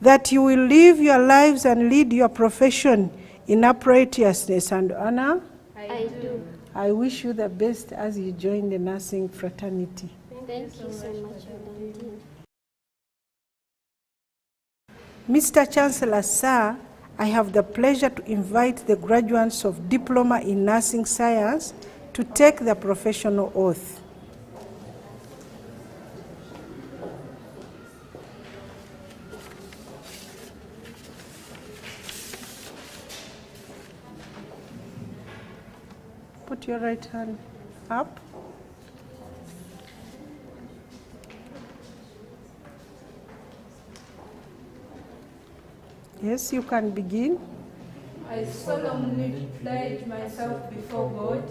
That you will live your lives and lead your profession in uprightness and honor? I do. I wish you the best as you join the nursing fraternity. Thank you so much, Valentine. Mr. Chancellor, sir, I have the pleasure to invite the graduates of Diploma in Nursing Science to take the professional oath. Put your right hand up. Yes, you can begin. I solemnly pledge myself before God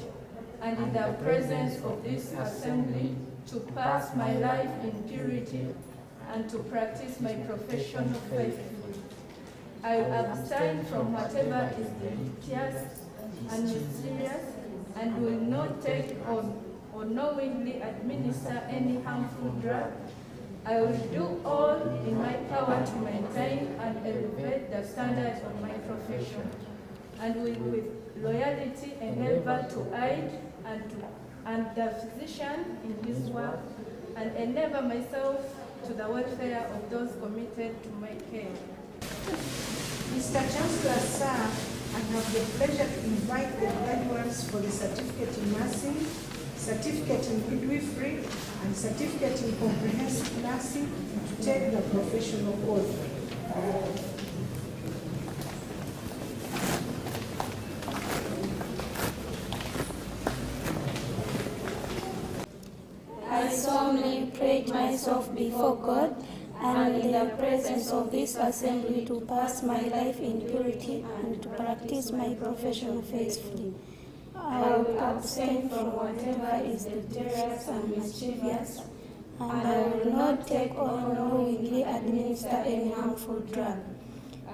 and in the presence of this assembly to pass my life in purity and to practice my profession faithfully. I will abstain from whatever is deleterious and mysterious, and will not take or knowingly administer any harmful drug. I will do all in my power to maintain and elevate the standards of my profession, and will with loyalty endeavor to aid and the physician in his work, and endeavor myself to the welfare of those committed to my care. Mr. Chancellor, sir, I have the pleasure to invite the graduates for the certificate in nursing, certificate in midwifery, and certificate in comprehensive nursing to take the professional oath. I solemnly pledge myself before God and in the presence of this assembly to pass my life in purity and to practice my profession faithfully. I will abstain from whatever is deleterious and mischievous, and I will not take or unknowingly administer any harmful drug.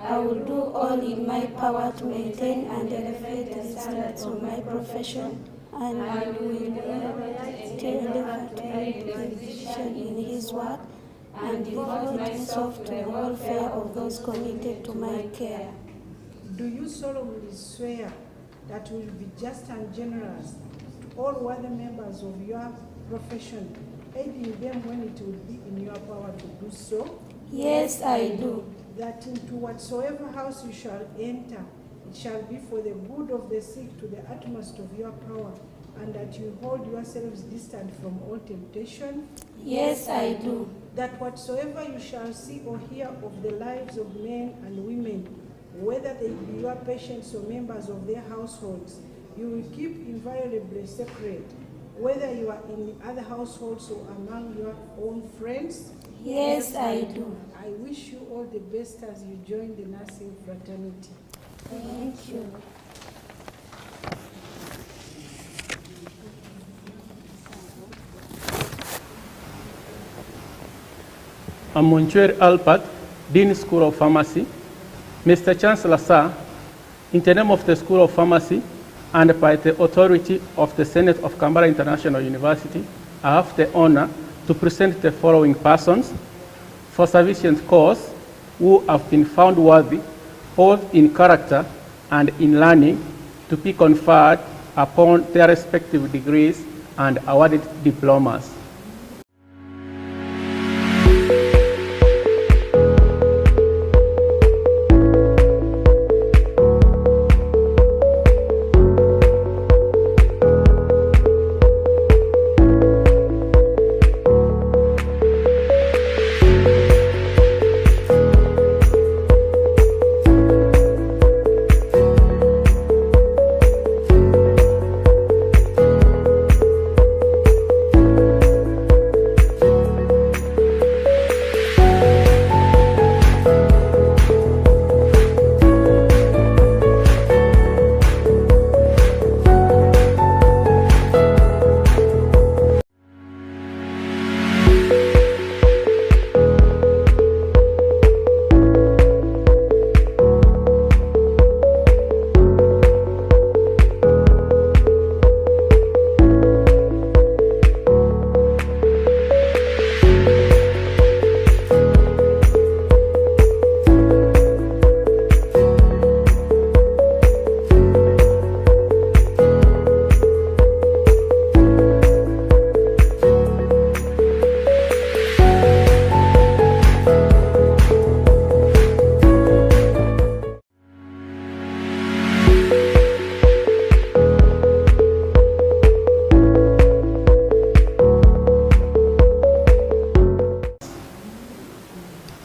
I will do all in my power to maintain and elevate the standards of my profession, and I will endeavor to aid the physician in his work and devote myself to the welfare of those committed to my care. Do you solemnly swear that you will be just and generous to all worthy members of your profession, aiding them when it will be in your power to do so? Yes, I do. That into whatsoever house you shall enter, it shall be for the good of the sick to the utmost of your power, and that you hold yourselves distant from all temptation? Yes, I do. That whatsoever you shall see or hear of the lives of men and women, whether they be your patients or members of their households, you will keep invariably sacred, whether you are in other households or among your own friends? Yes, I do. I wish you all the best as you join the nursing fraternity. Thank you. I'm Monsieur Alpat, Dean School of Pharmacy. Mr. Chancellor, sir, in the name of the School of Pharmacy and by the authority of the Senate of Kampala International University, I have the honor to present the following persons for sufficient cause who have been found worthy, both in character and in learning, to be conferred upon their respective degrees and awarded diplomas.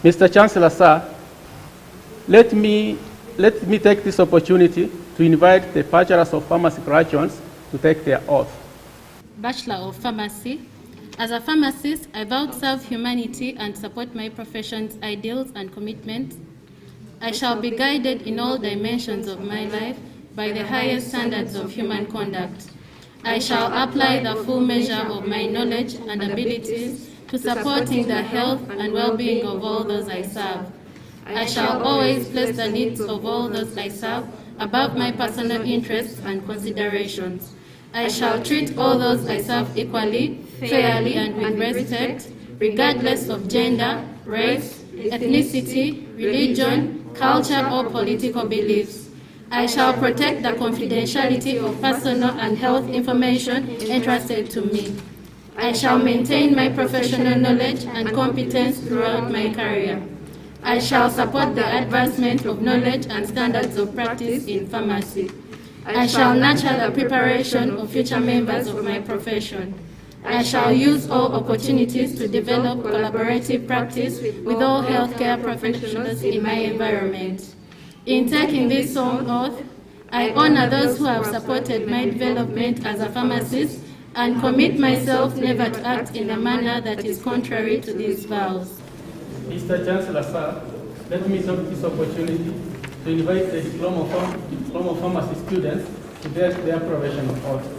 Mr. Chancellor, sir, let me take this opportunity to invite the Bachelors of Pharmacy graduates to take their oath. Bachelor of Pharmacy. As a pharmacist, I vow to serve humanity and support my profession's ideals and commitments. I shall be guided in all dimensions of my life by the highest standards of human conduct. I shall apply the full measure of my knowledge and abilities to supporting the health and well-being of all those I serve. I shall always place the needs of all those I serve above my personal interests and considerations. I shall treat all those I serve equally, fairly, and with respect, regardless of gender, race, ethnicity, religion, culture, or political beliefs. I shall protect the confidentiality of personal and health information entrusted to me. I shall maintain my professional knowledge and competence throughout my career. I shall support the advancement of knowledge and standards of practice in pharmacy. I shall nurture the preparation of future members of my profession. I shall use all opportunities to develop collaborative practice with all healthcare professionals in my environment. In taking this solemn oath, I honor those who have supported my development as a pharmacist and commit myself never to act in a manner that is contrary to these vows. Mr. Chancellor, sir, let me take this opportunity to invite the Diploma of Pharmacy students to take their professional oath.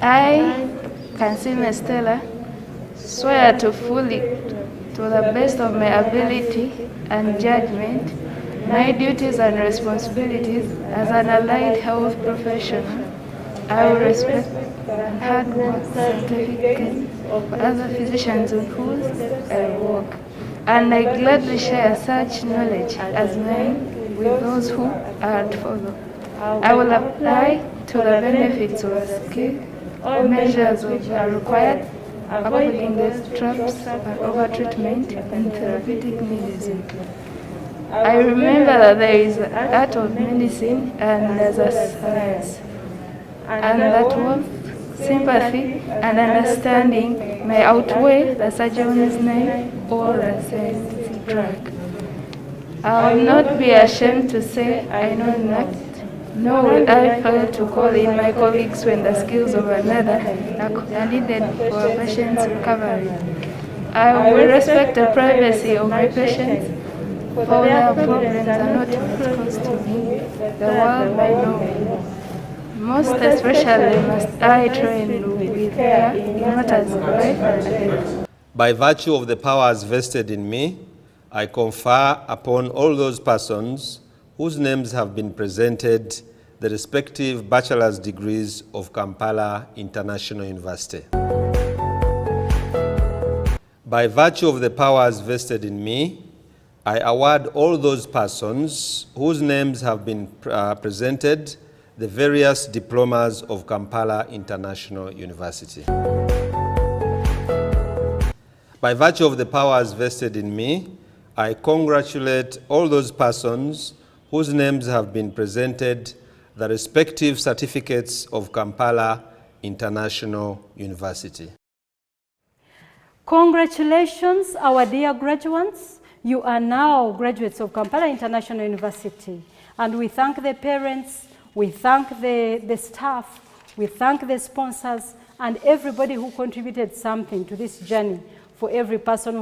I, Kansime Stella, swear to fully, to the best of my ability and judgment, my duties and responsibilities as an allied health professional. I will respect and hard work certificates of other physicians with whom I work, and I gladly share such knowledge as mine with those who are to follow. I will apply to the benefits of a skill. All measures are required, avoiding the traps of over-treatment and therapeutic medicine. I remember that there is an art of medicine and there's a science, and that warmth, sympathy, and understanding may outweigh the surgeon's name or a scientific drug. I will not be ashamed to say I know not, nor will I fail to call in my colleagues when the skills of another are needed for a patient's recovery. I will respect the privacy of my patients, for their problems are not exposed to me, the world may know. Most especially must I train with care in matters of life and death. By virtue of the powers vested in me, I confer upon all those persons whose names have been presented the respective bachelor's degrees of Kampala International University. By virtue of the powers vested in me, I award all those persons whose names have been presented the various diplomas of Kampala International University. By virtue of the powers vested in me, I congratulate all those persons whose names have been presented the respective certificates of Kampala International University. Congratulations, our dear graduates. You are now graduates of Kampala International University. And we thank the parents, we thank the staff, we thank the sponsors, and everybody who contributed something to this journey for every person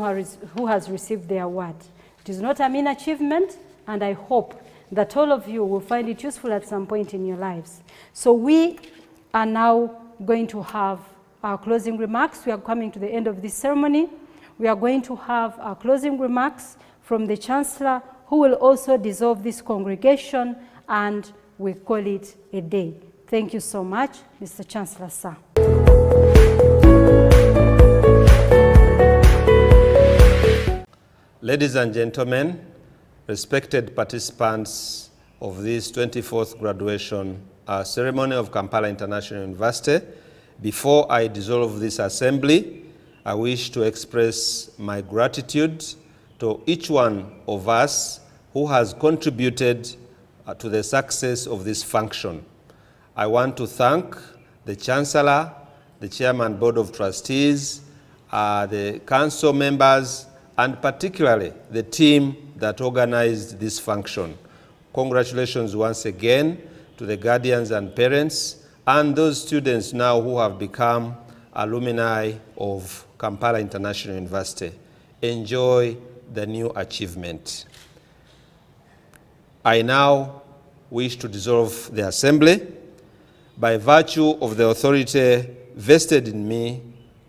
who has received the award. It is not a mean achievement, and I hope that all of you will find it useful at some point in your lives. So we are now going to have our closing remarks. We are coming to the end of this ceremony. We are going to have our closing remarks from the Chancellor, who will also dissolve this congregation, and we call it a day. Thank you so much, Mr. Chancellor, sir. Ladies and gentlemen, respected participants of this 24th graduation ceremony of Kampala International University, before I dissolve this assembly, I wish to express my gratitude to each one of us who has contributed to the success of this function. I want to thank the Chancellor, the Chairman Board of Trustees, the Council members, and particularly the team that organized this function. Congratulations once again to the guardians and parents and those students now who have become alumni of Kampala International University. Enjoy the new achievement. I now wish to dissolve the assembly. By virtue of the authority vested in me,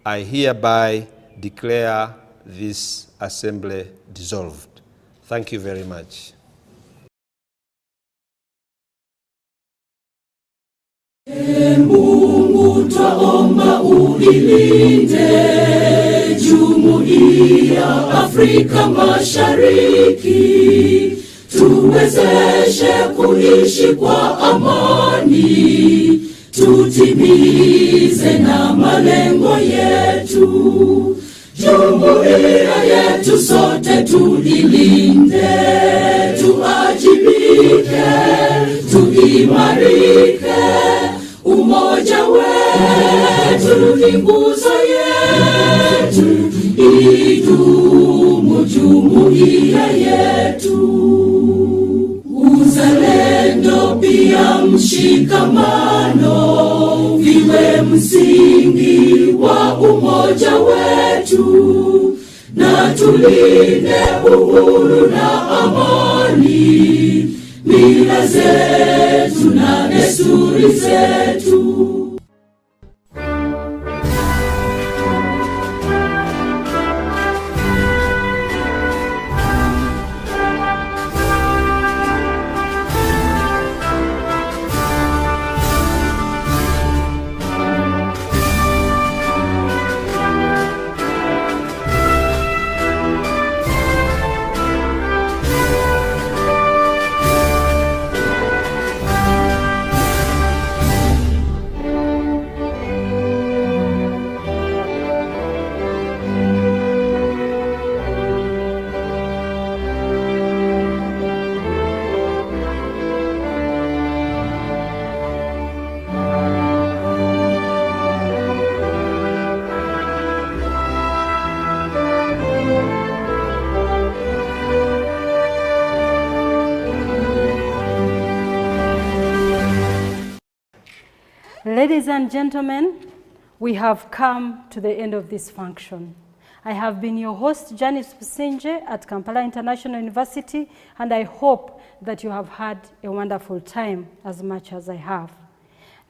I hereby declare this assembly dissolved. Thank you very much. Mungu twaomba uilinde Jumuiya Afrika Mashariki, tuwezeshe kuishi kwa amani, tutimize na malengo yetu. Jumuiya yetu sote tuilinde, tuajibike, tuimarike. Umoja wetu ni nguzo yetu, idumu jumuiya yetu. Uzalendo pia mshikamano viwe msingi wa umoja wetu, na tulinde uhuru na amani, mila zetu na desturi zetu. Ladies and gentlemen, we have come to the end of this function. I have been your host, Janice Businje at Kampala International University, and I hope that you have had a wonderful time as much as I have.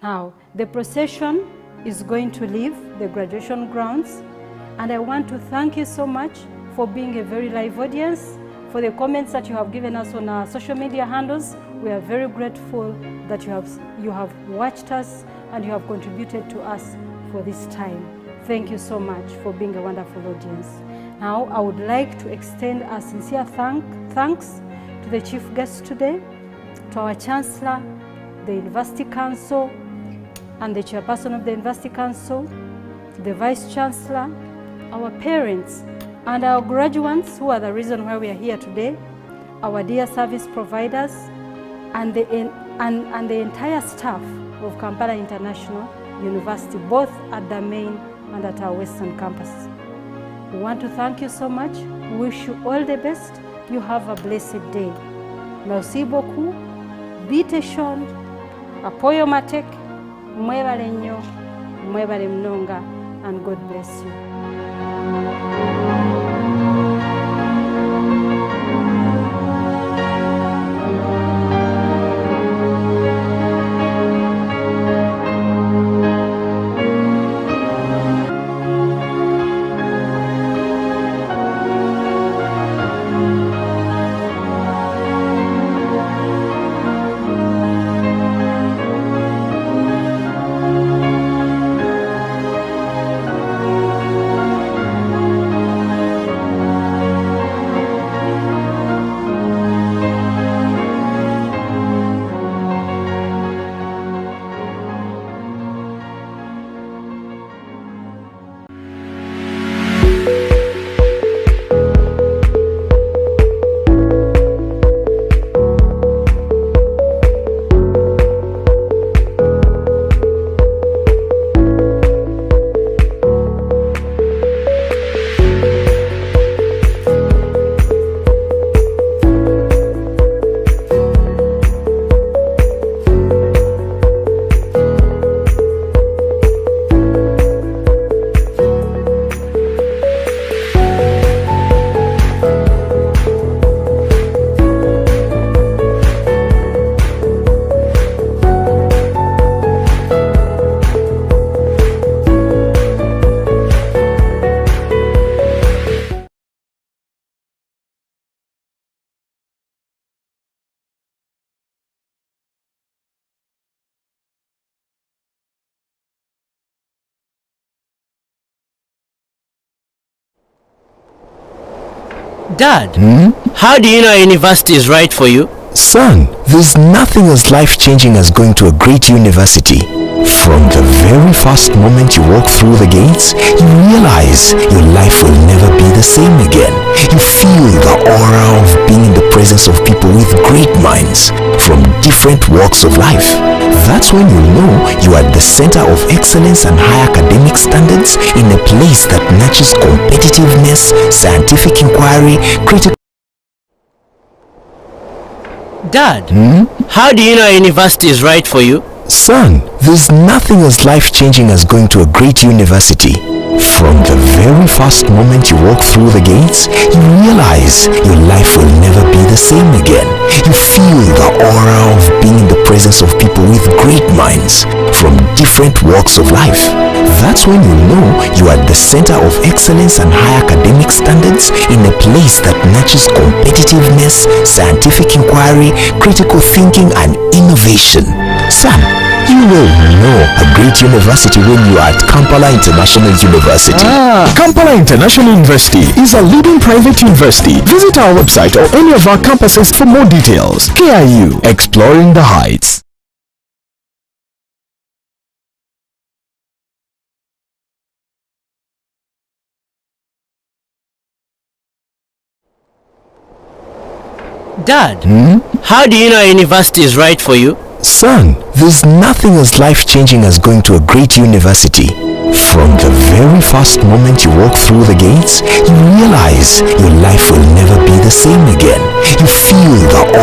Now, the procession is going to leave the graduation grounds, And I want to thank you so much for being a very live audience, for the comments that you have given us on our social media handles. We are very grateful that you have watched us and you have contributed to us for this time. Thank you so much for being a wonderful audience. Now, I would like to extend a sincere thanks to the chief guest today, to our Chancellor, the University Council, and the Chairperson of the University Council, the Vice Chancellor, our parents, and our graduates who are the reason why we are here today, our dear service providers, and the entire staff of Kampala International University, both at the main and at our Western campus. We want to thank you so much. We wish you all the best. You have a blessed day. Merci beaucoup. Bite Sean, Apoyo Matek, mwebale nnyo, mwebale mnonga, and God bless you. Dad, how do you know a university is right for you? Son, there's nothing as life-changing as going to a great university. From the very first moment you walk through the gates, you realize your life will never be the same again. You feel the aura of being in the presence of people with great minds from different walks of life. That's when you know you are at the center of excellence and high academic standards in a place that nurtures competitiveness, scientific inquiry, critical... Dad, how do you know a university is right for you? Son, there's nothing as life-changing as going to a great university. From the very first moment you walk through the gates, you realize your life will never be the same again. You feel the aura of being in the presence of people with great minds from different walks of life. That's when you know you are at the center of excellence and high academic standards in a place that nurtures competitiveness, scientific inquiry, critical thinking, and innovation. Son, you will know a great university when you are at Kampala International University. Kampala International University is a leading private university. Visit our website or any of our campuses for more details. KIU, exploring the heights. Dad, how do you know a university is right for you? Son, there's nothing as life-changing as going to a great university. From the very first moment you walk through the gates, you realize your life will never be the same again. You feel the